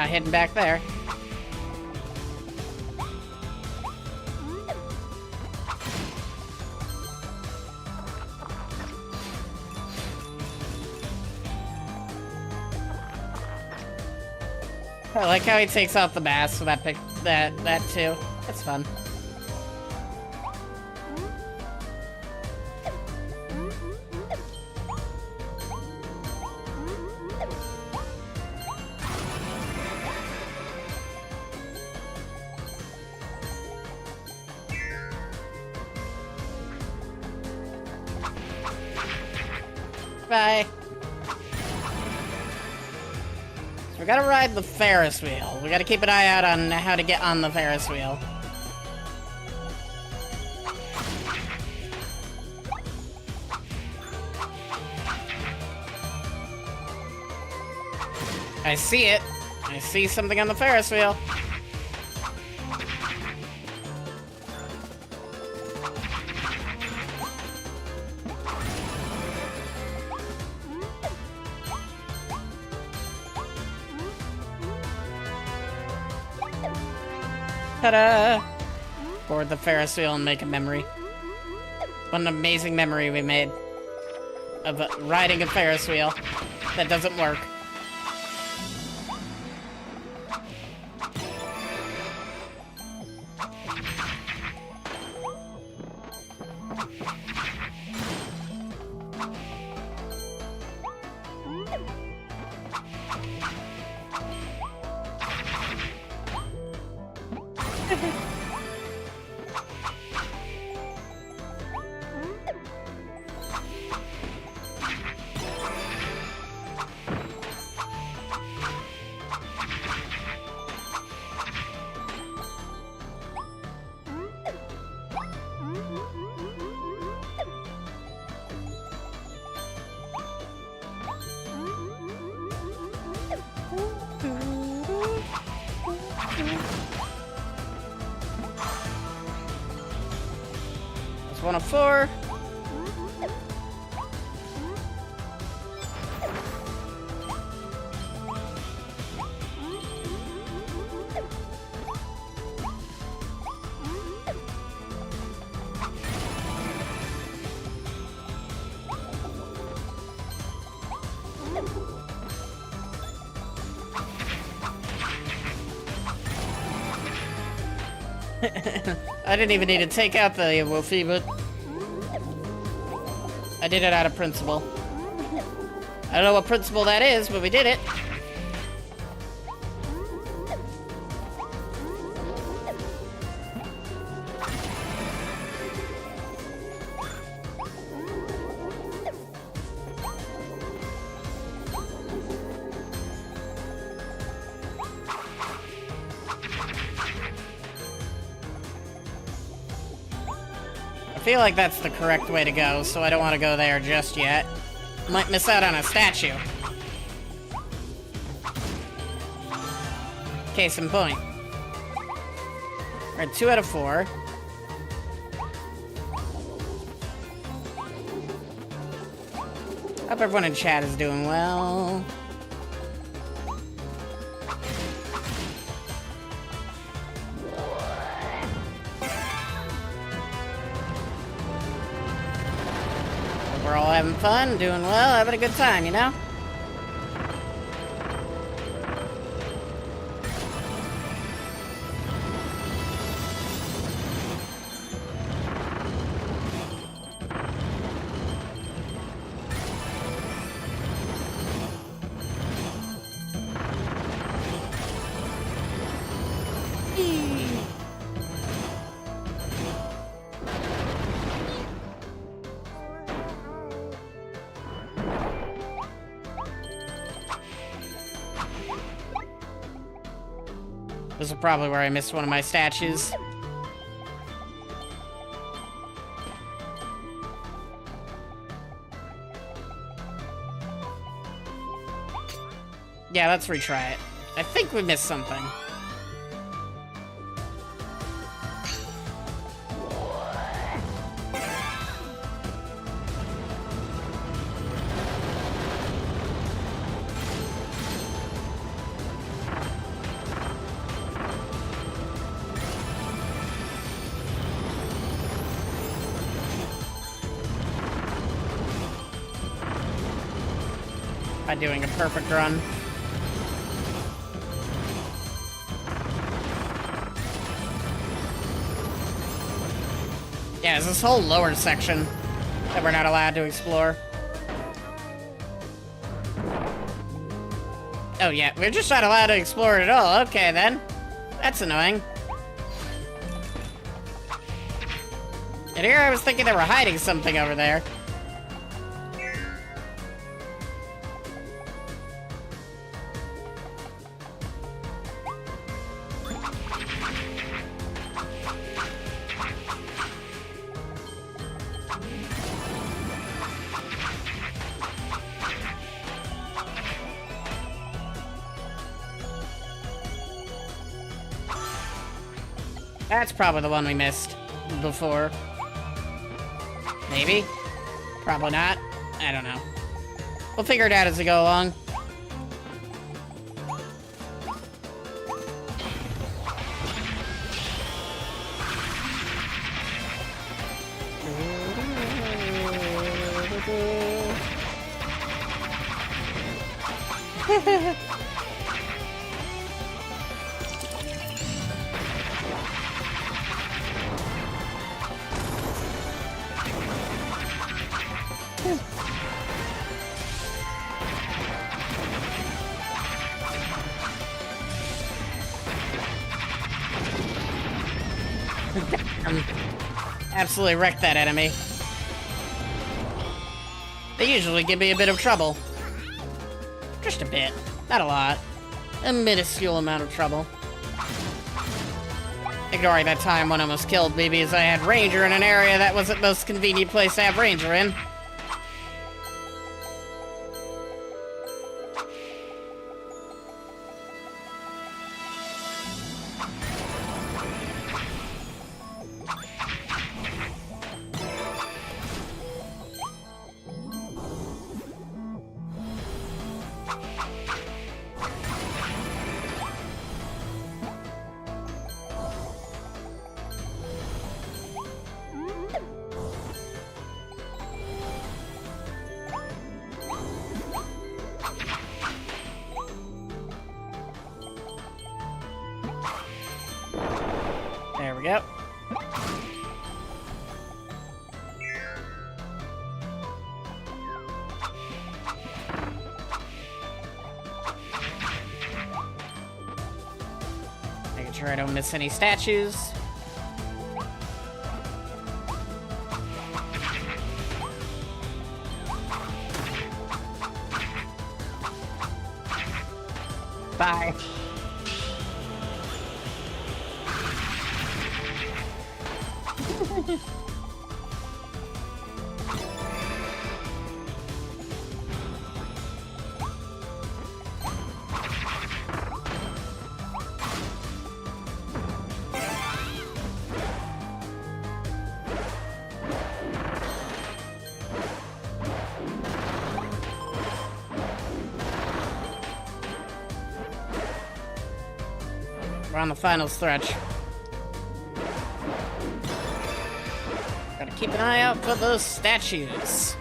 Hidden back there. I like how he takes off the mask for that that too. That's fun. Bye. So we gotta ride the Ferris wheel. We gotta keep an eye out on how to get on the Ferris wheel. I see it. I see something on the Ferris wheel. Ta-da! Board the Ferris wheel and make a memory. What an amazing memory we made of riding a Ferris wheel that doesn't work. That's 1 of 4. I didn't even need to take out the Wolfie, but I did it out of principle. I don't know what principle that is, but we did it. I feel like that's the correct way to go, so I don't want to go there just yet. Might miss out on a statue. Case in point. Alright, 2 out of 4. Hope everyone in chat is doing well. We're all having fun, doing well, having a good time, you know? This is probably where I missed one of my statues. Yeah, let's retry it. I think we missed something. By doing a perfect run. Yeah, it's this whole lower section that we're not allowed to explore. Oh yeah, we're just not allowed to explore it at all. Okay then. That's annoying. And here I was thinking they were hiding something over there. That's probably the one we missed before. Maybe? Probably not. I don't know. We'll figure it out as we go along. Absolutely wrecked that enemy. They usually give me a bit of trouble. Just a bit. Not a lot. A minuscule amount of trouble. Ignoring that time one almost killed me because I had Ranger in an area that wasn't the most convenient place to have Ranger in. go. Making sure I don't miss any statues. Bye. We're on the final stretch. Gotta keep an eye out for those statues.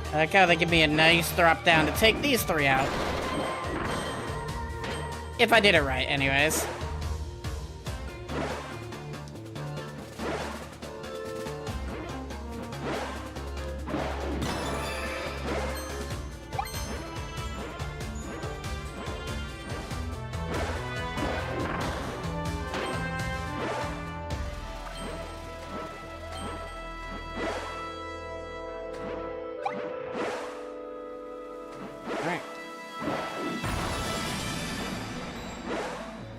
I like how they give me a nice drop down to take these three out. If I did it right, anyways.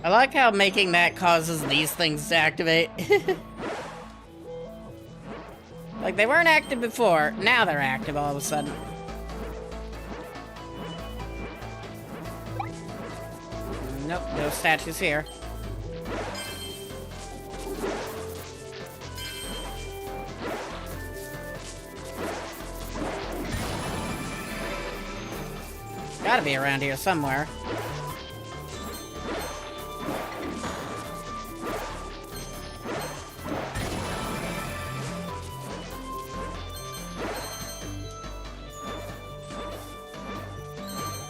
I like how making that causes these things to activate. Like, they weren't active before, now they're active all of a sudden. Nope, no statues here. Gotta be around here somewhere.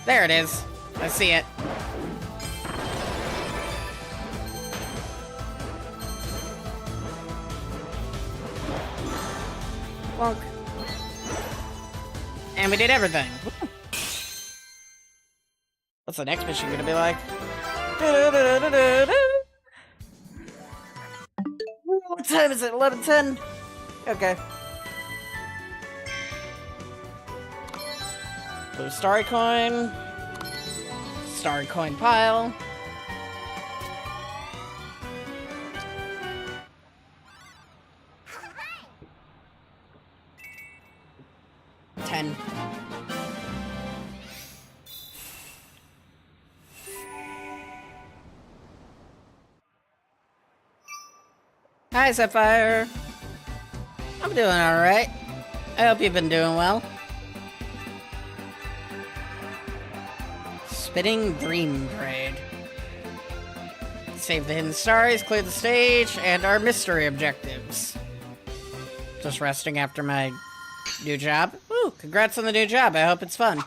There it is. I see it. Plunk. And we did everything. What's the next mission gonna be like? What time is it? 11:10? Okay. Blue Starry coin. Starry coin pile. $10. Hi, Sapphire. I'm doing alright. I hope you've been doing well. Spinning Dream Parade. Save the hidden stars, clear the stage, and our mystery objectives. Just resting after my new job. Woo, congrats on the new job. I hope it's fun.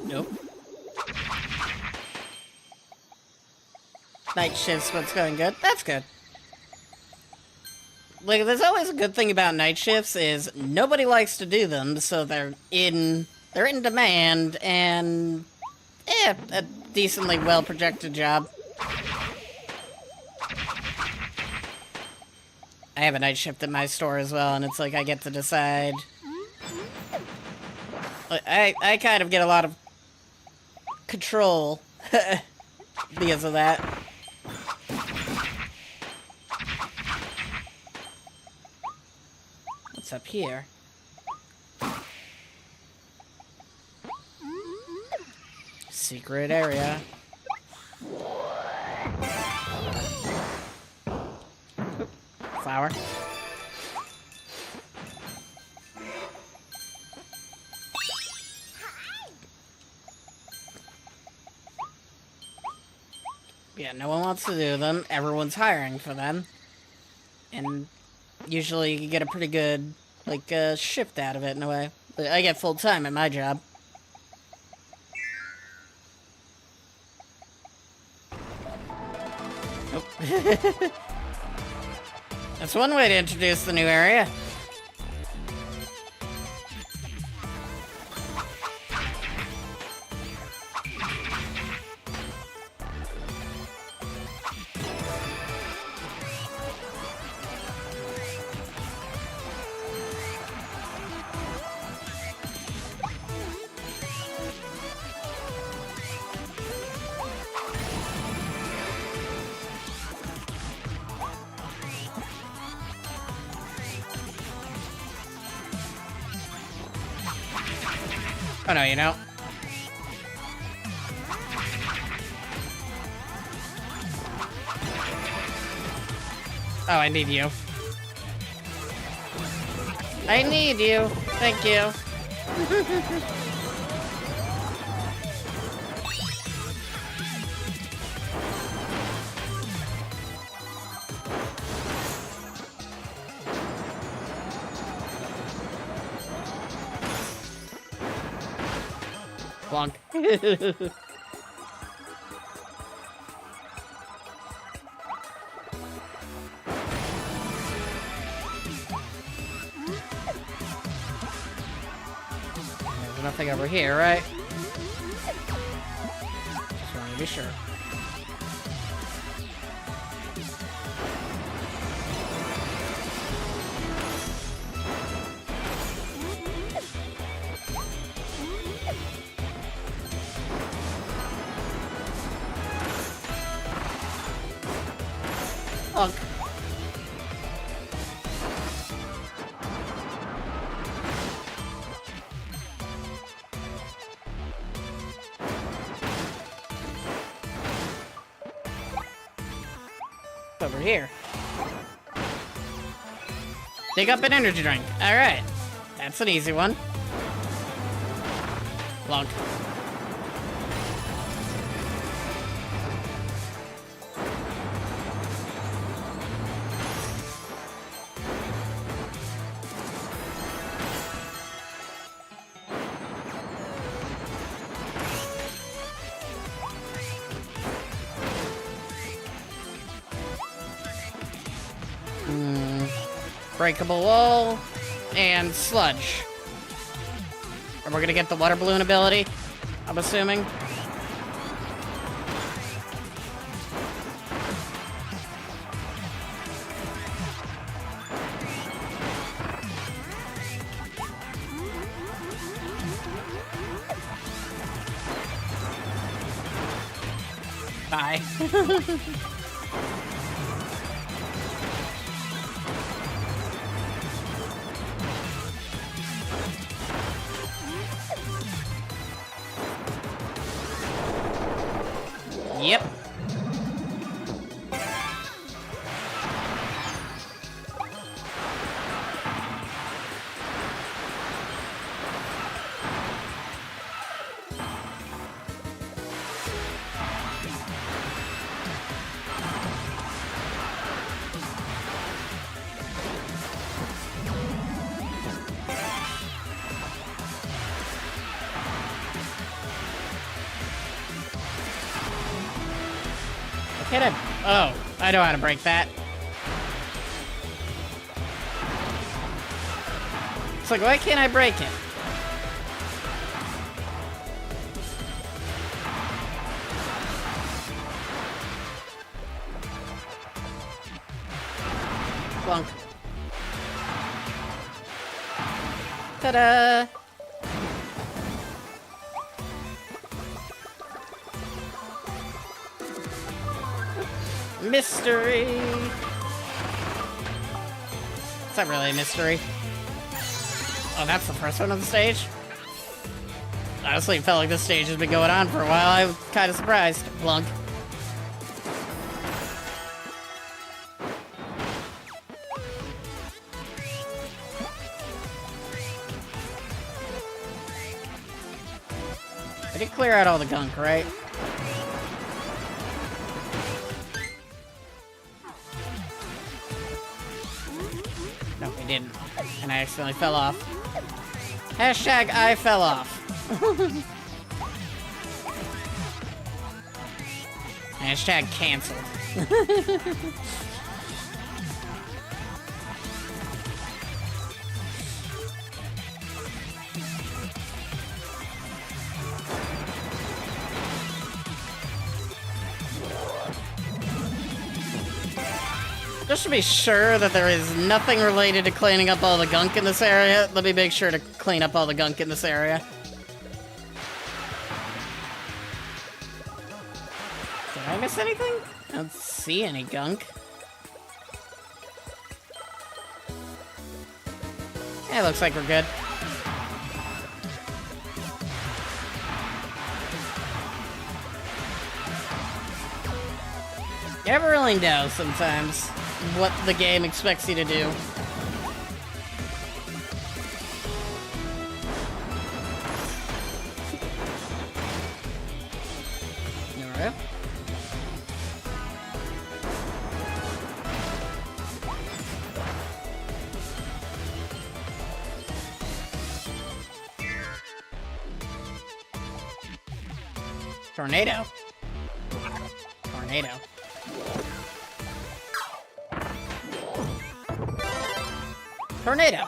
Nope. Night shifts, what's going good? That's good. Like, there's always a good thing about night shifts is nobody likes to do them, so they're in demand, and a decently well projected job. I have a night shift at my store as well, and it's like I get to decide. I kind of get a lot of control because of that. What's up here? secret area. Flower. Yeah, no one wants to do them. Everyone's hiring for them. And usually you get a pretty good, like, shift out of it in a way. But I get full time at my job. Nope. That's one way to introduce the new area. Oh no, you know. Oh, I need you. I need you. Thank you. Bonk. There's nothing over here, right? Just want to be sure. Bonk. Over here. Dig up an energy drink. Alright. That's an easy one. Bonk. Breakable wall, and sludge. And we're gonna get the water balloon ability, I'm assuming. Bye. Yep. Can I? Oh, I know how to break that. It's like, why can't I break it? Bonk. Ta-da! Mystery! Is that really a mystery? Oh, that's the first one on the stage? Honestly, it felt like this stage has been going on for a while. I was kind of surprised. Blunk. I did clear out all the gunk, right? No, we didn't. And I accidentally fell off. Hashtag I fell off. Hashtag canceled. Just to be sure that there is nothing related to cleaning up all the gunk in this area, let me make sure to clean up all the gunk in this area. Did I miss anything? I don't see any gunk. Yeah, looks like we're good. You never really know sometimes what the game expects you to do. Alright. Tornado. Tornado. Tornado.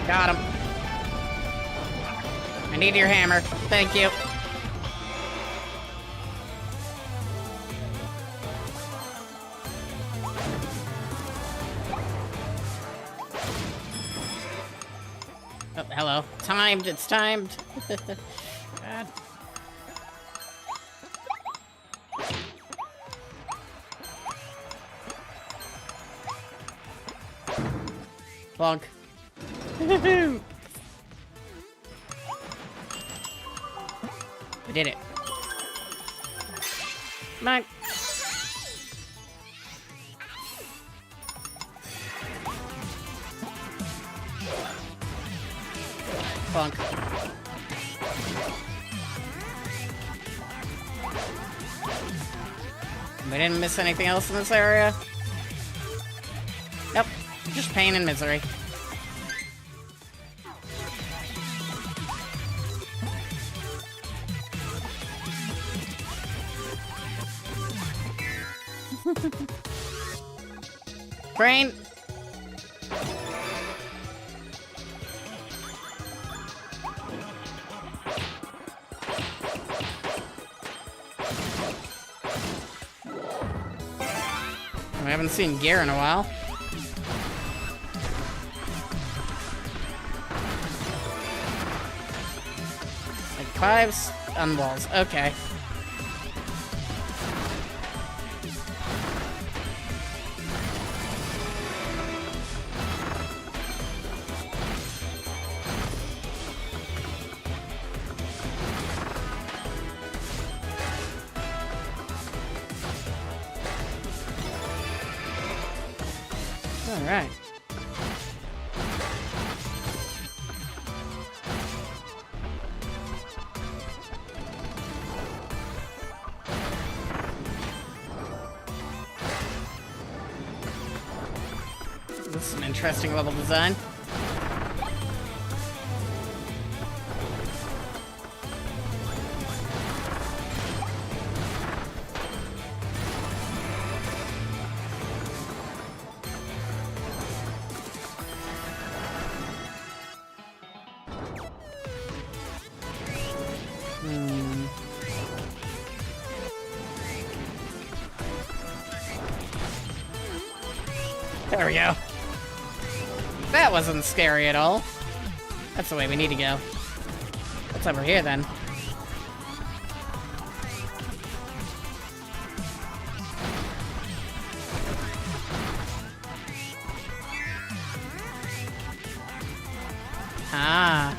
Got him. I need your hammer. Thank you. Oh, hello. Timed. It's timed. God. Bonk. We did it. Come on. Bonk. We didn't miss anything else in this area? Nope. Just pain and misery. Brain. I haven't seen Gear in a while. Like 5s on walls. Okay. Alright. This is an interesting level design. There we go. That wasn't scary at all. That's the way we need to go. What's over here, then? Ah.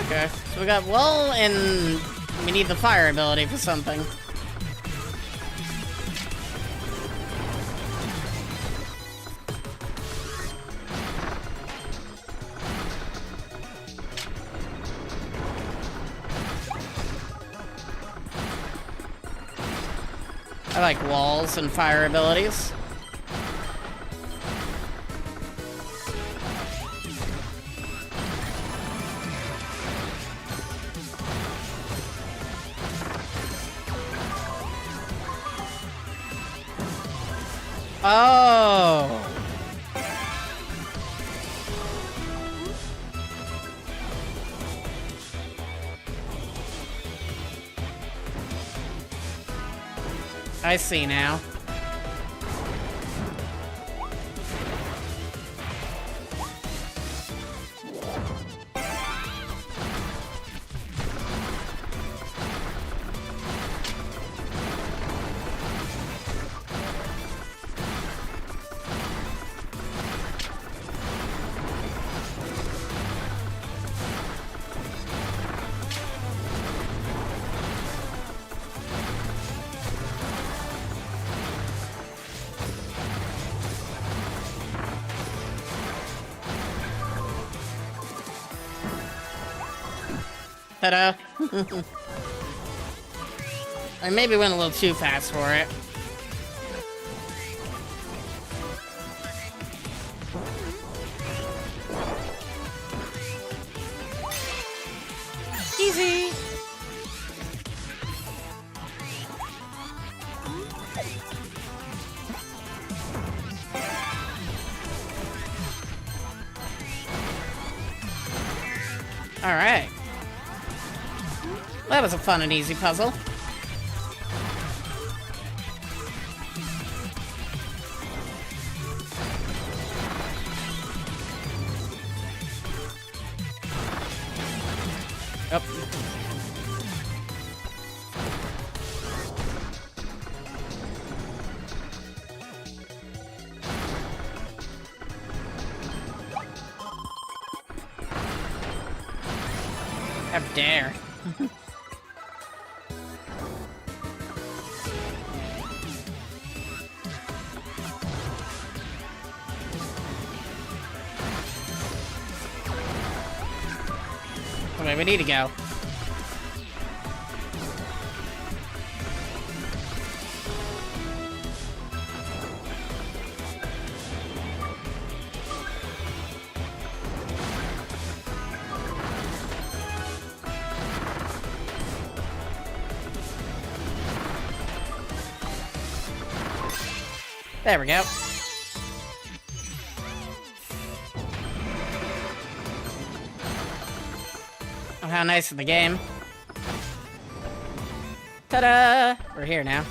Okay, so we got Wall, and we need the fire ability for something. I like walls and fire abilities. Oh. I see now. Ta-da! I maybe went a little too fast for it. Easy! Alright. That was a fun and easy puzzle. Yep. How dare. Where we need to go. There we go. Oh, how nice of the game. Ta-da! We're here now.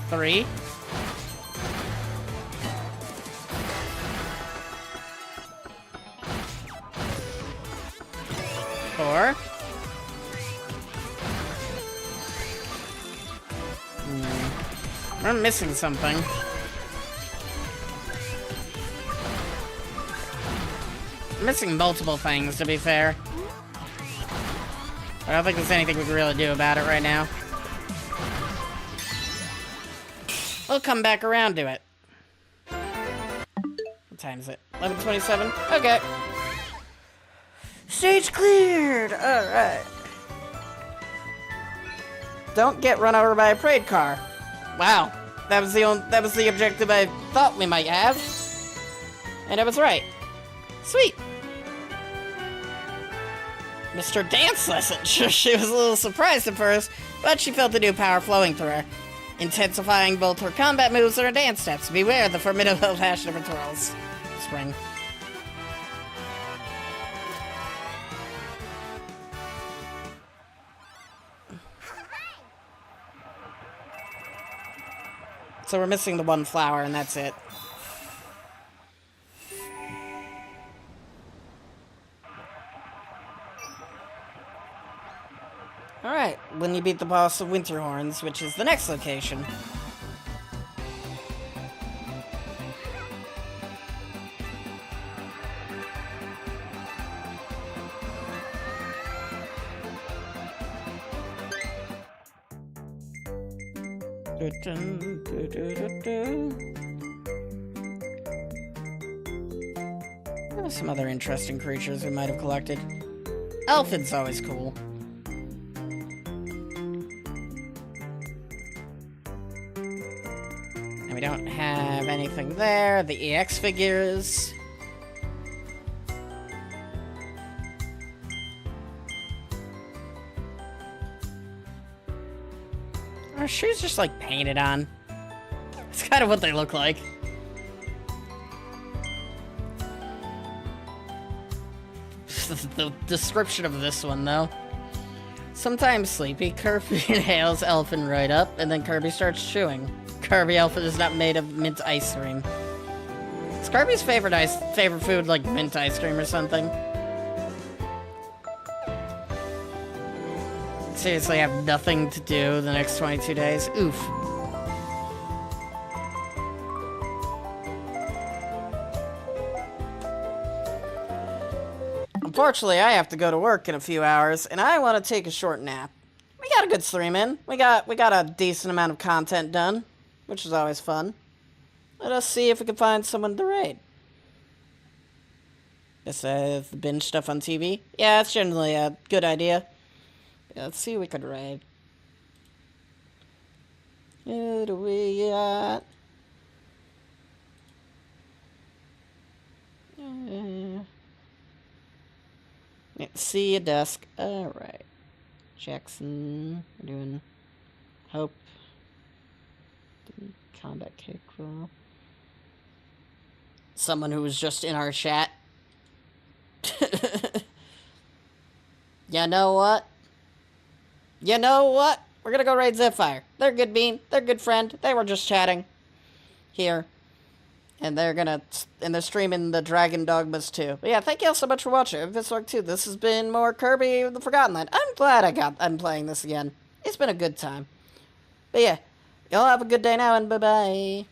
Three. Four. We're missing something. I'm missing multiple things, to be fair. I don't think there's anything we can really do about it right now. We'll come back around to it. What time is it? 11:27? Okay. Stage cleared! Alright. Don't get run over by a parade car. Wow. That was the objective I thought we might have. And I was right. Sweet. Mr. Dance Lesson. She was a little surprised at first, but she felt the new power flowing through her. intensifying both her combat moves and her dance steps. Beware the formidable passion of her twirls. Spring. So we're missing the one flower, and that's it. Alright, when you beat the boss of Winterhorns, which is the next location. There were some other interesting creatures we might have collected. Elfin's always cool. And we don't have anything there. The EX figures. Our shoes just like painted on. It's kind of what they look like. The description of this one, though. Sometimes sleepy, Kirby inhales Elfin right up, and then Kirby starts chewing. Kirby Elfin is not made of mint ice cream. Is Kirby's favorite food like mint ice cream or something? Seriously, I have nothing to do the next 22 days. Oof. Unfortunately, I have to go to work in a few hours, and I want to take a short nap. We got a good stream in. We got a decent amount of content done, which is always fun. Let us see if we can find someone to raid. This the binge stuff on TV? Yeah, it's generally a good idea. Yeah, let's see if we could raid. Who do we got? Yeah, see a desk. Alright. Jackson. We're doing Hope. Combat kick roll. Someone who was just in our chat. You know what? You know what? We're gonna go raid Zephyr. They're a good bean. They're a good friend. They were just chatting. Here. And they're streaming the Dragon Dogmas too. But yeah, thank you all so much for watching. Evis Art 2. This has been more Kirby the Forgotten Land. I'm glad I'm playing this again. It's been a good time. But yeah, y'all have a good day now and bye-bye.